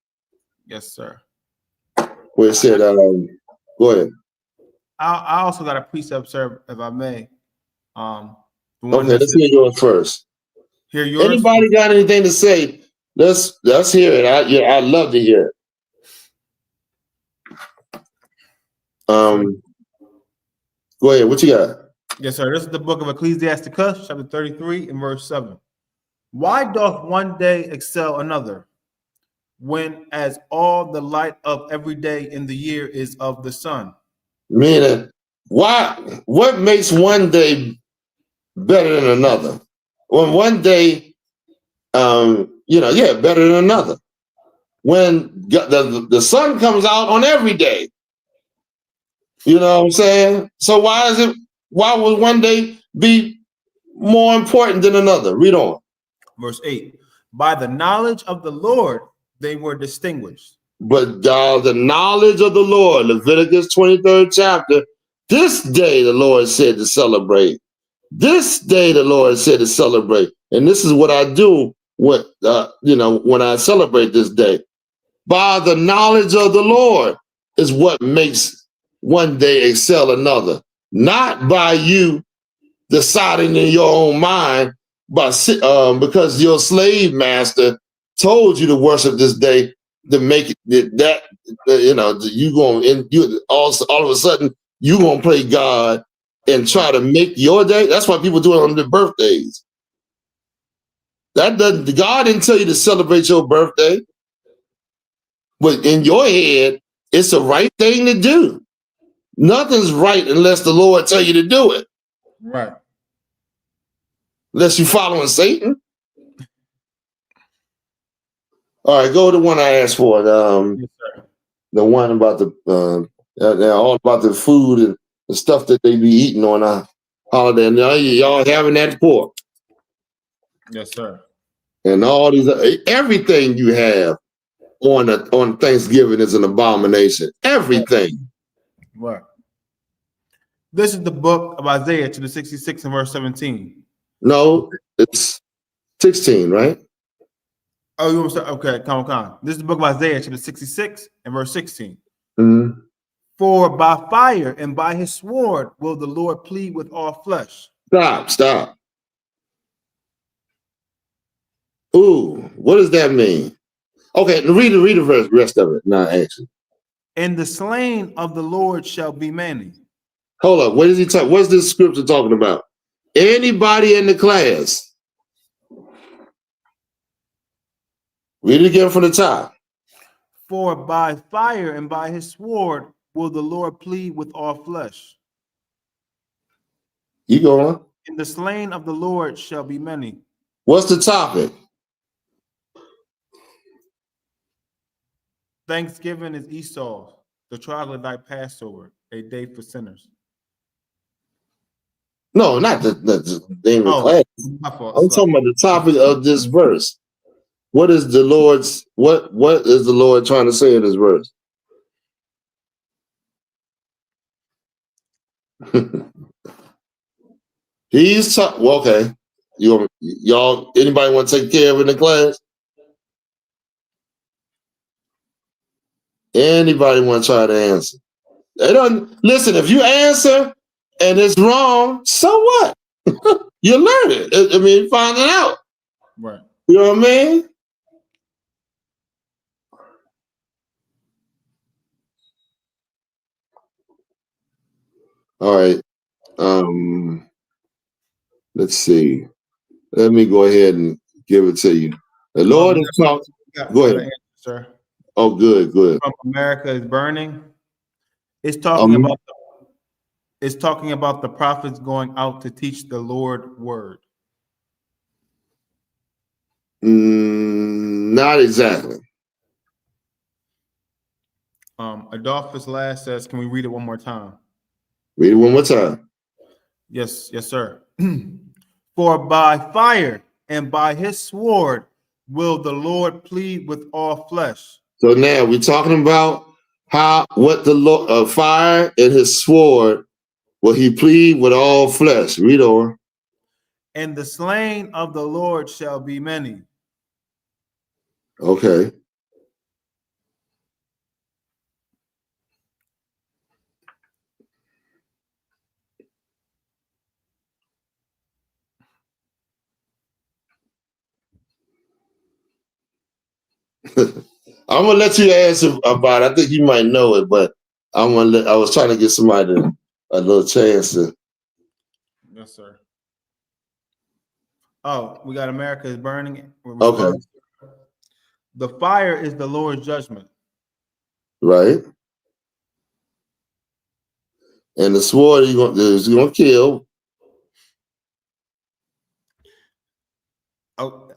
Yes, sir. Where it said, go ahead. I also got a precept, sir, if I may. Okay, let's hear yours first. Hear yours? Anybody got anything to say? Let's hear it. I'd love to hear it. Go ahead. What you got? Yes, sir. This is the book of Ecclesiasticus, chapter 33 and verse 7. Why doth one day excel another, when as all the light of every day in the year is of the sun? Meaning, what makes one day better than another? When one day, better than another. When the sun comes out on every day. You know what I'm saying? So why would one day be more important than another? Read on. Verse 8. By the knowledge of the Lord, they were distinguished. But the knowledge of the Lord, Leviticus 23rd chapter, this day the Lord said to celebrate. This day the Lord said to celebrate. And this is what I do when I celebrate this day. By the knowledge of the Lord is what makes one day excel another. Not by you deciding in your own mind, because your slave master told you to worship this day, to make it all of a sudden you gonna play God and try to make your day. That's why people do it on their birthdays. God didn't tell you to celebrate your birthday, but in your head, it's the right thing to do. Nothing's right unless the Lord tell you to do it. Right. Unless you're following Satan. All right, go to the one I asked for. Yes, sir. The one about they're all about the food and the stuff that they be eating on a holiday. And y'all having that pork. Yes, sir. And all these, everything you have on Thanksgiving is an abomination. Everything. Right. This is the book of Isaiah, chapter 66 and verse 17. No, it's 16, right? Oh, you want to start? Okay, come on. This is the book of Isaiah, chapter 66 and verse 16. Mm-hmm. For by fire and by his sword will the Lord plead with all flesh. Stop. Ooh, what does that mean? Okay, read the verse, rest of it. Now, actually. And the slain of the Lord shall be many. Hold up. What is he talking? What's this scripture talking about? Anybody in the class? Read it again from the top. For by fire and by his sword will the Lord plead with all flesh. You go on. And the slain of the Lord shall be many. What's the topic? Thanksgiving is Esau'S, the Troglodyte Passover, a day for sinners. No, not the name of the class. I'm talking about the topic of this verse. What is the Lord's what is the Lord trying to say in this verse? He's well, okay. Y'all anybody want to take care of it in the class? Anybody want to try to answer? They don't listen. If you answer and it's wrong, so what? You learn it. I mean, find it out. Right. You know what I mean? All right. Let's see. Let me go ahead and give it to you. The Lord is talking. Go ahead, answer, sir. Oh, good. From America is burning. It's talking about. It's talking about the prophets going out to teach the Lord word. Not exactly. Adolphus Lass says, can we read it one more time? Read it one more time. Yes, sir. For by fire and by his sword will the Lord plead with all flesh. So now we're talking about what the Lord fire and his sword will he plead with all flesh. Read over. And the slain of the Lord shall be many. Okay. I'm gonna let you answer about it. I think you might know it, but I was trying to get somebody a little chance to. Yes, sir. Oh, we got America is burning. Okay. The fire is the Lord's judgment. Right. And the sword is going to kill.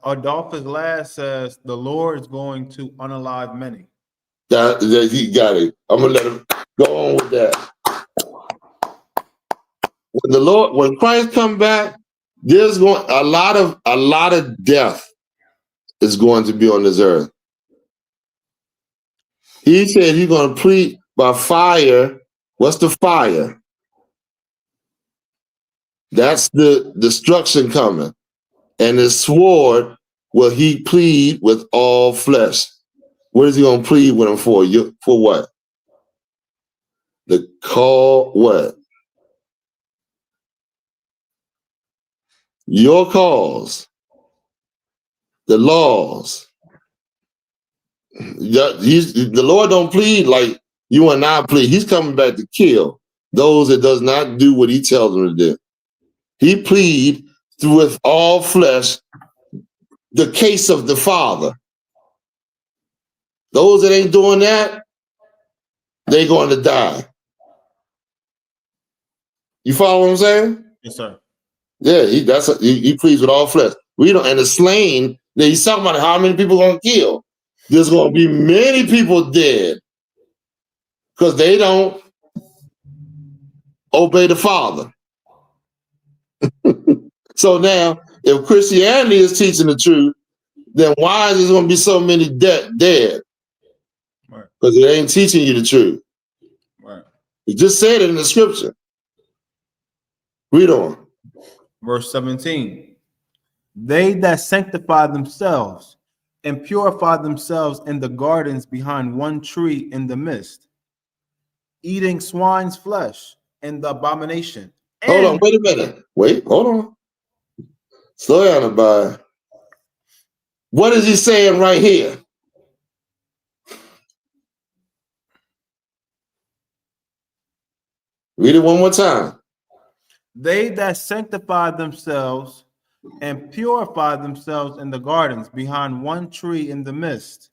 Adolphus Lass says the Lord is going to unalive many. He got it. I'm gonna let him go on with that. When Christ come back, there's going a lot of death is going to be on this earth. He said he's going to plead by fire. What's the fire? That's the destruction coming. And his sword will he plead with all flesh. What is he going to plead with him for? For what? The call, what? Your cause. The laws. The Lord don't plead like you and I plead. He's coming back to kill those that does not do what he tells them to do. He plead with all flesh the case of the Father. Those that ain't doing that, they're going to die. You follow what I'm saying? Yes, sir. Yeah, he pleads with all flesh. We don't, and the slain. Then he's talking about how many people gonna kill. There's gonna be many people dead because they don't obey the Father. So now, if Christianity is teaching the truth, then why is there going to be so many dead? Because it ain't teaching you the truth. Right. It just said it in the scripture. Read on. Verse 17. They that sanctify themselves and purify themselves in the gardens behind one tree in the midst, eating swine's flesh and the abomination. Hold on, wait a minute. Wait, hold on. Slow down about it. What is he saying right here? Read it one more time. They that sanctify themselves and purify themselves in the gardens behind one tree in the midst,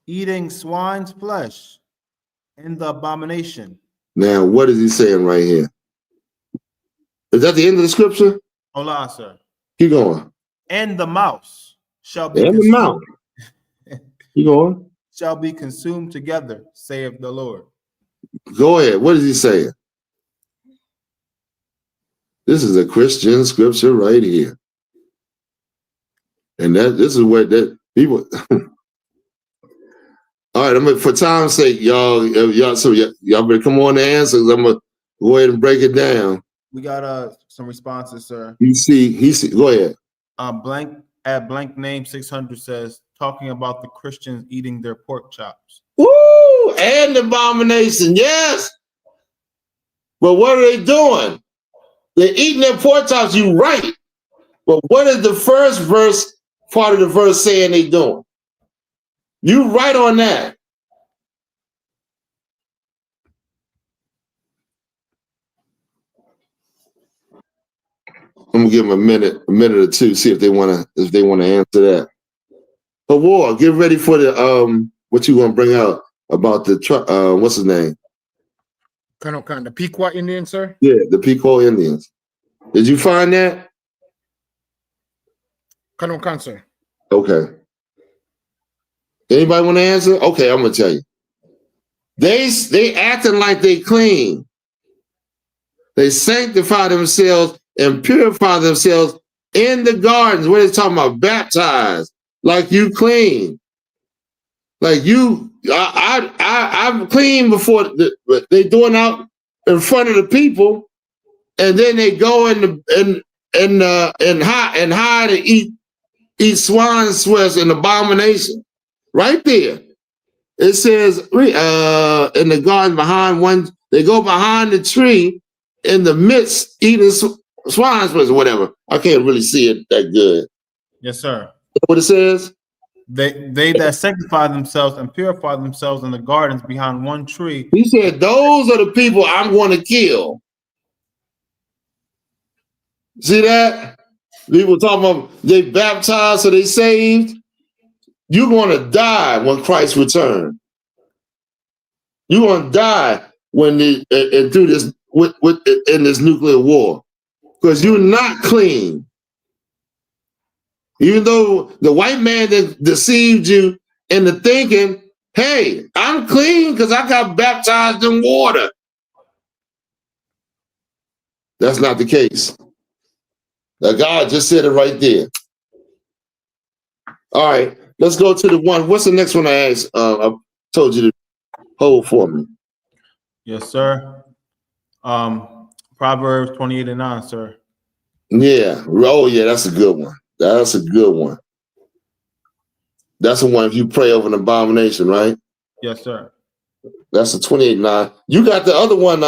eating swine's flesh and the abomination. Now, what is he saying right here? Is that the end of the scripture? Hold on, sir. Keep going. And the mouse shall be And the mouth. Keep going. Shall be consumed together, saith the Lord. Go ahead. What is he saying? This is a Christian scripture right here. And this is what that people all right, for time's sake, y'all better come on to answers. I'm gonna go ahead and break it down. We got some responses, sir. He see, go ahead. Blank name 600 says, talking about the Christians eating their pork chops. Woo! And abomination, yes. But what are they doing? They're eating their pork chops, you right. But what is the first part of the verse saying they doing? You right on that. I'm gonna give them a minute or two, see if they wanna answer that. But War, get ready for the what you gonna bring out about the what's his name? The Pequot Indians, sir? Yeah, the Pequot Indians. Did you find that? Sir. Okay. Anybody want to answer? Okay, I'm gonna tell you. They acting like they clean. They sanctify themselves and purify themselves in the gardens. What are they talking about? Baptized, like you clean. Like you, I'm clean before they doing out in front of the people, and then they go and hide and eat swine's flesh and abomination. Right there, it says in the garden behind one. They go behind the tree in the midst eating swine's flesh or whatever. I can't really see it that good. Yes, sir. What it says? They that sanctify themselves and purify themselves in the gardens behind one tree. He said, those are the people I'm going to kill. See that? People talking about they baptized, so they saved. You're going to die when Christ returns. You're going to die when through this in this nuclear war, because you're not clean. Even though the white man that deceived you into thinking, hey, I'm clean because I got baptized in water. That's not the case. Now God just said it right there. All right, let's go to the one. What's the next one I asked? I told you to hold for me. Yes, sir. Proverbs 28:9, sir. Yeah. Oh, yeah, that's a good one. That's a good one. That's the one if you pray over an abomination, right? Yes, sir. That's a 28:9. You got the other one,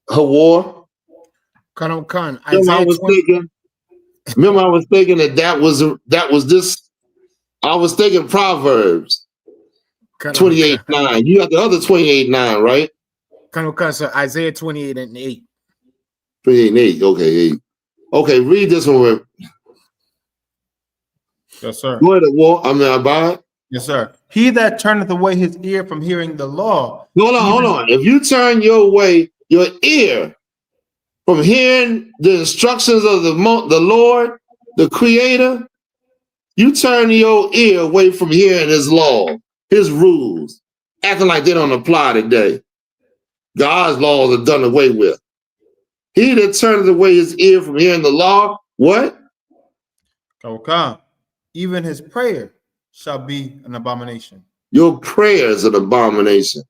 Hawar. Remember, I was thinking that was this. I was thinking Proverbs 28:9. You got the other 28:9, right? Sir, Isaiah 28:8. 28:8. Okay, 8. Okay, read this one. Yes, sir. Go ahead, Abad. Yes, sir. He that turneth away his ear from hearing the law. Hold on. If you turn your ear from hearing the instructions of the Lord, the Creator, you turn your ear away from hearing His law, His rules, acting like they don't apply today. God's laws are done away with. He that turneth away his ear from hearing the law, what? Okay. Even his prayer shall be an abomination. Your prayer is an abomination.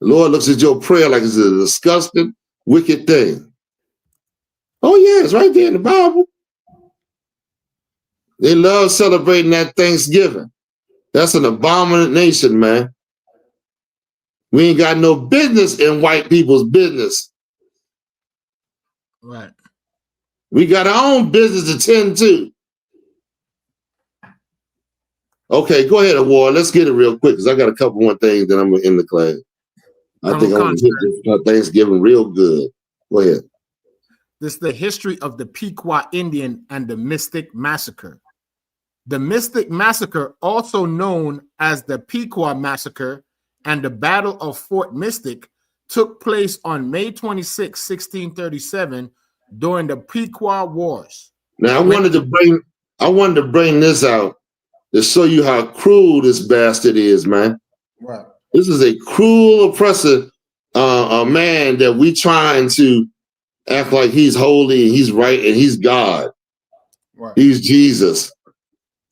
The Lord looks at your prayer like it's a disgusting, wicked thing. Oh yeah, it's right there in the Bible. They love celebrating that Thanksgiving. That's an abomination, man. We ain't got no business in white people's business. Right. We got our own business to tend to. Okay, go ahead, Award. Let's get it real quick because I got a couple more things that I'm going to end the class. I think I'm going to hit this Thanksgiving real good. Go ahead. This is the history of the Pequot Indian and the Mystic Massacre. The Mystic Massacre, also known as the Pequot Massacre and the Battle of Fort Mystic, took place on May 26, 1637, during the Pequot Wars. Now, I wanted to bring this out to show you how cruel this bastard is, man. Right. This is a cruel, oppressive a man that we trying to act like he's holy and he's right and he's God. Right. He's Jesus.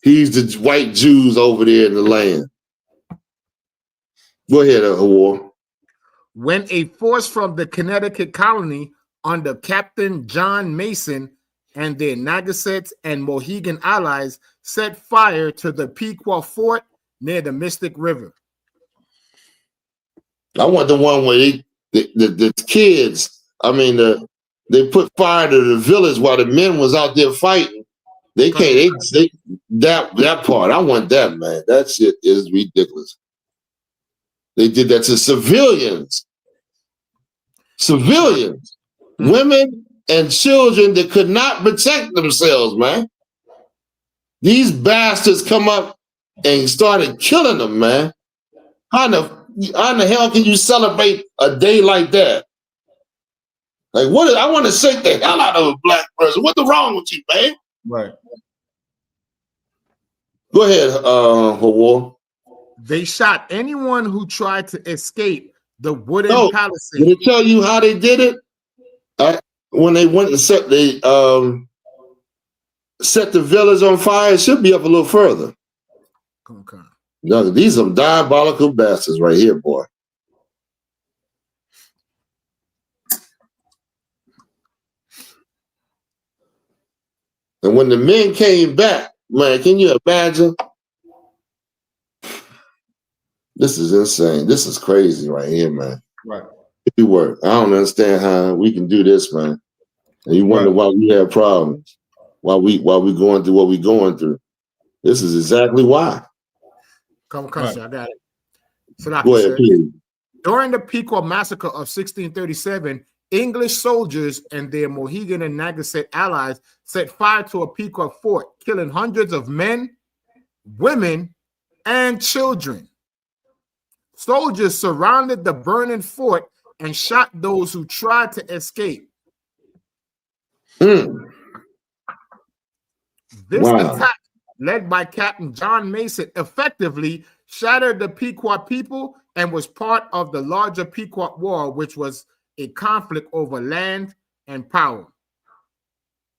He's the white Jews over there in the land. Go ahead, Hawar. When a force from the Connecticut colony under Captain John Mason and their Nagasets and Mohegan allies set fire to the Pequot fort near the Mystic River. I want the one where the kids, they put fire to the village while the men was out there fighting. They can't, that part, I want that, man. That shit is ridiculous. They did that to civilians. Civilians. Women and children that could not protect themselves, man. These bastards come up and started killing them, man. How in the hell can you celebrate a day like that? Like, I want to shake the hell out of a black person. What's wrong with you, man? Right. Go ahead, Hawar. They shot anyone who tried to escape the wooden palisade. Did it tell you how they did it? When they went and set the village on fire, it should be up a little further. Okay. No, these are diabolical bastards right here, boy. And when the men came back, man, can you imagine? This is insane. This is crazy right here, man. Right. It work. I don't understand how we can do this, man. And you wonder why we have problems, why we going through what we going through. This is exactly why. Come, I got it. So go ahead, please. During the Pequot Massacre of 1637, English soldiers and their Mohegan and Nagasset allies set fire to a Pequot fort, killing hundreds of men, women, and children. Soldiers surrounded the burning fort and shot those who tried to escape. This attack, led by Captain John Mason, effectively shattered the Pequot people and was part of the larger Pequot War, which was a conflict over land and power.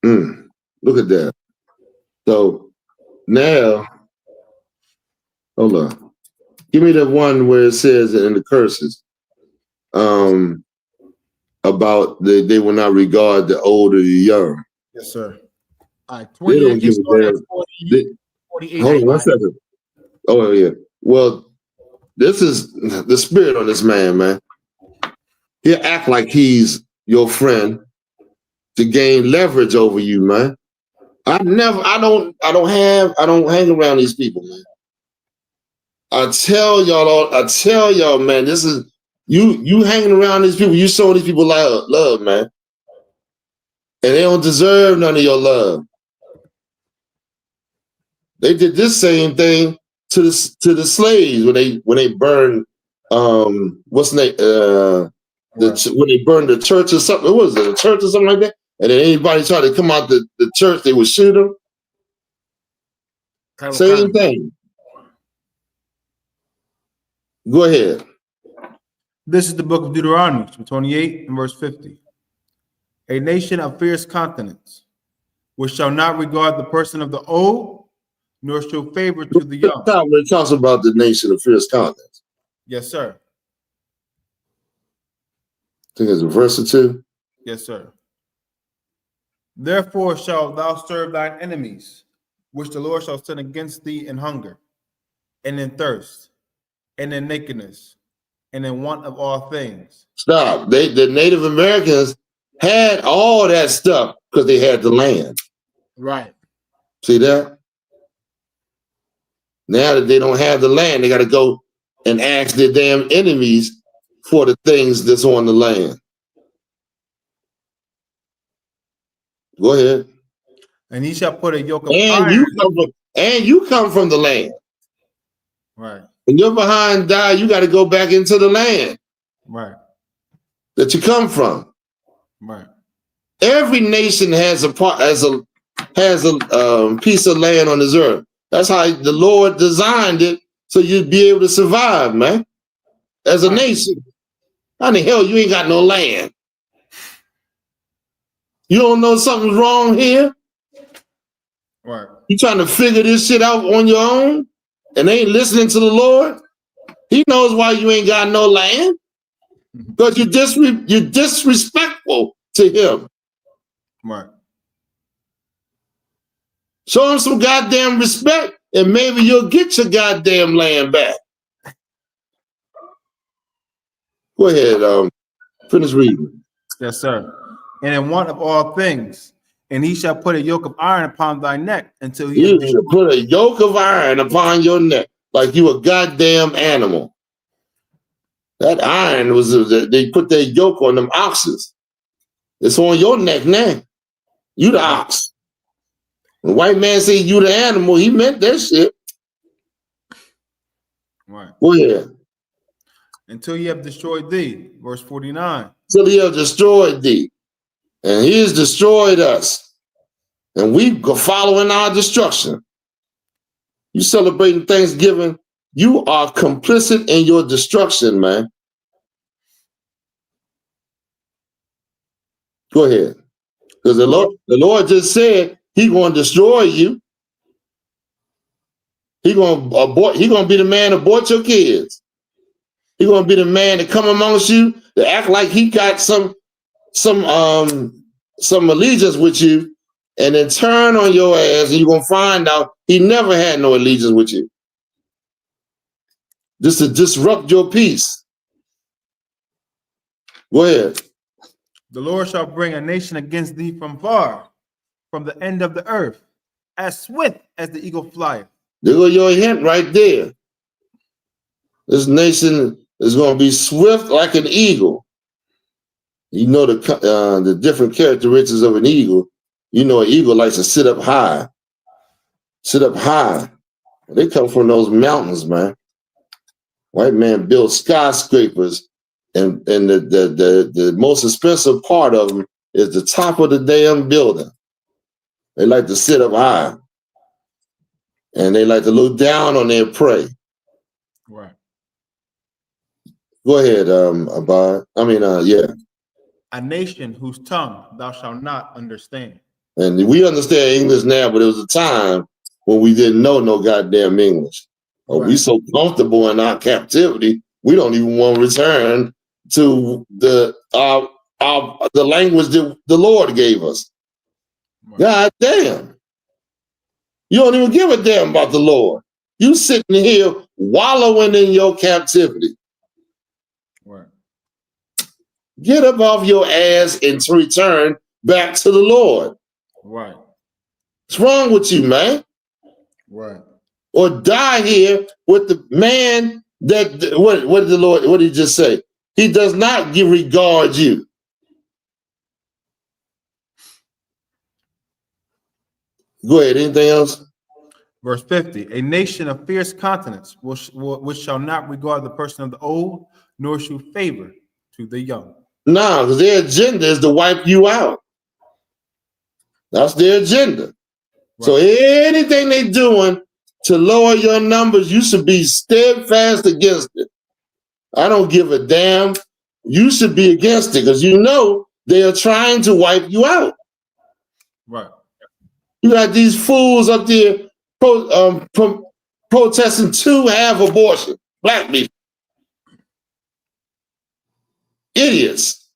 Look at that. So now, hold on. Give me the one where it says in the curses about they will not regard the old or the young. Yes, sir. All right, They don't give a damn. 48. Hold on 1 second. Oh, yeah. Well, this is the spirit on this man. He'll act like he's your friend to gain leverage over you, man. I don't hang around these people, man. I tell y'all, man, this is you hanging around these people, you showing these people love, man. And they don't deserve none of your love. They did this same thing to the slaves when they burned what's the name? when they burned the church or something. What was it, a church or something like that? And then anybody tried to come out the church, they would shoot them. Same thing. Go ahead. This is the book of Deuteronomy, 28 and verse 50. A nation of fierce countenance, which shall not regard the person of the old, nor show favor to the young. It talks about the nation of fierce countenance. Yes, sir. I think it's a verse or two. Yes, sir. Therefore shalt thou serve thine enemies, which the Lord shall send against thee in hunger, and in thirst, and in nakedness, and in want of all things. Stop. The Native Americans had all that stuff because they had the land. Right. See that? Now that they don't have the land, they got to go and ask their damn enemies for the things that's on the land. Go ahead. And he shall put a yoke of iron. You come from the land. Right. When your behind die, you got to go back into the land. Right. That you come from. Right. Every nation has a piece of land on this earth. That's how the Lord designed it, so you'd be able to survive, man. As a nation. How the hell you ain't got no land? You don't know something's wrong here? Right. You trying to figure this shit out on your own and ain't listening to the Lord? He knows why you ain't got no land. Because you're disrespectful to him. Right. Show him some goddamn respect, and maybe you'll get your goddamn land back. Go ahead, finish reading. Yes, sir. And in want of all things, and he shall put a yoke of iron upon thy neck until he shall put a yoke of iron upon your neck, like you a goddamn animal. That iron was, they put their yoke on them oxes. It's on your neck now. You the ox. The white man said you the animal, he meant that shit. Right. Go ahead. Until he have destroyed thee, verse 49. Until he have destroyed thee. And he has destroyed us. And we go following our destruction. You celebrating Thanksgiving, you are complicit in your destruction, man. Go ahead. Because the Lord just said he going to destroy you. He going to be the man to abort your kids. He going to be the man to come amongst you to act like he got some allegiance with you, and then turn on your ass, and you're going to find out he never had no allegiance with you. Just to disrupt your peace. Go ahead. The Lord shall bring a nation against thee from far, from the end of the earth, as swift as the eagle flieth. There go your hint right there. This nation is going to be swift like an eagle. You know the different characteristics of an eagle. You know an eagle likes to sit up high. Sit up high. They come from those mountains, man. White man built skyscrapers, and the most expensive part of them is the top of the damn building. They like to sit up high. And they like to look down on their prey. Right. Go ahead, Abad. Yeah. A nation whose tongue thou shalt not understand. And we understand English now, but it was a time when we didn't know no goddamn English. Right. We so comfortable in our captivity, we don't even want to return to the language that the Lord gave us. Right. God damn. You don't even give a damn about the Lord. You sitting here wallowing in your captivity. Right. Get up off your ass and return back to the Lord. Right. What's wrong with you, man? Right. Or die here with the man that, what did the Lord, what did he just say? He does not regard you. Go ahead, anything else? Verse 50, a nation of fierce countenance which shall not regard the person of the old, nor show favor to the young. No, because their agenda is to wipe you out. That's their agenda. Right. So anything they're doing to lower your numbers, you should be steadfast against it. I don't give a damn. You should be against it because you know they are trying to wipe you out. Right. You got these fools up there protesting to have abortion. Black people. Idiots.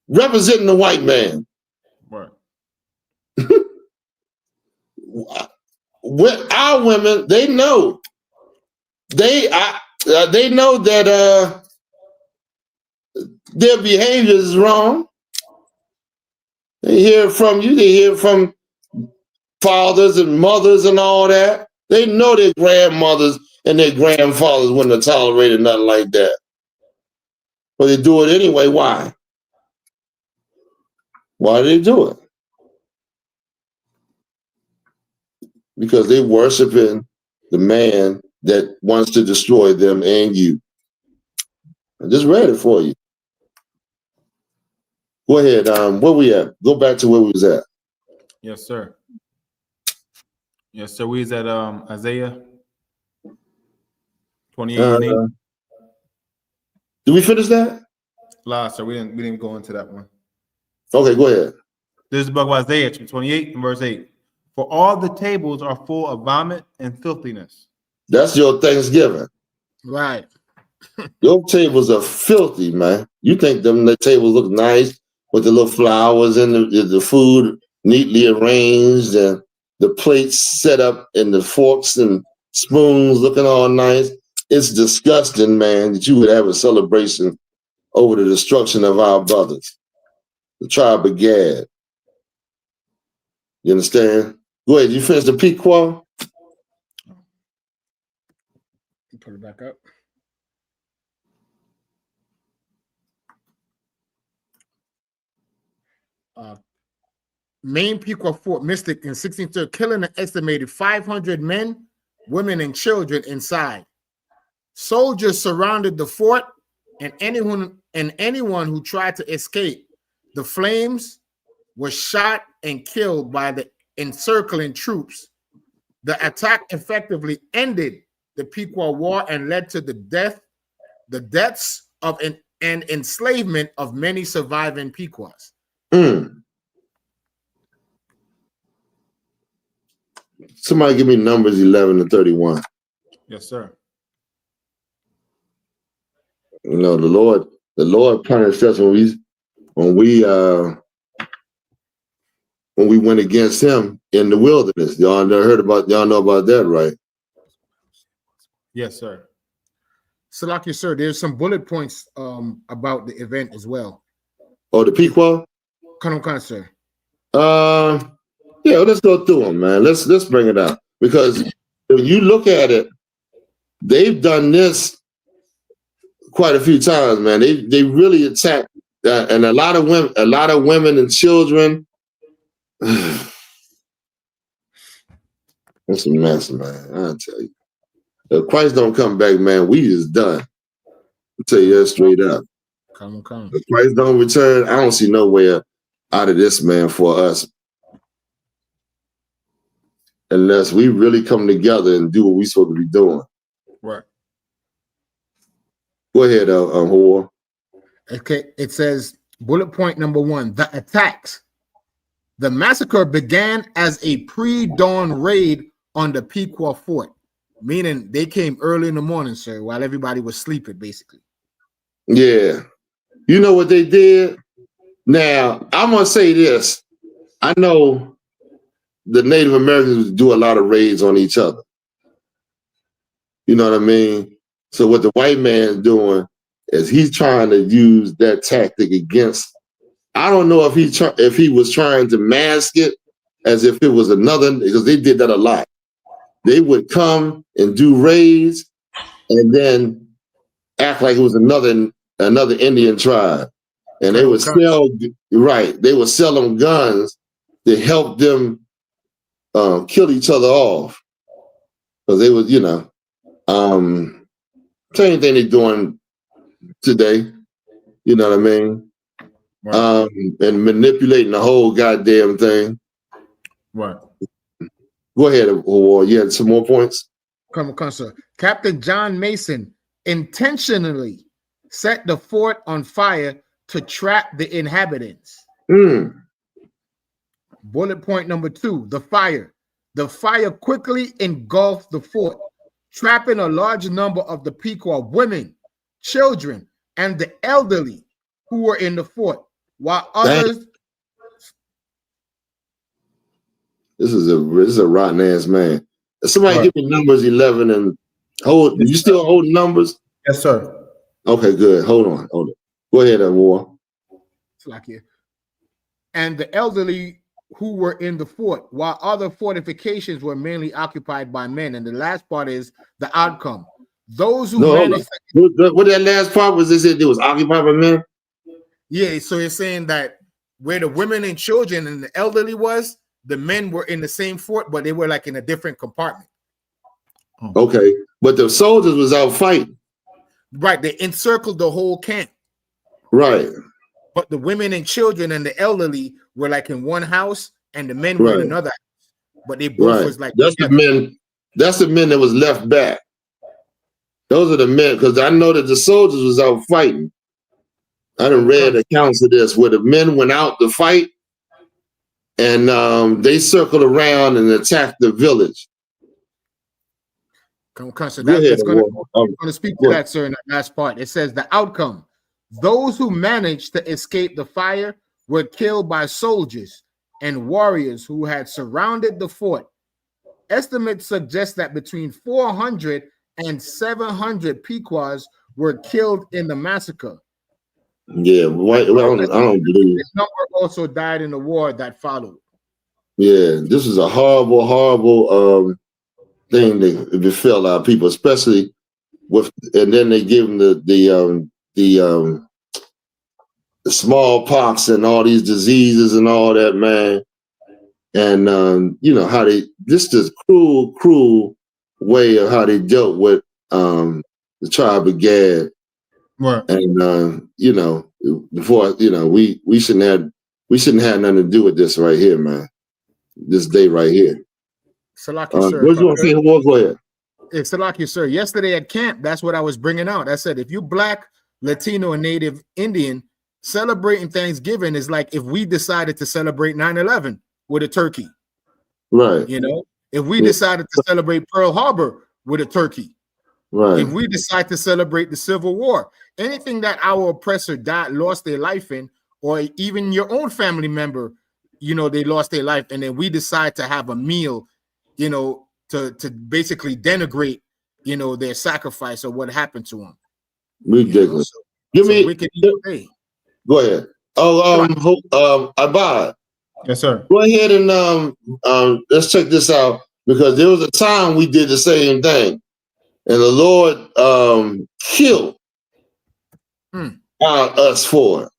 Representing the white man. Right. Our women, they know. They know that their behavior is wrong. They hear it from you. They hear it from fathers and mothers and all that. They know their grandmothers and their grandfathers wouldn't have tolerated nothing like that. But they do it anyway. Why? Why do they do it? Because they worshiping the man that wants to destroy them and you. I just read it for you. Go ahead. Where we at? Go back to where we was at. Yes, sir. Yes, sir. We was at Isaiah 28:8. Did we finish that? Last, sir. We didn't go into that one. Okay, go ahead. This is the book of Isaiah, 28 and verse 8. For all the tables are full of vomit and filthiness. That's your Thanksgiving. Right. Your tables are filthy, man. You think the tables look nice with the little flowers and the food neatly arranged and the plates set up and the forks and spoons looking all nice. It's disgusting, man, that you would have a celebration over the destruction of our brothers, the tribe of Gad. You understand? Go ahead. You finish the P-Quo? Put it back up. Main Pequot Fort Mystic in 1630, killing an estimated 500 men, women, and children inside. Soldiers surrounded the fort, and anyone who tried to escape the flames was shot and killed by the encircling troops. The attack effectively ended the Pequot War and led to the deaths of and enslavement of many surviving Pequots. Somebody give me numbers 11 to 31. Yes, sir. You know, the Lord punished us when we went against him in the wilderness. Y'all know about that, right? Yes, sir. Salaki, sir, there's some bullet points about the event as well. Oh, the Pequot? Come on, sir. Yeah, let's go through them, man. Let's bring it up. Because when you look at it, they've done this quite a few times, man. They really attack, and a lot of women and children. That's a mess, man. I'll tell you. If Christ don't come back, man, we is done. I'll tell you that straight up. Come. If Christ don't return, I don't see nowhere out of this, man, for us. Unless we really come together and do what we're supposed to be doing. Right. Go ahead, Hor. Okay, it says, bullet point number 1, the attacks. The massacre began as a pre-dawn raid on the Pequot Fort, meaning they came early in the morning, sir, while everybody was sleeping, basically. Yeah. You know what they did? Now, I'm going to say this. I know the Native Americans do a lot of raids on each other. You know what I mean? So what the white man's doing is he's trying to use that tactic against. I don't know if he was trying to mask it as if it was another, because they did that a lot. They would come and do raids and then act like it was another Indian tribe. And they would sell, they would sell them guns to help them kill each other off. Because they would, same thing they're doing today. You know what I mean? Right. And manipulating the whole goddamn thing. Right. Go ahead, War. You had some more points? Come, sir. Captain John Mason intentionally set the fort on fire to trap the inhabitants. Bullet point number 2, the fire. The fire quickly engulfed the fort, trapping a large number of the Pequot women, children, and the elderly who were in the fort, while others. This is a rotten ass man. Somebody give me numbers 11 and hold. You still holding numbers? Yes, sir. Okay, good. Hold on. Go ahead, War. And the elderly who were in the fort, while other fortifications were mainly occupied by men. And the last part is the outcome. Those who managed. What that last part was? They said it was occupied by men. Yeah, so it's saying that where the women and children and the elderly was, the men were in the same fort, but they were like in a different compartment. Okay, but the soldiers was out fighting. Right, they encircled the whole camp. Right. But the women and children and the elderly were like in one house, and the men were in another house. But they both was like that's together. The men. That's the men that was left back. Those are the men, because I know that the soldiers was out fighting. I done read accounts of this where the men went out to fight, and they circled around and attacked the village. Going to speak to that, sir, in that last part. It says the outcome. Those who managed to escape the fire were killed by soldiers and warriors who had surrounded the fort. Estimates suggest that between 400 and 700 Pequots were killed in the massacre. Yeah, I don't believe. This number also died in the war that followed. Yeah, this is a horrible, horrible thing that befell our people, especially with, and then they give them the smallpox and all these diseases and all that, man. And you know how they this cruel way of how they dealt with the tribe of Gad. Right. And you know, before we shouldn't have nothing to do with this right here, man. This day right here. Salaki, sir. What you want to say? Go ahead. Salaki, sir. Yesterday at camp, that's what I was bringing out. I said, if you Black, Latino, and Native Indian, celebrating Thanksgiving is like if we decided to celebrate 9/11 with a turkey. Right. You know, if we decided to celebrate Pearl Harbor with a turkey. Right. If we decide to celebrate the Civil War, anything that our oppressor lost their life in, or even your own family member, you know, they lost their life, and then we decide to have a meal, you know, to basically denigrate, you know, their sacrifice or what happened to them. Ridiculous. You know, Go ahead. Abad. Yes, sir. Go ahead and let's check this out, because there was a time we did the same thing, and the Lord killed us for it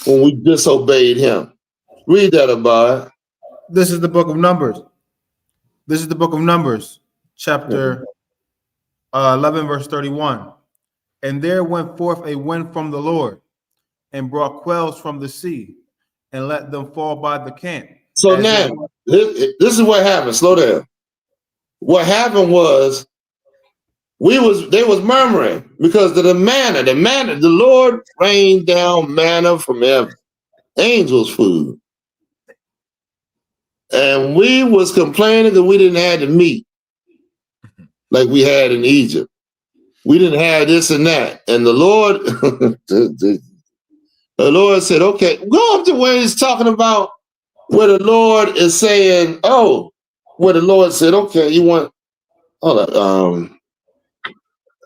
when we disobeyed Him. Read that, Abad. This is the book of Numbers. This is the book of Numbers, chapter 11, verse 31. And there went forth a wind from the Lord, and brought quails from the sea, and let them fall by the camp. So now, this is what happened. Slow down. What happened was, they was murmuring because of the manna. The Lord rained down manna from heaven, angels' food. And we was complaining that we didn't have the meat like we had in Egypt. We didn't have this and that. And the Lord, the Lord said, okay, go up to where he's talking about where the Lord is saying, where the Lord said, okay, you want, go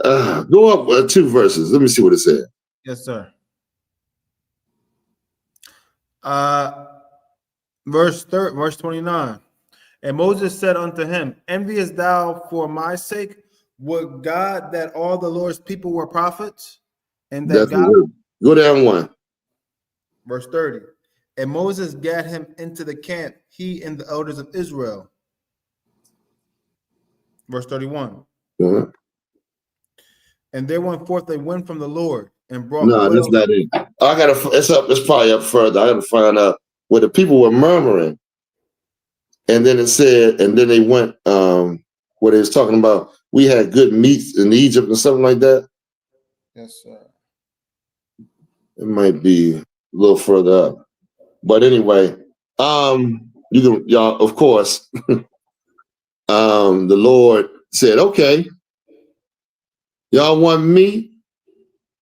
up 2 verses. Let me see what it said. Yes, sir. Verse 29. And Moses said unto him, enviest thou for my sake? Would God that all the Lord's people were prophets? And that God... Go down 1. Verse 30. And Moses gat him into the camp, he and the elders of Israel. Verse 31. And there went forth a wind from the Lord, and brought No, that's not it. I gotta. It's probably up further. I gotta find out where the people were murmuring, and then it said, and then they went where they was talking about we had good meats in Egypt and something like that. Yes, sir. It might be a little further up, but anyway, you can y'all of course. The Lord said, "Okay, y'all want meat?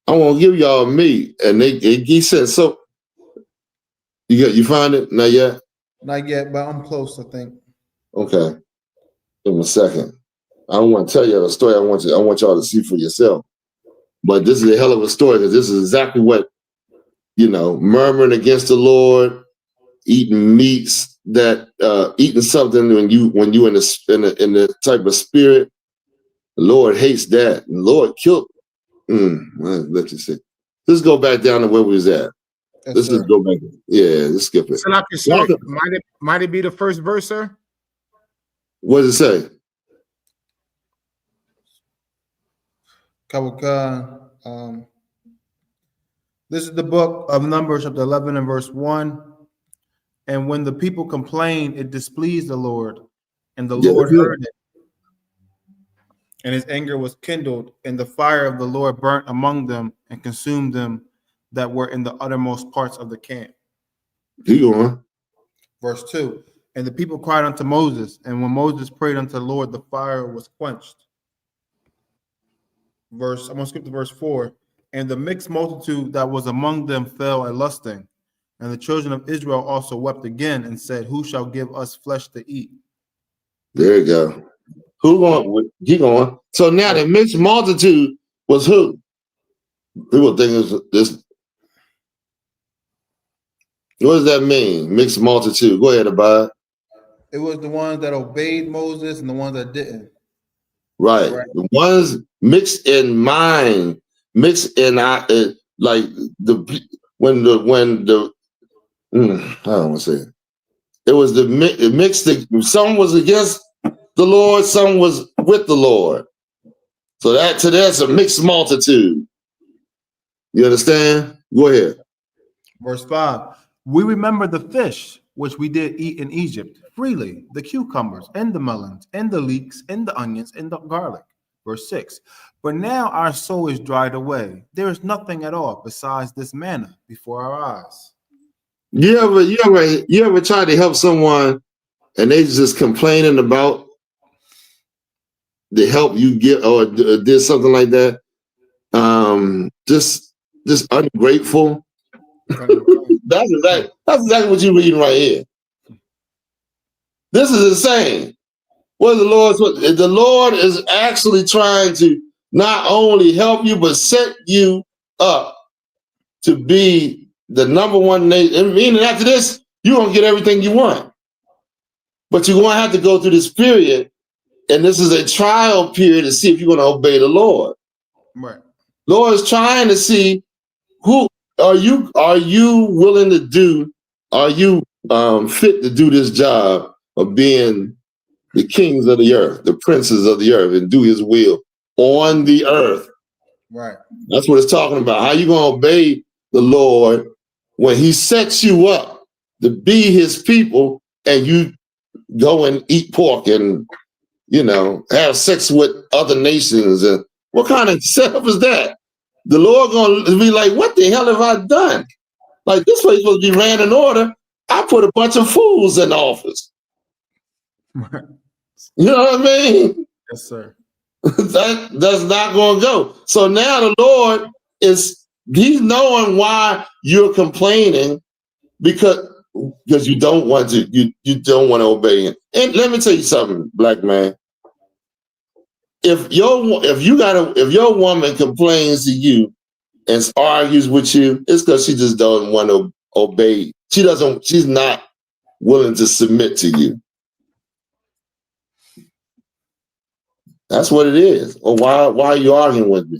I want to give y'all meat." And he said, "So you find it? Not yet? Not yet, but I'm close, I think. Okay. Give me a second. I don't want to tell you the story. I want y'all to see for yourself. But this is a hell of a story because this is exactly what, murmuring against the Lord, eating meats that eating something when you in the type of spirit. The Lord hates that. And the Lord killed. Let you see. Let's go back down to where we was at. Yes, let's just go back. Yeah, let's skip it. Sir, might it be the first verse, sir? What does it say? This is the book of Numbers, chapter 11 and verse 1. And when the people complained, it displeased the Lord, and the Lord heard it. And his anger was kindled, and the fire of the Lord burnt among them and consumed them that were in the uttermost parts of the camp. Keep going. Verse 2. And the people cried unto Moses, and when Moses prayed unto the Lord, the fire was quenched. I'm going to skip to verse 4. And the mixed multitude that was among them fell a lusting. And the children of Israel also wept again and said, who shall give us flesh to eat? There you go. Who going? Keep going. So now the mixed multitude was who? People think this. What does that mean? Mixed multitude. Go ahead, Abad. It was the ones that obeyed Moses and the ones that didn't. Right. The ones mixed in mind, mixed in I don't want to say it. It was the mixed. Some was against the Lord, some was with the Lord. So that's a mixed multitude. You understand? Go ahead. Verse 5. We remember the fish which we did eat in Egypt freely, the cucumbers and the melons and the leeks and the onions and the garlic. Verse 6. But now our soul is dried away. There is nothing at all besides this manna before our eyes. You ever try to help someone and they just complaining about the help you get or did something like that? Just ungrateful. That's exactly what you're reading right here. This is insane. What the Lord is actually trying to not only help you, but set you up to be the number one nation. Meaning after this, you're going to get everything you want. But you're going to have to go through this period, and this is a trial period to see if you're going to obey the Lord. Right. Lord is trying to see who are you willing to do, are you fit to do this job of being the kings of the earth, the princes of the earth, and do his will on the earth. Right. That's what it's talking about. How you going to obey the Lord when he sets you up to be his people and you go and eat pork and, have sex with other nations? And what kind of setup is that? The Lord going to be like, what the hell have I done? Like, this place supposed to be ran in order. I put a bunch of fools in office. You know what I mean? Yes, sir. That's not going to go. So now the Lord he's knowing why you're complaining because you don't want to, you don't want to obey him. And let me tell you something, black man. If your woman complains to you and argues with you, it's because she just doesn't want to obey. She's not willing to submit to you. That's what it is. Or why are you arguing with me?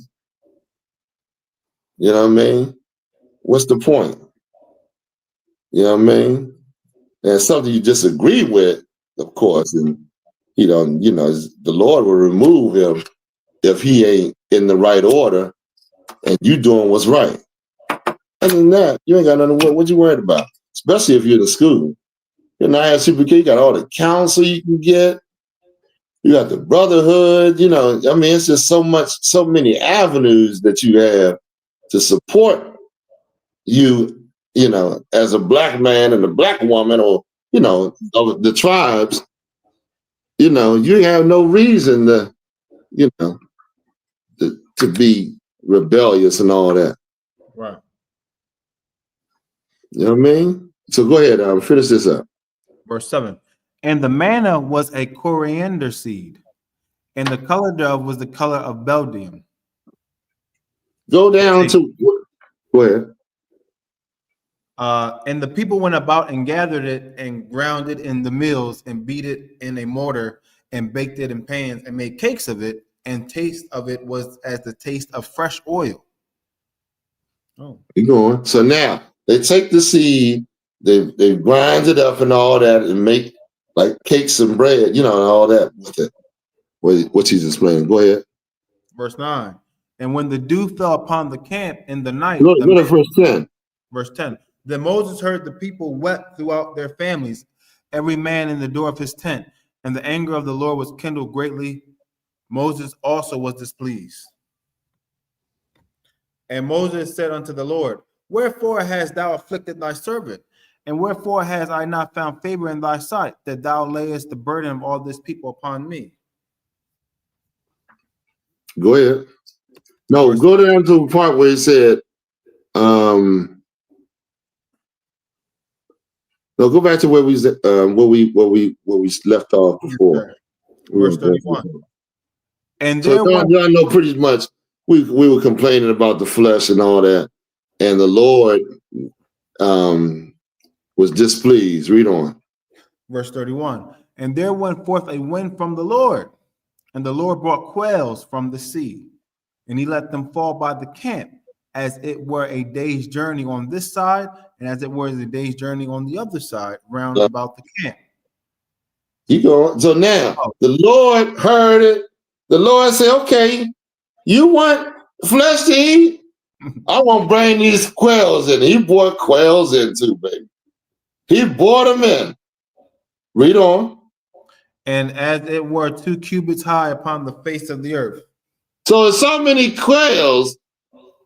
You know what I mean? What's the point? You know what I mean? And something you disagree with, of course, and the Lord will remove him if he ain't in the right order and you doing what's right. Other than that, you ain't got nothing to what you worried about, especially if you're in school. You're in I.S.U.P.K, you got all the counsel you can get. You got the brotherhood, you know, I mean, it's just so many avenues that you have to support you, you know, as a black man and a black woman, or, you know, of the tribes. You know, you have no reason to, you know, to be rebellious and all that. Right. You know what I mean? So go ahead, finish this up. Verse 7. And the manna was a coriander seed, and the color thereof was the color of beldium. Go down to, go ahead. And the people went about and gathered it and ground it in the mills and beat it in a mortar and baked it in pans and made cakes of it, and taste of it was as the taste of fresh oil. Oh. Keep going. So now they take the seed, they grind it up and all that and make like cakes and bread, you know, and all that with it. What he's explaining. Go ahead. Verse 9. And when the dew fell upon the camp in the night. Go to verse 10. Verse 10. Then Moses heard the people wept throughout their families, every man in the door of his tent, and the anger of the Lord was kindled greatly. Moses also was displeased. And Moses said unto the Lord, wherefore hast thou afflicted thy servant? And wherefore has I not found favor in thy sight, that thou layest the burden of all this people upon me? Go ahead. No, go down to the part where he said, no, go back to where we left off before. Verse 31. And so y'all know pretty much we were complaining about the flesh and all that, and the Lord was displeased. Read on. Verse 31. And there went forth a wind from the Lord, and the Lord brought quails from the sea, and he let them fall by the camp, as it were a day's journey on this side, and as it were a day's journey on the other side, round about the camp. You go. So now the Lord heard it. The Lord said, okay, you want flesh to eat? I want to bring these quails in. He brought quails in too, baby. He brought them in. Read on. And as it were 2 cubits high upon the face of the earth. So there's so many quails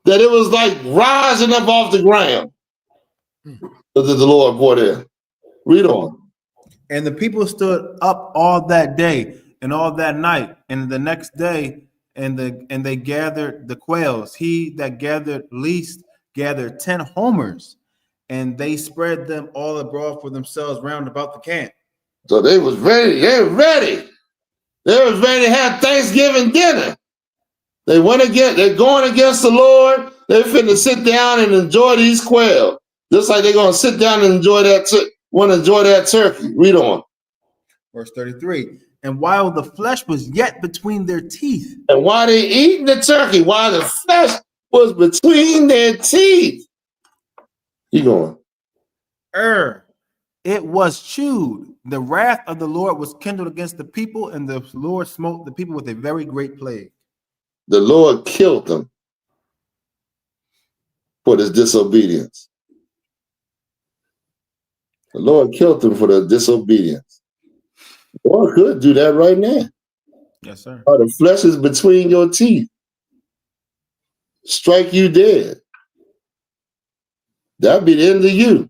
that it was like rising up off the ground that the Lord brought in. Read on. And the people stood up all that day and all that night, and the next day, and they gathered the quails. He that gathered least gathered 10 homers, and they spread them all abroad for themselves round about the camp. So they was ready. They were ready. They was ready to have Thanksgiving dinner. They're going against the Lord. They're finna sit down and enjoy these quail. Just like they're gonna sit down and enjoy that turkey. Read on. Verse 33. And while the flesh was yet between their teeth. And while they eating the turkey, while the flesh was between their teeth. You going. It was chewed. The wrath of the Lord was kindled against the people, and the Lord smote the people with a very great plague. The Lord killed them for this disobedience. The Lord killed them for the disobedience. The Lord could do that right now. Yes, sir. Or the flesh is between your teeth. Strike you dead. That'd be the end of you.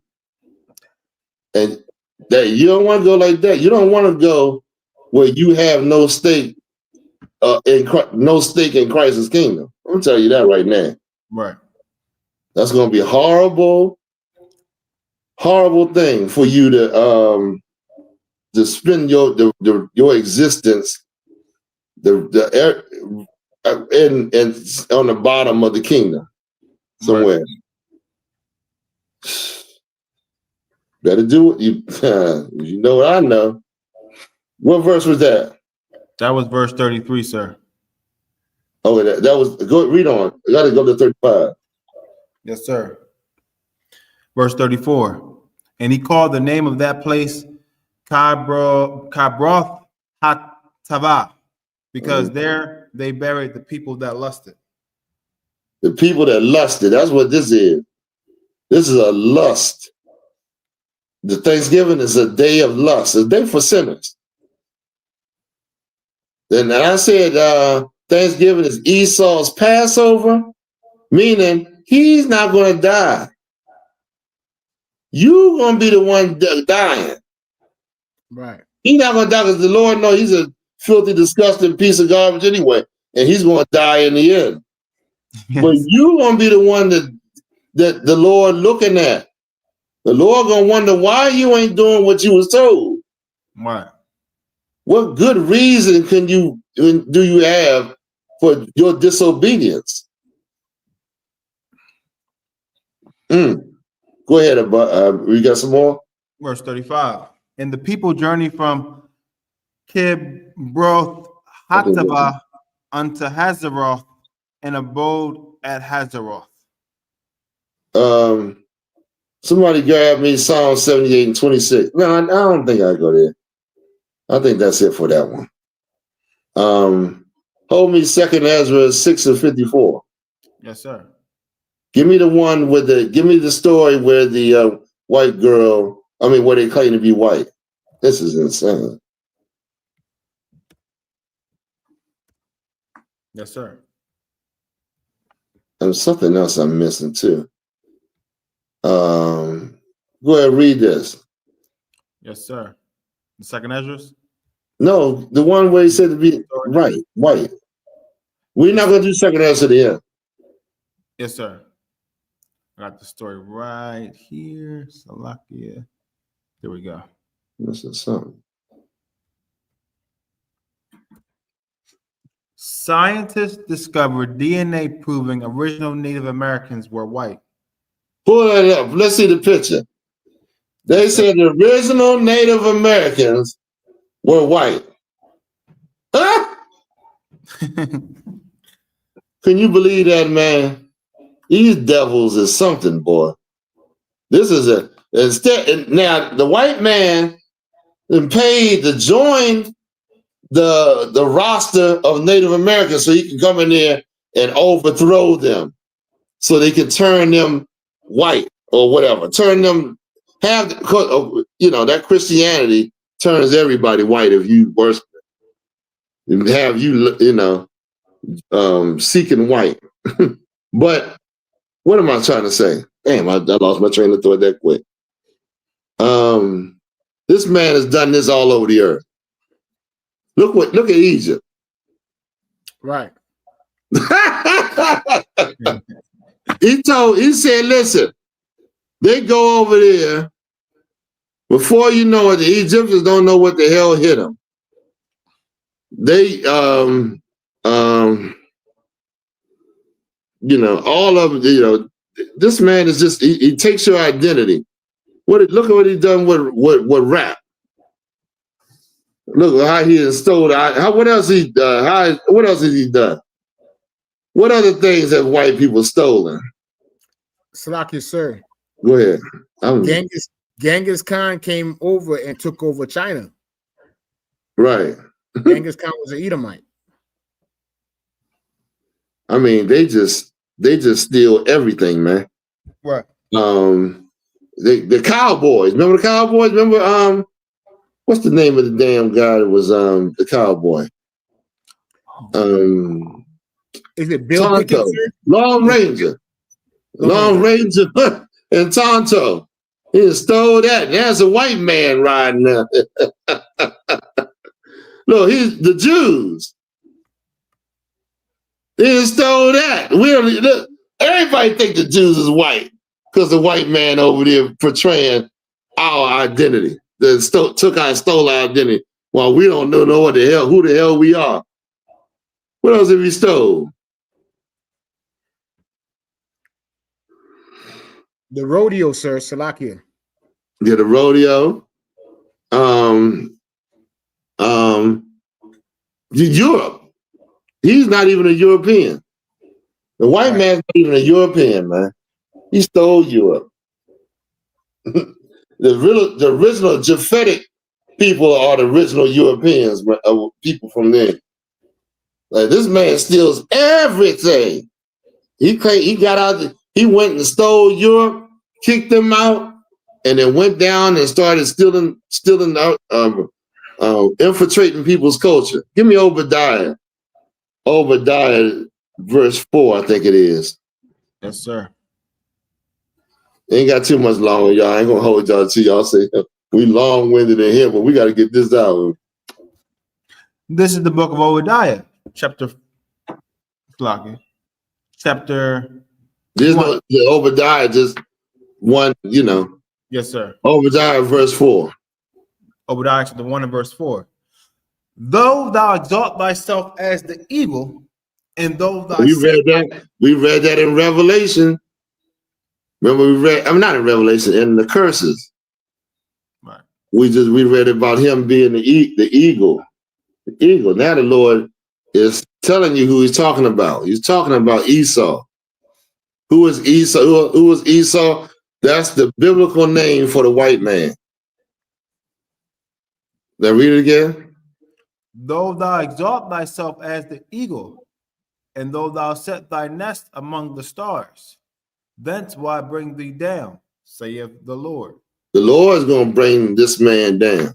And that you don't want to go like that. You don't want to go where you have no stake in Christ's kingdom. I'm gonna tell you that right now. Right. That's gonna be a horrible thing for you to spend your existence on the bottom of the kingdom somewhere. Right. Better do it. You know what I know. What verse was that? That was verse 33, sir. Oh, that was go read on. I gotta go to 35. Yes, sir. Verse 34. And he called the name of that place Kabroth Hatava, because there they buried the people that lusted. The people that lusted. That's what this is. This is a lust. The Thanksgiving is a day of lust, a day for sinners. And I said Thanksgiving is Esau's Passover, meaning he's not going to die. You're going to be the one dying. Right. He's not going to die because the Lord knows he's a filthy, disgusting piece of garbage anyway, and he's going to die in the end. Yes. But you're going to be the one that the Lord looking at. The Lord going to wonder why you ain't doing what you was told. Right. What good reason do you have for your disobedience? Go ahead, we got some more? Verse 35. And the people journeyed from Kibroth Hattava unto Hazeroth and abode at Hazeroth. Somebody grab me Psalm 78 and 26. No, I don't think I go there. I think that's it for that one. Hold me 2nd Ezra 6 and 54. Yes, sir. Give me the one give me the story where the white girl, where they claim to be white. This is insane. Yes, sir. And something else I'm missing too. Go ahead, read this. Yes, sir. The 2nd Ezra's? No, the one where he said to be right, white. We're not going to do 2nd Ezra to the end. Yes, sir. I got the story right here. Salakia. There we go. This is something. Scientists discovered DNA proving original Native Americans were white. Pull that up. Let's see the picture. They said the original Native Americans were white. Huh? Can you believe that, man? These devils is something, boy. This is now the white man been paid to join the roster of Native Americans so he can come in there and overthrow them, so they can turn them white or whatever, turn them that Christianity turns everybody white if you worship it, and have seeking white. But what am I trying to say? Damn, I lost my train of thought that quick. This man has done this all over the earth. Look at Egypt. Right. He said, listen, they go over there. Before you know it, the Egyptians don't know what the hell hit them. They, all of them, this man is just, he takes your identity. Look at what he done with rap. Look how he installed. What else has he done? What other things have white people stolen? Salakia, sir. Go ahead. Genghis Khan came over and took over China. Right. Genghis Khan was an Edomite. They just steal everything, man. Right. The Cowboys. Remember the Cowboys? Remember what's the name of the damn guy that was the cowboy? Is it Bill Tonto. Dickinson? Long Ranger and Tonto. He just stole that. There's a white man riding there. Look, he's the Jews. He just stole that. Look, everybody think the Jews is white because the white man over there portraying our identity. Took our stole our identity. Well, we don't know who the hell we are. What else have we stole? The rodeo, sir, Salakia. Yeah, the rodeo. Europe. He's not even a European. The white man's not even a European, man. He stole Europe. The original Japhetic people are the original Europeans, people from there. Like, this man steals everything. He claimed he got out. He went and stole Europe, kicked them out, and then went down and started stealing, infiltrating people's culture. Give me Obadiah. Obadiah, verse 4, I think it is. Yes, sir. Ain't got too much longer, y'all. I ain't gonna hold y'all till y'all say we long-winded in here, but we got to get this out. This is the book of Obadiah, chapter. There's no Obadiah, just one, you know. Yes, sir. Obadiah, verse 4. Obadiah, chapter 1 and verse 4. Though thou exalt thyself as the eagle, and though thou we read that in Revelation. Remember, I'm not in Revelation, in the curses. Right. We read about him being the eagle. The eagle. Now the Lord is telling you who he's talking about. He's talking about Esau. Who is Esau? Who is Esau? That's the biblical name for the white man. Now read it again. Though thou exalt thyself as the eagle, and though thou set thy nest among the stars, thence will I bring thee down, saith the Lord. The Lord is going to bring this man down.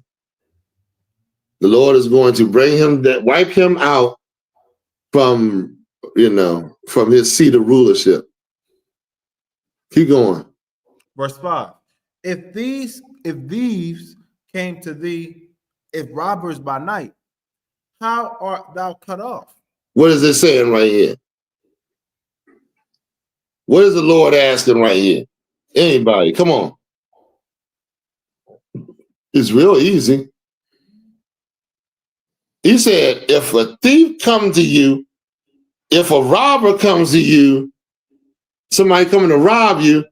The Lord is going to bring him that wipe him out from, from his seat of rulership. Keep going. Verse 5. If thieves came to thee, if robbers by night, how art thou cut off? What is it saying right here? What is the Lord asking right here? Anybody, come on. It's real easy. He said, if a thief comes to you, if a robber comes to you, somebody coming to rob you,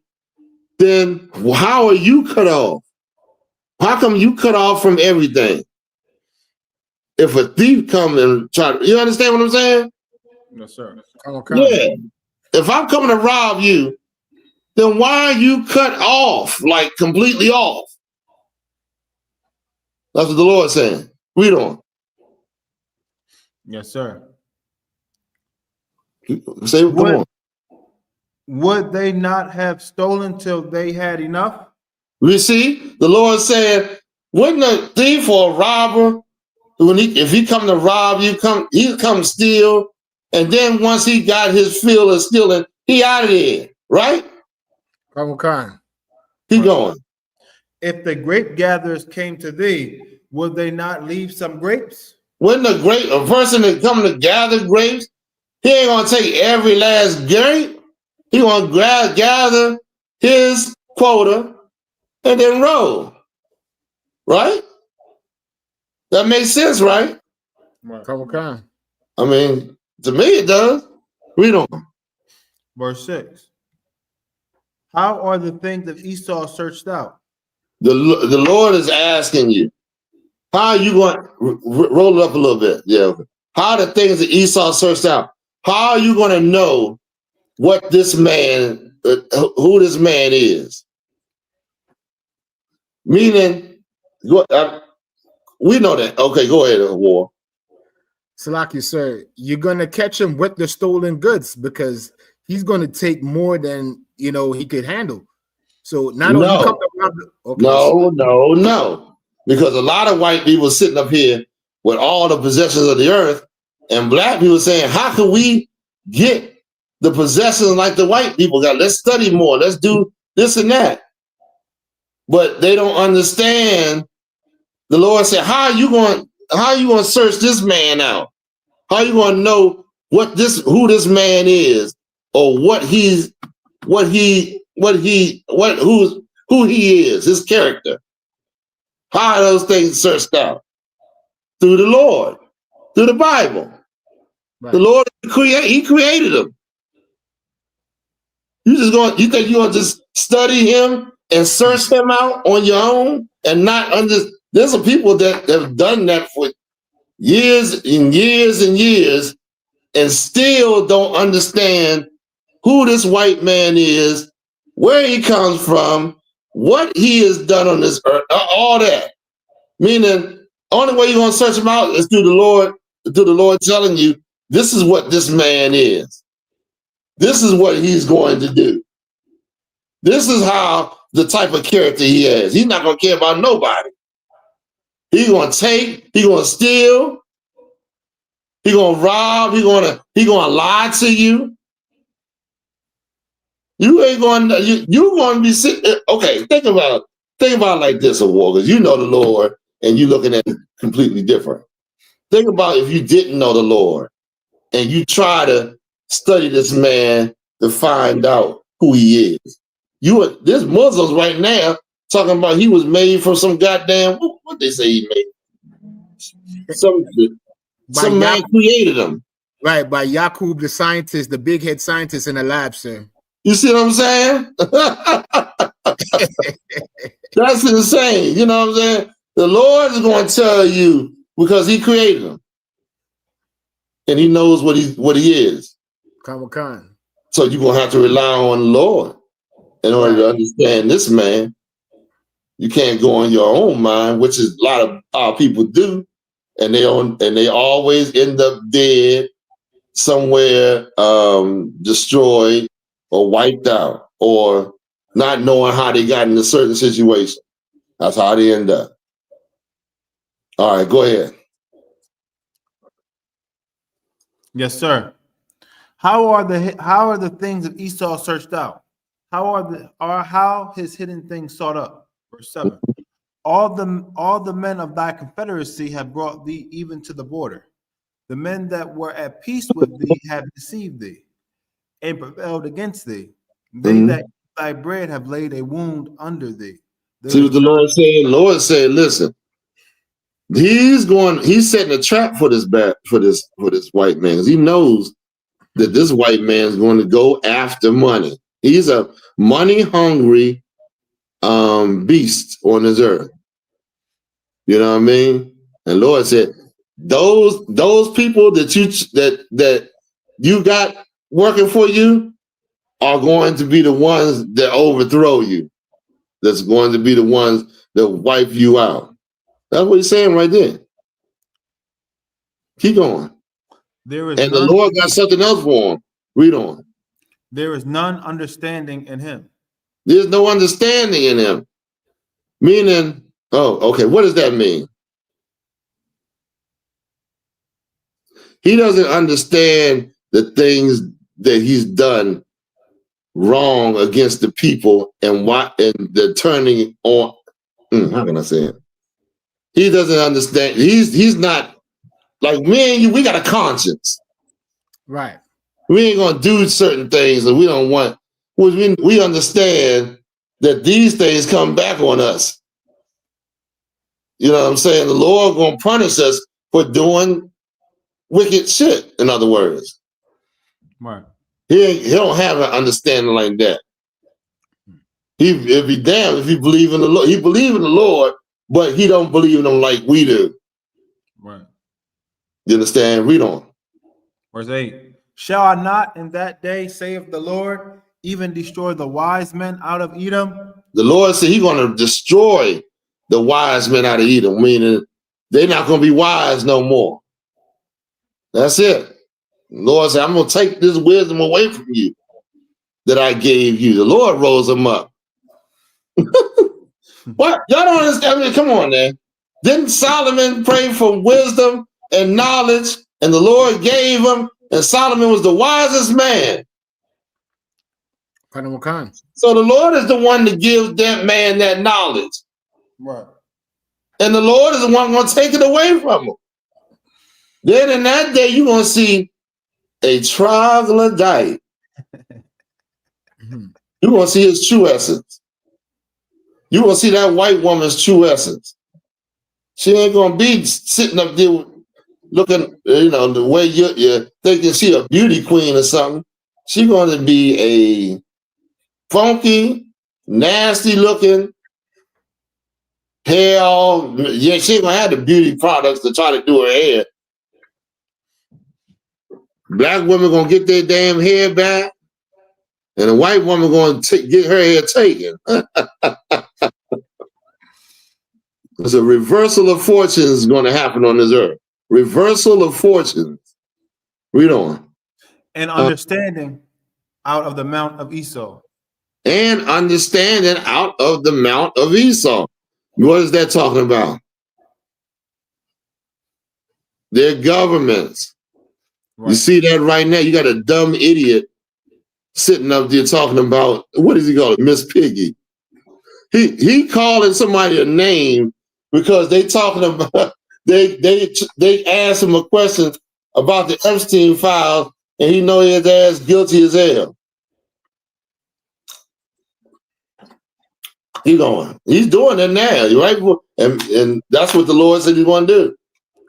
then how are you cut off? How come you cut off from everything? If a thief comes and you understand what I'm saying? Yes, sir. Yeah. If I'm coming to rob you, then why are you cut off, like completely off? That's what the Lord's saying. Read on. Yes, sir. Come on. Would they not have stolen till they had enough? You see, the Lord said, wouldn't a thief or a robber, if he come to rob you, he'll come steal, and then once he got his fill of stealing, he out of there, right? Keep going. If the grape gatherers came to thee, would they not leave some grapes? Wouldn't a person that come to gather grapes, he ain't gonna take every last grape. He gonna gather his quota and then roll, right? That makes sense, right? I mean, to me it does. Read on. Verse 6. How are the things of Esau searched out? The Lord is asking you, how are you going to roll it up a little bit? Yeah. How are the things that Esau searched out? How are you going to know what this man, who this man is? Meaning, we know that. Okay, go ahead, War. Salaki, sir, you're going to catch him with the stolen goods because he's going to take more than, he could handle. So not only come to no. Because a lot of white people sitting up here with all the possessions of the earth, and black people saying, how can we get the possessions like the white people got? Let's study more. Let's do this and that. But they don't understand. The Lord said, how are you going to search this man out? How are you going to know who this man is, or who he is, his character? How are those things searched out? Through the Lord, through the Bible. Right. The Lord he created them. You think you're going to just study him and search him out on your own and not understand? There's some people that have done that for years and years and years and still don't understand who this white man is, where he comes from, what he has done on this earth, all that. Meaning, only way you're going to search him out is through the Lord telling you, this is what this man is. This is what he's going to do. This is how the type of character he is. He's not going to care about nobody. He's going to take, he's going to steal, he's going to rob, he's going to lie to you. You ain't going to, you're going to be sitting, okay, think about it like this, War, because you know the Lord and you're looking at it completely different. Think about if you didn't know the Lord and you try to study this man to find out who he is. There's Muslims right now talking about he was made from some goddamn, what they say he made? Some man created him. Right, by YAHANNA, the scientist, the big head scientist in the lab, sir. You see what I'm saying? That's insane. You know what I'm saying? The Lord is going to tell you because he created him. And he knows what he is. Khan. So you're going to have to rely on the Lord in order to understand this man. You can't go on your own mind, which is a lot of our people do. And they always end up dead, somewhere destroyed or wiped out, or not knowing how they got in a certain situation. That's how they end up. All right, go ahead. Yes, sir. How are the things of Esau searched out? How his hidden things sought up? Verse 7. All the men of thy confederacy have brought thee even to the border. The men that were at peace with thee have deceived thee and prevailed against thee. They that eat thy bread have laid a wound under thee. See what the Lord said? The Lord said, listen, he's setting a trap for this white man, because he knows that this white man is going to go after money. He's a money-hungry beast on this earth. You know what I mean? And Lord said, those people that you got working for you are going to be the ones that overthrow you. That's going to be the ones that wipe you out. That's what he's saying right there. Keep going. And the Lord got something else for him. Read on. There is none understanding in him. There's no understanding in him. Meaning, okay, what does that mean? He doesn't understand the things that he's done wrong against the people and the turning on. How can I say it? He doesn't understand. He's not like me and you. We got a conscience, right? We ain't gonna do certain things that we don't want. We understand that these things come back on us. You know what I'm saying? The Lord gonna punish us for doing wicked shit. In other words, right? He don't have an understanding like that. He'd be damned if he believe in the Lord. He believe in the Lord, but he don't believe in him like we do. Right. You understand? Read on. Verse 8. Shall I not in that day, saith the Lord, even destroy the wise men out of Edom? The Lord said he's going to destroy the wise men out of Edom, meaning they're not going to be wise no more. That's it. The Lord said, I'm going to take this wisdom away from you that I gave you. The Lord rose them up. What? Y'all don't understand? I mean, come on, man. Didn't Solomon pray for wisdom and knowledge, and the Lord gave him, and Solomon was the wisest man? So the Lord is the one that gives that man that knowledge. Right. And the Lord is the one going to take it away from him. Then in that day, you're going to see a troglodyte. You're going to see his true essence. You're going to see that white woman's true essence. She ain't going to be sitting up there looking, the way you're thinking she a beauty queen or something. She's going to be a funky, nasty looking, hair all, yeah, she ain't going to have the beauty products to try to do her hair. Black women going to get their damn hair back, and a white woman going to get her hair taken. There's a reversal of fortunes going to happen on this earth. Reversal of fortunes. Read on. And understanding out of the mount of Esau. And understanding out of the mount of Esau. What is that talking about? Their governments. Right. You see that right now? You got a dumb idiot sitting up there talking about, what does he call it? Miss Piggy. He calling somebody a name because they talking about, they asked him a question about the Epstein files, and he know his ass guilty as hell. He's doing it now, right? And that's what the Lord said he's going to do.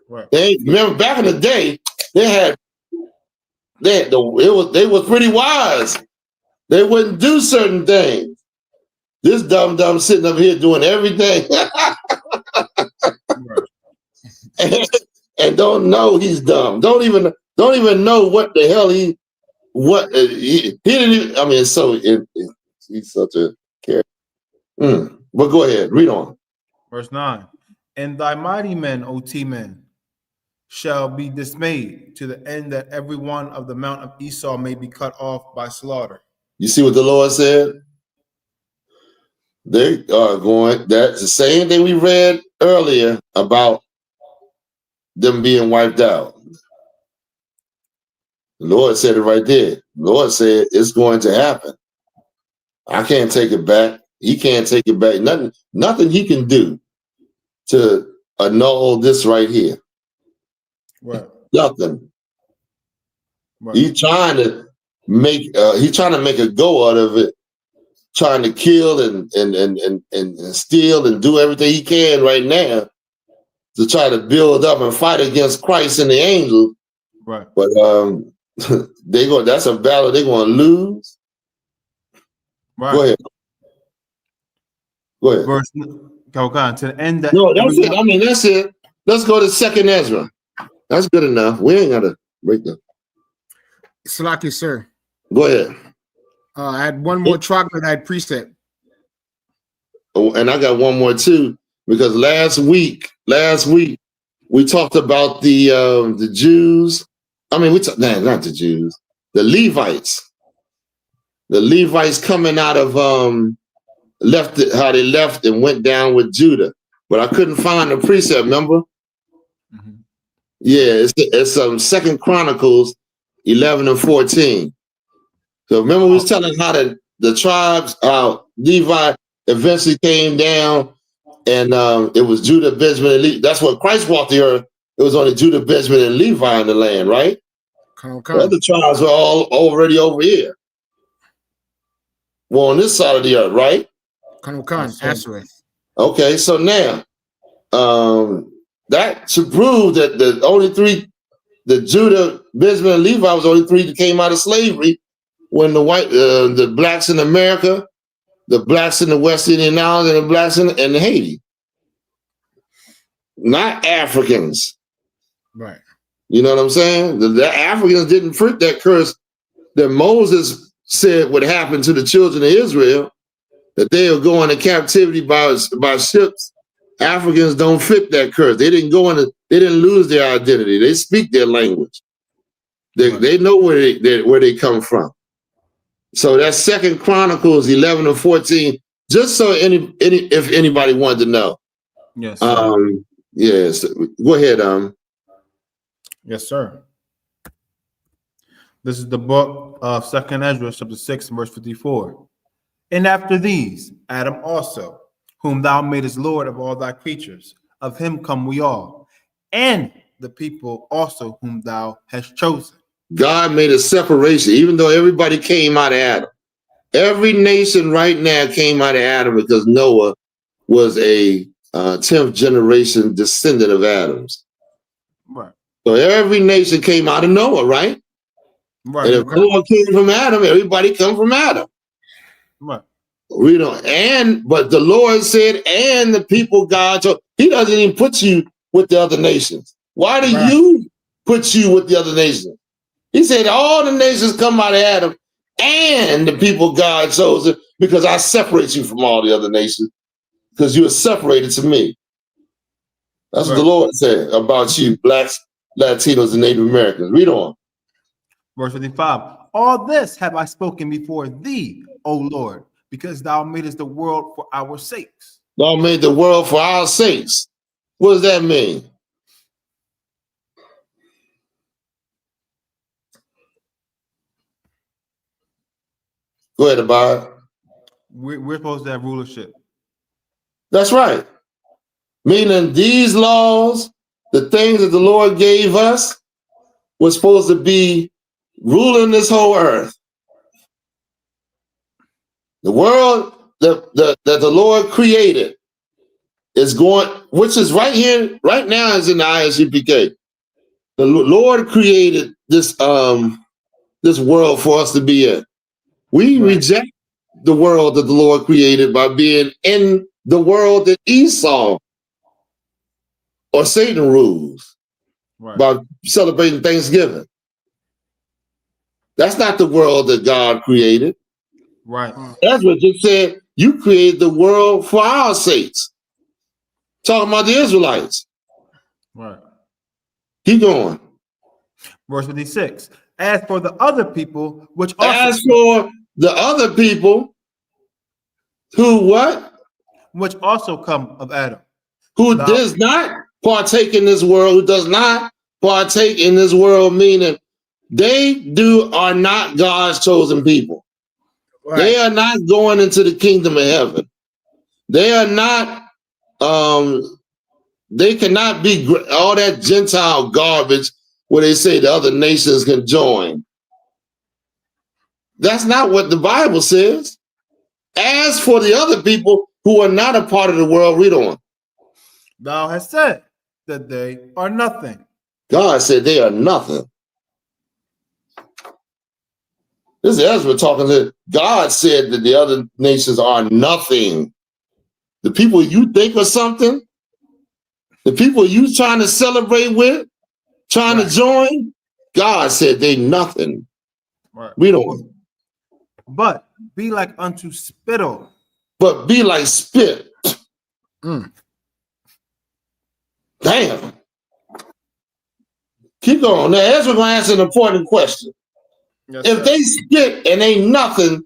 Right. Remember back in the day, they was pretty wise. They wouldn't do certain things. This dumb sitting up here doing everything, and don't know he's dumb. Don't even know what the hell he didn't even. I mean, he's such a character. But go ahead, read on. Verse 9. And thy mighty men, O T-men, shall be dismayed to the end that every one of the mount of Esau may be cut off by slaughter. You see what the Lord said? They are going, that's the same thing we read earlier about them being wiped out. The Lord said it right there. The Lord said it's going to happen. I can't take it back. He can't take it back. Nothing he can do to annul this right here. Right. Nothing. Right. He's trying to make a go out of it, trying to kill and steal and do everything he can right now to try to build up and fight against Christ and the angels. Right. But that's a battle they're going to lose. Right. Go ahead. Verse, to the end that. No, that's it. I mean, that's it. Let's go to 2nd Ezra. That's good enough. We ain't got to break them. Salaki, sir. Go ahead. I had one more troglodyte precept. Oh, and I got one more too, because last week we talked about the Jews. I mean, not the Jews, the Levites. The Levites coming out of how they left and went down with Judah, but I couldn't find the precept. Remember? Mm-hmm. Yeah, it's 2 Chronicles 11 and 14. So remember, we was telling how the tribes, Levi eventually came down, and it was Judah, Benjamin, and Levi. That's what Christ walked the earth. It was only Judah, Benjamin, and Levi in the land, right? The other tribes were all already over here. Well, on this side of the earth, right? Okay, so now that should prove that the Judah, Benjamin, and Levi was only three that came out of slavery when the blacks in America, the blacks in the West Indian Islands, and the blacks in Haiti. Not Africans. Right. You know what I'm saying? The Africans didn't fit that curse that Moses said would happen to the children of Israel, that they will go into captivity by ships. Africans don't fit that curse. They didn't lose their identity. They speak their language. They know where they come from. So that's 2 Chronicles 11 and 14. Just so if anybody wanted to know. Yes. Yes. Go ahead. Yes, sir. This is the book of 2 Ezra, chapter 6, verse 54. And after these, Adam also, whom thou madest Lord of all thy creatures, of him come we all, and the people also whom thou hast chosen. God made a separation, even though everybody came out of Adam. Every nation right now came out of Adam because Noah was a 10th generation descendant of Adam's. Right. So every nation came out of Noah, right? Right. And if Noah came from Adam, everybody come from Adam. Right. We don't, but the Lord said, and the people God chose. He doesn't even put you with the other nations. Why do you put you with the other nations? He said, all the nations come out of Adam, and the people God chose it, because I separate you from all the other nations, because you are separated to me. That's what the Lord said about you, blacks, Latinos, and Native Americans. Read on. Verse 55. All this have I spoken before thee, O Lord, because thou madest the world for our sakes. Thou made the world for our sakes. What does that mean? Go ahead, Abad. We're supposed to have rulership. That's right. Meaning these laws, the things that the Lord gave us, were supposed to be ruling this whole earth. The world that the Lord created is going, which is right here, right now is in the ISUPK. The Lord created this this world for us to be in. We reject the world that the Lord created by being in the world that Esau or Satan rules, by celebrating Thanksgiving. That's not the world that God created. Right. That's what just said, you created the world for our sakes. Talking about the Israelites. Right. Keep going. Verse 56. As for the other people, which also as for the other people, who what? Which also come of Adam. Who does not partake in this world, who does not partake in this world, meaning they are not God's chosen people. Right. They are not going into the kingdom of heaven. They are not, they cannot be all that Gentile garbage where they say the other nations can join. That's not what the Bible says. As for the other people who are not a part of the world, read on. Thou hast said that they are nothing. God said they are nothing. This is Ezra talking to God said that the other nations are nothing. The people you think are something, the people you trying to celebrate with, trying to join, God said they nothing. Right. Read on. But be like unto spittle. But be like spit. Damn. Keep going. Now, Ezra going to answer an important question. Yes, if they spit and ain't nothing,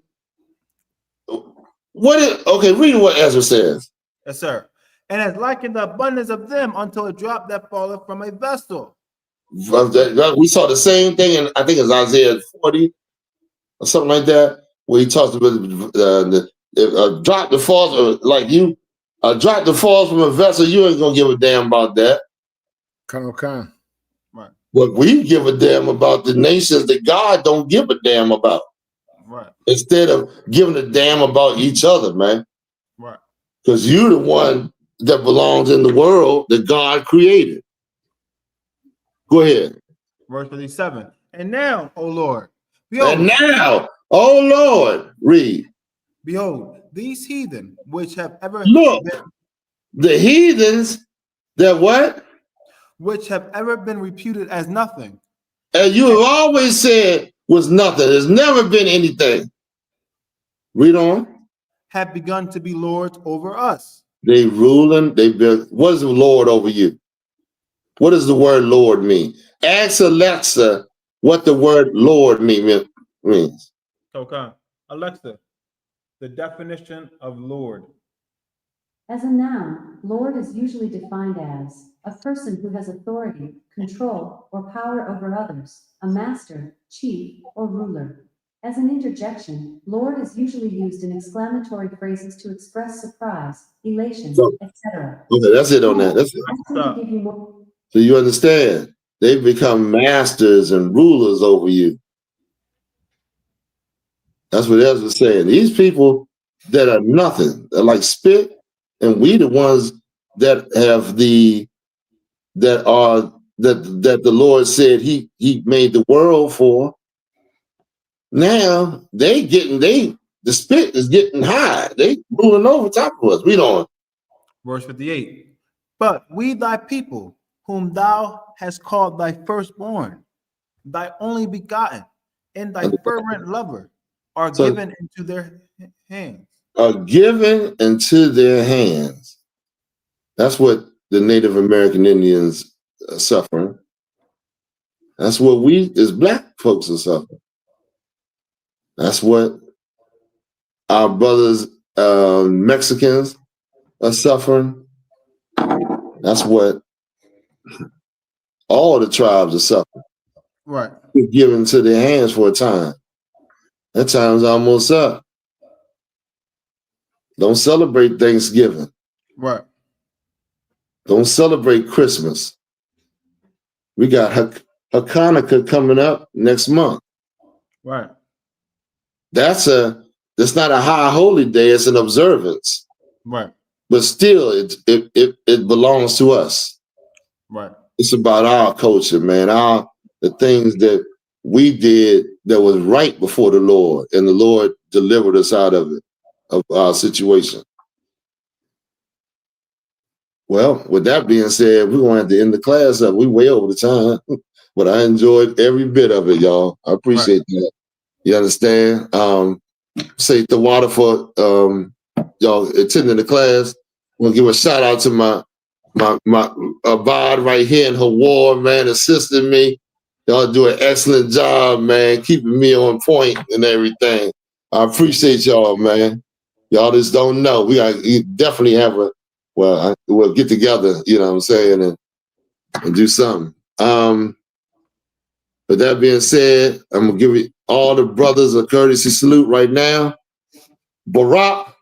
okay, read what Ezra says. Yes, sir. And has likened the abundance of them unto a drop that falleth from a vessel. We saw the same thing in, I think it's Isaiah 40 or something like that, where he talks about a drop that falls, like you, a drop that falls from a vessel, you ain't gonna give a damn about that. Come. Right. But we give a damn about the nations that God don't give a damn about. Right. Instead of giving a damn about each other, man. Right. Because you're the one that belongs in the world that God created. Go ahead. Verse 57. And now, O Lord, behold. And now, O Lord, read. Behold, these heathen which have ever look, the heathens that what? Which have ever been reputed as nothing. And you have always said was nothing. There's never been anything. Read on. Have begun to be lords over us. They ruling, what is the Lord over you? What does the word Lord mean? Ask Alexa what the word Lord means. Okay. Alexa, the definition of Lord. As a noun, Lord is usually defined as a person who has authority, control, or power over others, a master, chief, or ruler. As an interjection, Lord is usually used in exclamatory phrases to express surprise, elation, etc. Okay, that's it on that. That's it. So you understand, they've become masters and rulers over you. That's what Ezra was saying. These people that are nothing, they're like spit, and we the ones that have the that the Lord said he made the world for. Now the spit is getting high. They moving over top of us. Read on. Verse 58. But we thy people, whom thou hast called thy firstborn, thy only begotten, and thy fervent lover, are given into their hands. Are given into their hands. That's what the Native American Indians are suffering. That's what we as Black folks are suffering. That's what our brothers, Mexicans, are suffering. That's what all the tribes are suffering. Right. Given to their hands for a time. That time's almost up. Don't celebrate Thanksgiving. Right. Don't celebrate Christmas. We got Hanukkah coming up next month. Right. That's not a high holy day, it's an observance. Right. But still it belongs to us. Right. It's about our culture, man. The things that we did that was right before the Lord, and the Lord delivered us out of it, of our situation. Well, with that being said, we're going to have to end the class up. We way over the time, but I enjoyed every bit of it, y'all. I appreciate that. You understand? Say the water for y'all attending the class. We'll give a shout out to my Abad right here in Hawaii, man, assisting me. Y'all do an excellent job, man, keeping me on point and everything. I appreciate y'all, man. Y'all just don't know. We definitely have we'll get together, you know what I'm saying, and do something. With that being said, I'm gonna give you all the brothers a courtesy salute right now. Barak,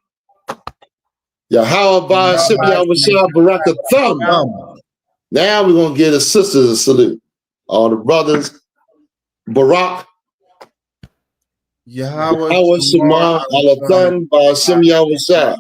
Yahweh, Shibya, Baraka Thumb. Now we're gonna give the sisters a salute. All the brothers, Barak, Yahweh Shema, Alathan, Ba'ashem Yahushua.